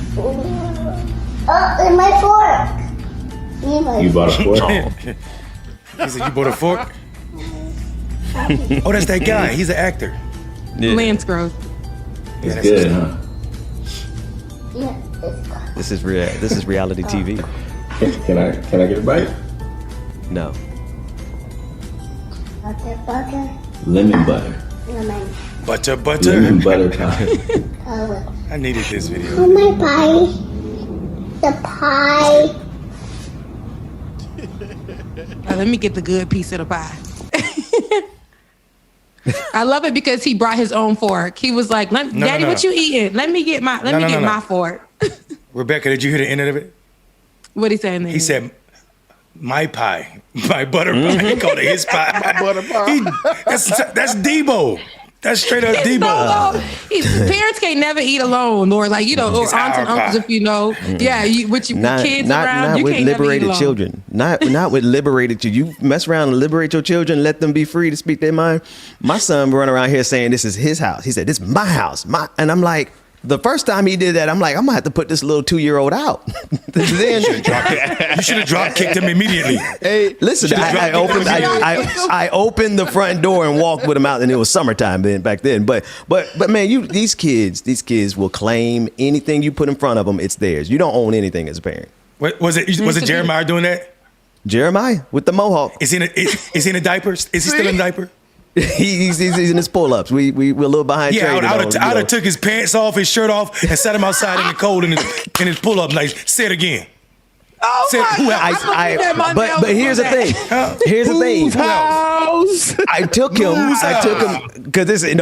Oh, and my fork. You bought a fork? He said, you bought a fork? Oh, that's that guy. He's an actor. Yeah. Lance Gross. It's good, huh? Yeah. This is reality TV. Can I get a bite? No. Butter. Lemon butter. Butter. Lemon butter pie. I needed this video. Oh, my pie. The pie. Let me get the good piece of the pie. I love it because he brought his own fork. He was like, Daddy, what you eating? Let me get my fork. Rebecca, did you hear the end of it? What'd he say in there? He said, my pie. My butter pie. He called it his pie. My butter pie. That's Debo. That's straight up Debo. Parents can't never eat alone, or or aunts and uncles, if you know. Yeah, with kids around, you can't never eat alone. Children. Not with liberated children. You mess around and liberate your children, let them be free to speak their mind. My son run around here saying this is his house. He said, this is my house. And I'm like, the first time he did that, I'm like, I'm gonna have to put this little 2-year-old out. Then you should have drop kicked him immediately. Hey, listen, I opened the front door and walked with him out, and it was summertime back then. But man, these kids will claim anything you put in front of them, it's theirs. You don't own anything as a parent. What was it? Was it Jeremiah doing that? Jeremiah with the mohawk. Is he in a diaper? Is he still in a diaper? He's in his pull-ups. We're a little behind. Yeah, I would have took his pants off, his shirt off, and set him outside in the cold in his pull-up. Like, say it again. Oh my God! But here's the thing. Here's the thing. I took him because this, and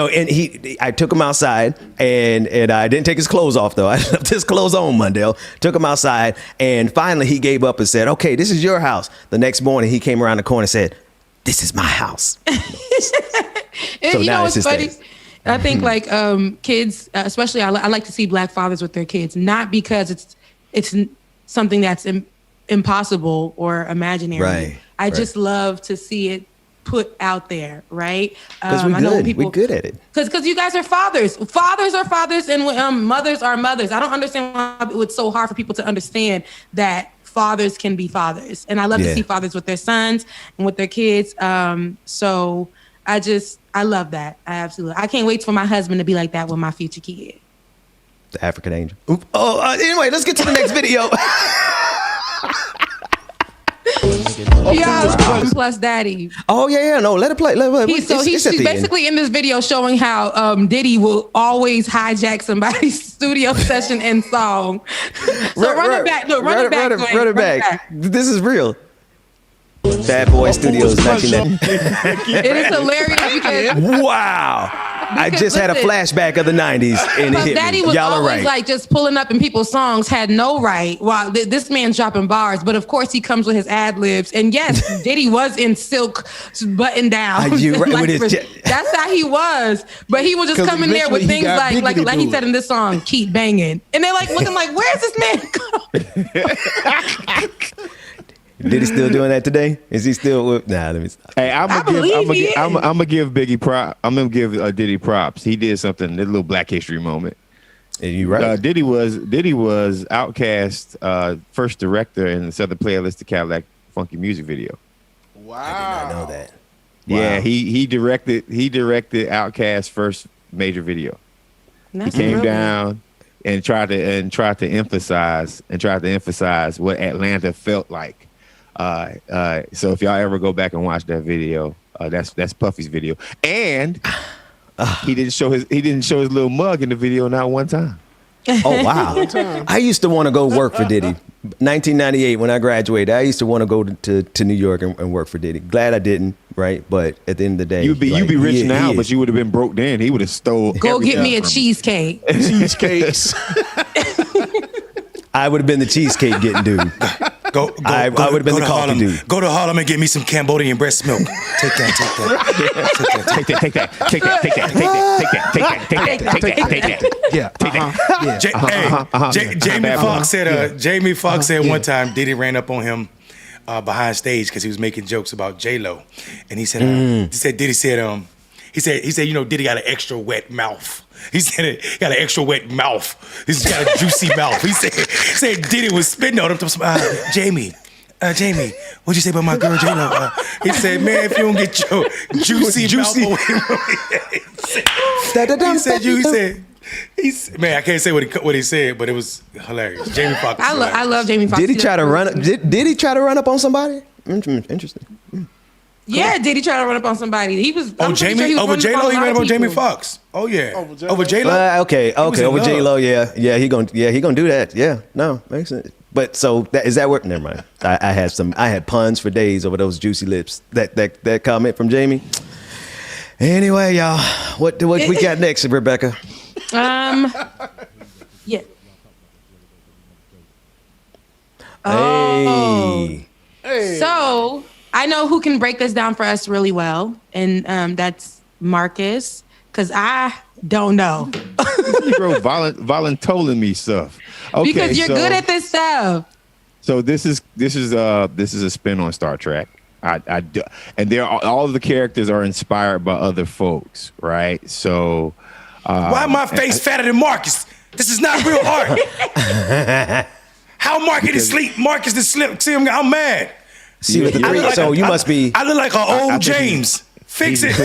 I took him outside, and I didn't take his clothes off though. I left his clothes on, Mundell. Took him outside, and finally he gave up and said, "Okay, this is your house." The next morning he came around the corner and said, "This is my house." So you know what's funny? I think like kids, especially I like to see Black fathers with their kids, not because it's something that's impossible or imaginary. Right. I just love to see it put out there, right? Because we're good at it. Because you guys are fathers. Fathers are fathers, and mothers are mothers. I don't understand why it's so hard for people to understand that fathers can be fathers. And I love to see fathers with their sons and with their kids. So I love that. I can't wait for my husband to be like that with my future kid. The African angel. Anyway, let's get to the next video. Plus Daddy. Oh yeah, no, let it play. He's basically in this video showing how Diddy will always hijack somebody's studio session and song. So run it back. This is real. Bad Boy Studios 1990. It is hilarious because wow. I just had a flashback of the 90s and it hit Daddy me. was Y'all are always right. like just pulling up in people's songs, had no right. While this man's dropping bars, but of course he comes with his ad libs. And yes, Diddy was in silk button down. That's how he was. But he would just come in there with things like he said in this song, "Keep banging," and they're like looking like, "Where's this man going?" Diddy still doing that today? Is he still with? Nah, let me stop. Hey, I'm gonna give Biggie props. I'm gonna give Diddy props. He did something, a little Black History moment. And you right. Diddy was Outkast's first director in the Southern Playlist to Cadillac Funky Music video. Wow, I did not know that. Yeah, he directed Outkast's first major video. He came down and tried to emphasize what Atlanta felt like. So if y'all ever go back and watch that video, that's Puffy's video, and he didn't show his little mug in the video not one time. Oh wow! I used to want to go work for Diddy. 1998 when I graduated, I used to want to go to New York and work for Diddy. Glad I didn't, right? But at the end of the day, you'd be rich now, but you would have been broke then. He would have stole. Go get me a cheesecake. Cheesecakes. I would have been the cheesecake getting dude. I would have been the coffee dude. Go to Harlem and get me some Cambodian breast milk. Take that. Yeah. Jamie Foxx said one time Diddy ran up on him behind stage because he was making jokes about J-Lo, and he said, Diddy said, you know, Diddy got an extra wet mouth. He said he got an extra wet mouth. He's got a juicy mouth. He said Diddy was spitting on him. Jamie, what'd you say about my girl J-Lo? He said, man, if you don't get your juicy mouth away from me. He said, man, I can't say what he said, but it was hilarious. Jamie Foxx. I love Jamie Foxx. Did he try to run up on somebody? Interesting. Yeah, did he try to run up on somebody? He was. Over J-Lo, he ran up on Jamie Foxx. Oh yeah, over J-Lo. Okay, over J-Lo. Yeah, he gonna do that. Yeah, no, makes sense. But so is that work? Never mind. I had puns for days over those juicy lips. That comment from Jamie. Anyway, y'all, what we got next, Rebecca? Yeah. Hey. So I know who can break this down for us really well, and that's Marcus, because I don't know. You wrote voluntoling me stuff. Okay, because you're good at this stuff. So this is a spin on Star Trek. I do, and all of the characters are inspired by other folks, right? So why my face fatter than Marcus? This is not real art. How Marcus the Slim? See, I'm mad. See with the three. Like So you must be. I look like an old James. Fix it. He's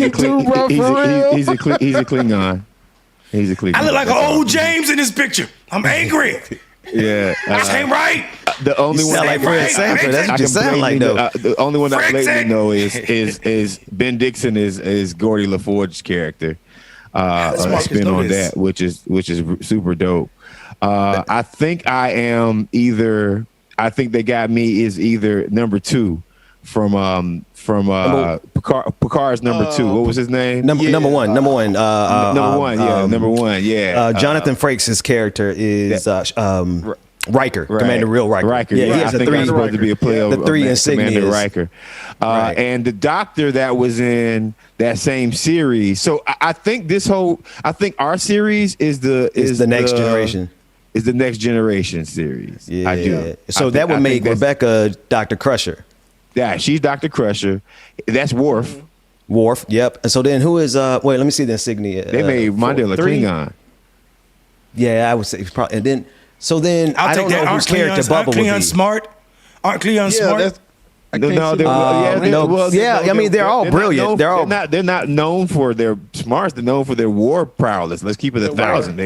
a Klingon. He's a Klingon. I look like an old James in this picture. I'm angry. Yeah, this ain't right. The only one like Fred Sanford. That's what you sound like, though. The only one I blatantly know is Ben Dixon is Gordy LaForge's character. Spin on that, which is super dope. I think I am either. I think they got me is either number 2 from Picard's number 2. What was his name? Number one. Number one. Yeah. Jonathan Frakes' character is Riker, Commander Real Riker. Yeah, he has I think that's supposed to be a play of the 3 Commander insignias. Riker. And the doctor that was in that same series. So I think our series is the next generation. Is the next generation series. Yeah. I do. So that would make Rebecca Dr. Crusher. Yeah, she's Dr. Crusher. That's Worf. Worf, yep. And so then who is wait, let me see the insignia. They made Mandela Klingon. Yeah, I would say probably. And then I don't know whose character Bubba would be. Smart? Aren't Cleon smart? I mean, they're all brilliant. They're not known for their smarts. They're known for their war prowess. Let's keep it 1,000.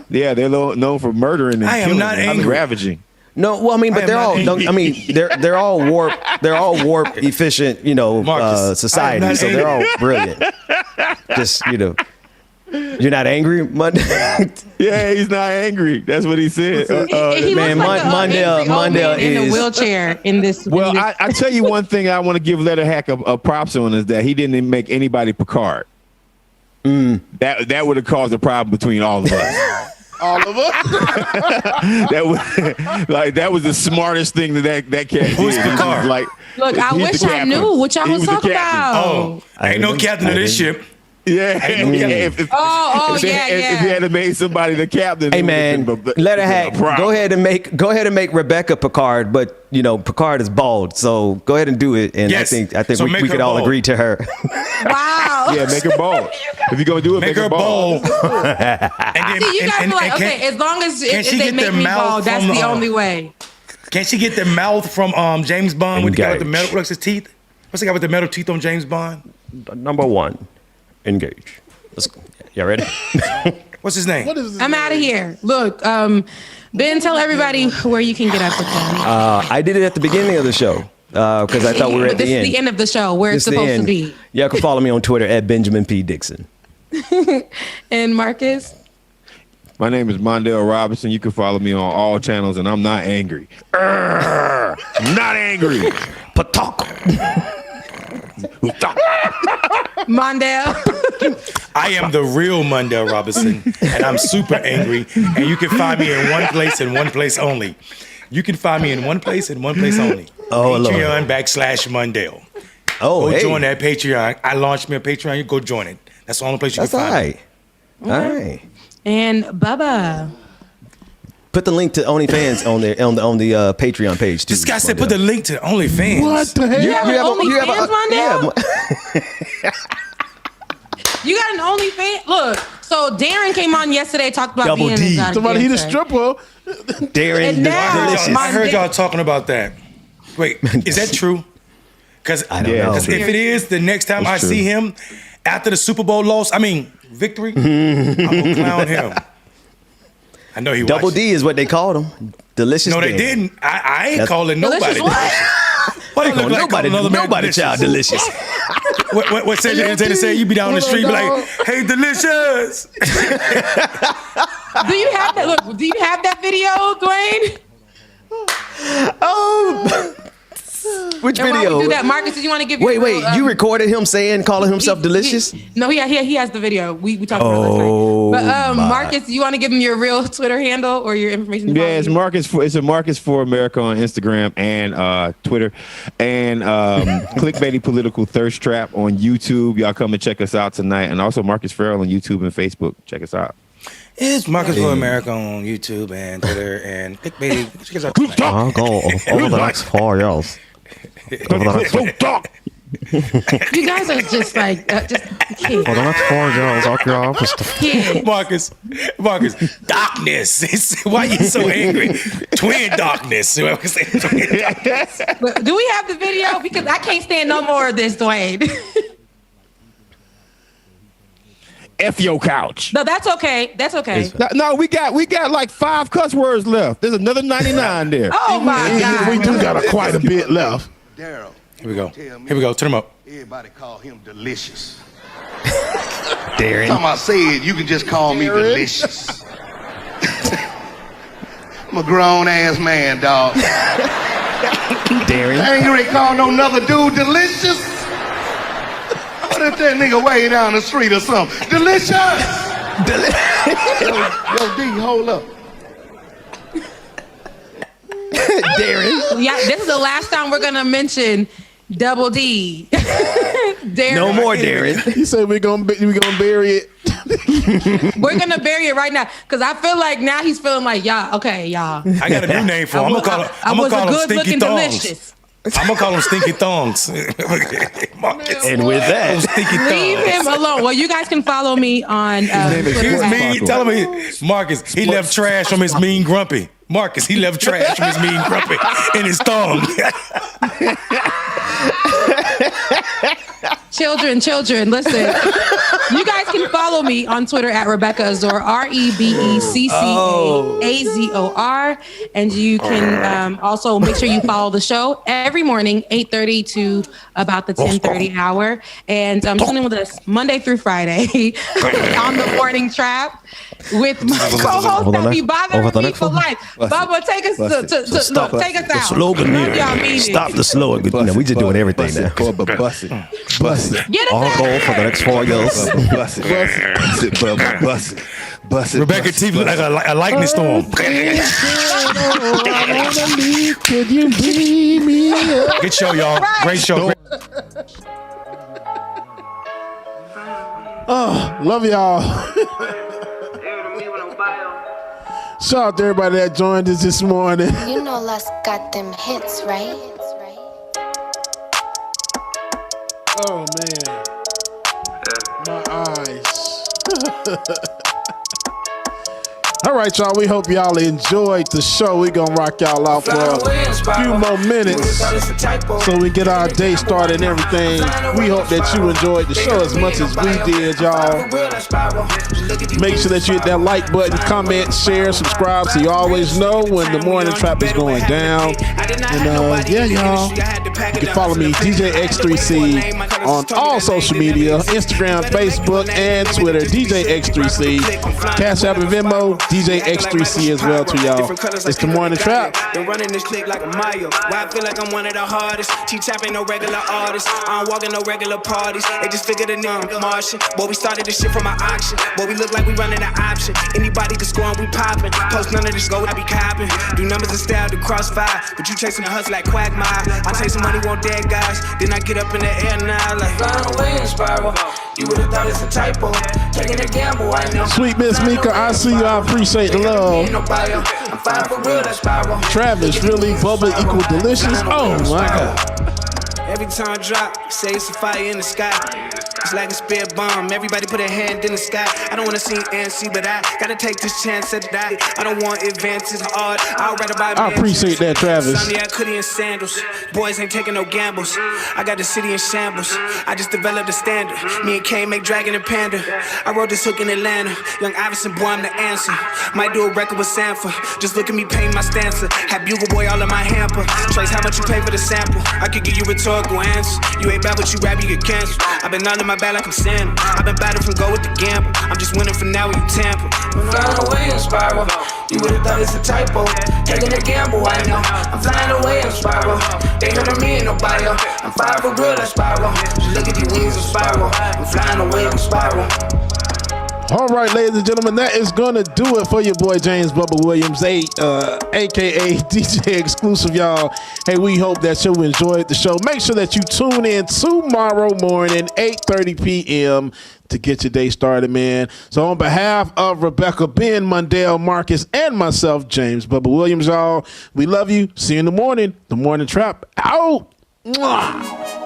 They're known for murdering and killing and ravaging. No, well, I mean, but they're all. They're all warp. They're all warp efficient. Society. So they're all brilliant. Just you're not angry, Monday. Yeah, he's not angry. That's what he said. He man, looks like Mondale in is a wheelchair in this. Well, I tell you one thing I want to give Letterhack a props on is that he didn't make anybody Picard. That would have caused a problem between all of us. All of us. that was the smartest thing that cat did. Who's Picard? Look, I wish I knew what y'all was talking about. Oh, ain't no captain of this ship. Yeah. If he had made somebody the captain. Hey man, Letterhack, go ahead and make Rebecca Picard, but Picard is bald, so go ahead and do it. And yes. I think so we could all agree to her. Wow. Yeah, make her bald. If you're gonna do it, make her bald. See, you guys are like, okay, as long as if they make me bald, that's the only way. Can't she get the mouth from James Bond with the guy with the metal? What's his teeth? What's the guy with the metal teeth on James Bond? Number 1. Engage. Y'all ready? What's his name? I'm out of here. Look, Ben, tell everybody where you can get up with them. I did it at the beginning of the show because I thought we were at the end. This is the end of the show where it's supposed to be. Y'all can follow me on Twitter at Benjamin P. Dixon. And Marcus? My name is Mondale Robinson. You can follow me on all channels, and I'm not angry. Not angry. Patalk. Mondale. I am the real Mondale Robinson, and I'm super angry. And you can find me in one place and one place only. You can find me in one place and one place only. Patreon /Mondale. Go join that Patreon. I launched me a Patreon. You go join it. That's the only place you can find me. All right. And Bubba. Put the link to OnlyFans on the Patreon page too. This guy said put the link to OnlyFans. What the hell? You have an OnlyFans, Mondale? You got an OnlyFans? Look, so Darren came on yesterday, talked about Double being D. an Somebody he the stripper. Darren, And now, I heard y'all talking about that. Wait, is that true? Because I don't know. if it is, the next time I see him after the Super Bowl victory, I'm gonna clown him. I know he Double D is what they called him. Delicious. No, they didn't. I ain't calling nobody. Delicious What they look like nobody child delicious. What Cedric Entertainer say? You be down the street, be like, "Hey, delicious." Do you have that? Look, do you have that video, Dwayne? Oh, which And video? while we do that, Marcus, did you want to give? Wait, you recorded him calling himself delicious? No, he has the video. We talked about it last night. But Marcus, you want to give him your real Twitter handle or your information? Yeah, it's Marcus for America on Instagram and Twitter, and Clickbaity Political Thirst Trap on YouTube. Y'all come and check us out tonight, and also Marcus Farrell on YouTube and Facebook. Check us out. It's Marcus for America on YouTube and Twitter and Clickbaity. Check us out tonight. I'll go over the next 4 years. You guys are just like, Kid. Well, that's far, y'all. Lock your office. Kid. Marcus, darkness. Why you so angry? Twin darkness. But do we have the video? Because I can't stand no more of this, Dwayne. F your couch. No, that's okay. That's okay. No, we got like 5 cuss words left. There's another 99 there. Oh my God. We do got quite a bit left. Daryl. Here we go. Turn him up. Everybody call him delicious. Darren. Time I say it, you can just call me delicious. I'm a grown ass man, dog. Darren. I ain't gonna call no another dude delicious. What if that nigga way down the street or something? Delicious! Yo, D, hold up. Darren. Yeah, this is the last time we're gonna mention Double D. Darren. No more Darren. He said we're gonna bury it. We're gonna bury it right now because I feel like now he's feeling like y'all. Okay, y'all. I got a new name for him. I'm gonna call him Stinky Thongs. I'm gonna call him Stinky Thongs. And with that, Stinky Leave him alone. Well, you guys can follow me on. He's mean. Tell him, Marcus. He left trash from his mean grumpy. Marcus. He left trash from his mean grumpy in his thong. Children, listen. You guys can follow me on Twitter at Rebecca Azor, RebeccaAzor, and you can also make sure you follow the show every morning, 8:30 to about the 10:30 hour, and tune in with us Monday through Friday on the Morning Trap with my co-host that be bothering me for life. Bubba, take us take us out. Slogan Stop the slogan. No, we just doing everything now. Bust it. Get us All goal for the next 4 years. Bust it. Rebecca teeth look like a lightning storm. Could you beat me up? Good show, y'all. Great show. Oh, love y'all. Shout out to everybody that joined us this morning. You know Les got them hits, right? Oh man, my eyes. All right, y'all. We hope y'all enjoyed the show. We gonna rock y'all out for a few more minutes so we get our day started and everything. We hope that you enjoyed the show as much as we did, y'all. Make sure that you hit that like button, comment, share, subscribe, so you always know when the morning trap is going down. And yeah, y'all. You can follow me, DJ X3C, on all social media, Instagram, Facebook, and Twitter. DJ X3C, Cash App and Venmo. DJ X3C as well to y'all. It's the morning trap. Been running this clique like a mile. Why I feel like I'm one of the hardest. T-Chap ain't no regular artist. I don't walk in no regular parties. They just figured a nigga Martian. Boy, we started this shit from an auction. Boy, we look like we running an option. Anybody can score and we popping. Post none of this go, I be copping. Do numbers and style, do crossfire. But you chasing the hustle like Quagmire. I take some money, want dead guys. Then I get up in the air now like flying away in spiral. You would've thought it's a typo. Taking a gamble, I know. Sweet Miss Mika, I see you. I appreciate the love. Travis, really bubbly equal delicious. Oh my God. Every time I drop, say it's a fire in the sky. It's like a spear bomb. Everybody put a hand in the sky. I don't wanna see ANC, but I gotta take this chance to die. I don't want advances hard. I'll write about I appreciate that, Travis. Sunday I could in sandals. Boys ain't taking no gambles. I got the city in shambles. I just developed a standard. Me and Kane make Dragon and Panda. I wrote this hook in Atlanta. Young Iverson, boy, I'm the answer. Might do a record with Sanford. Just look at me paint my stanza. Have Bugle Boy all in my hamper. Trace how much you pay for the sample. I could give you rhetorical answers. You ain't bad, but you rap, you get canceled. I've been under my back like I'm Santa. I've been battled from go with the gamble. I'm just winning for now when you tamper. I'm flying away in spiral. You would've thought it's a typo. Taking a gamble, I know. I'm flying away in spiral. They heard of me in no bio. I'm fire for real, like spiral. Just look at these wings of spiral. I'm flying away in spiral. All right, ladies and gentlemen, that is going to do it for your boy James Bubba Williams, a.k.a. DJ Exclusive, y'all. Hey, we hope that you enjoyed the show. Make sure that you tune in tomorrow morning, 8:30 p.m., to get your day started, man. So on behalf of Rebecca, Ben, Mundell, Marcus, and myself, James Bubba Williams, y'all, we love you. See you in the morning. The Morning Trap out. Mwah.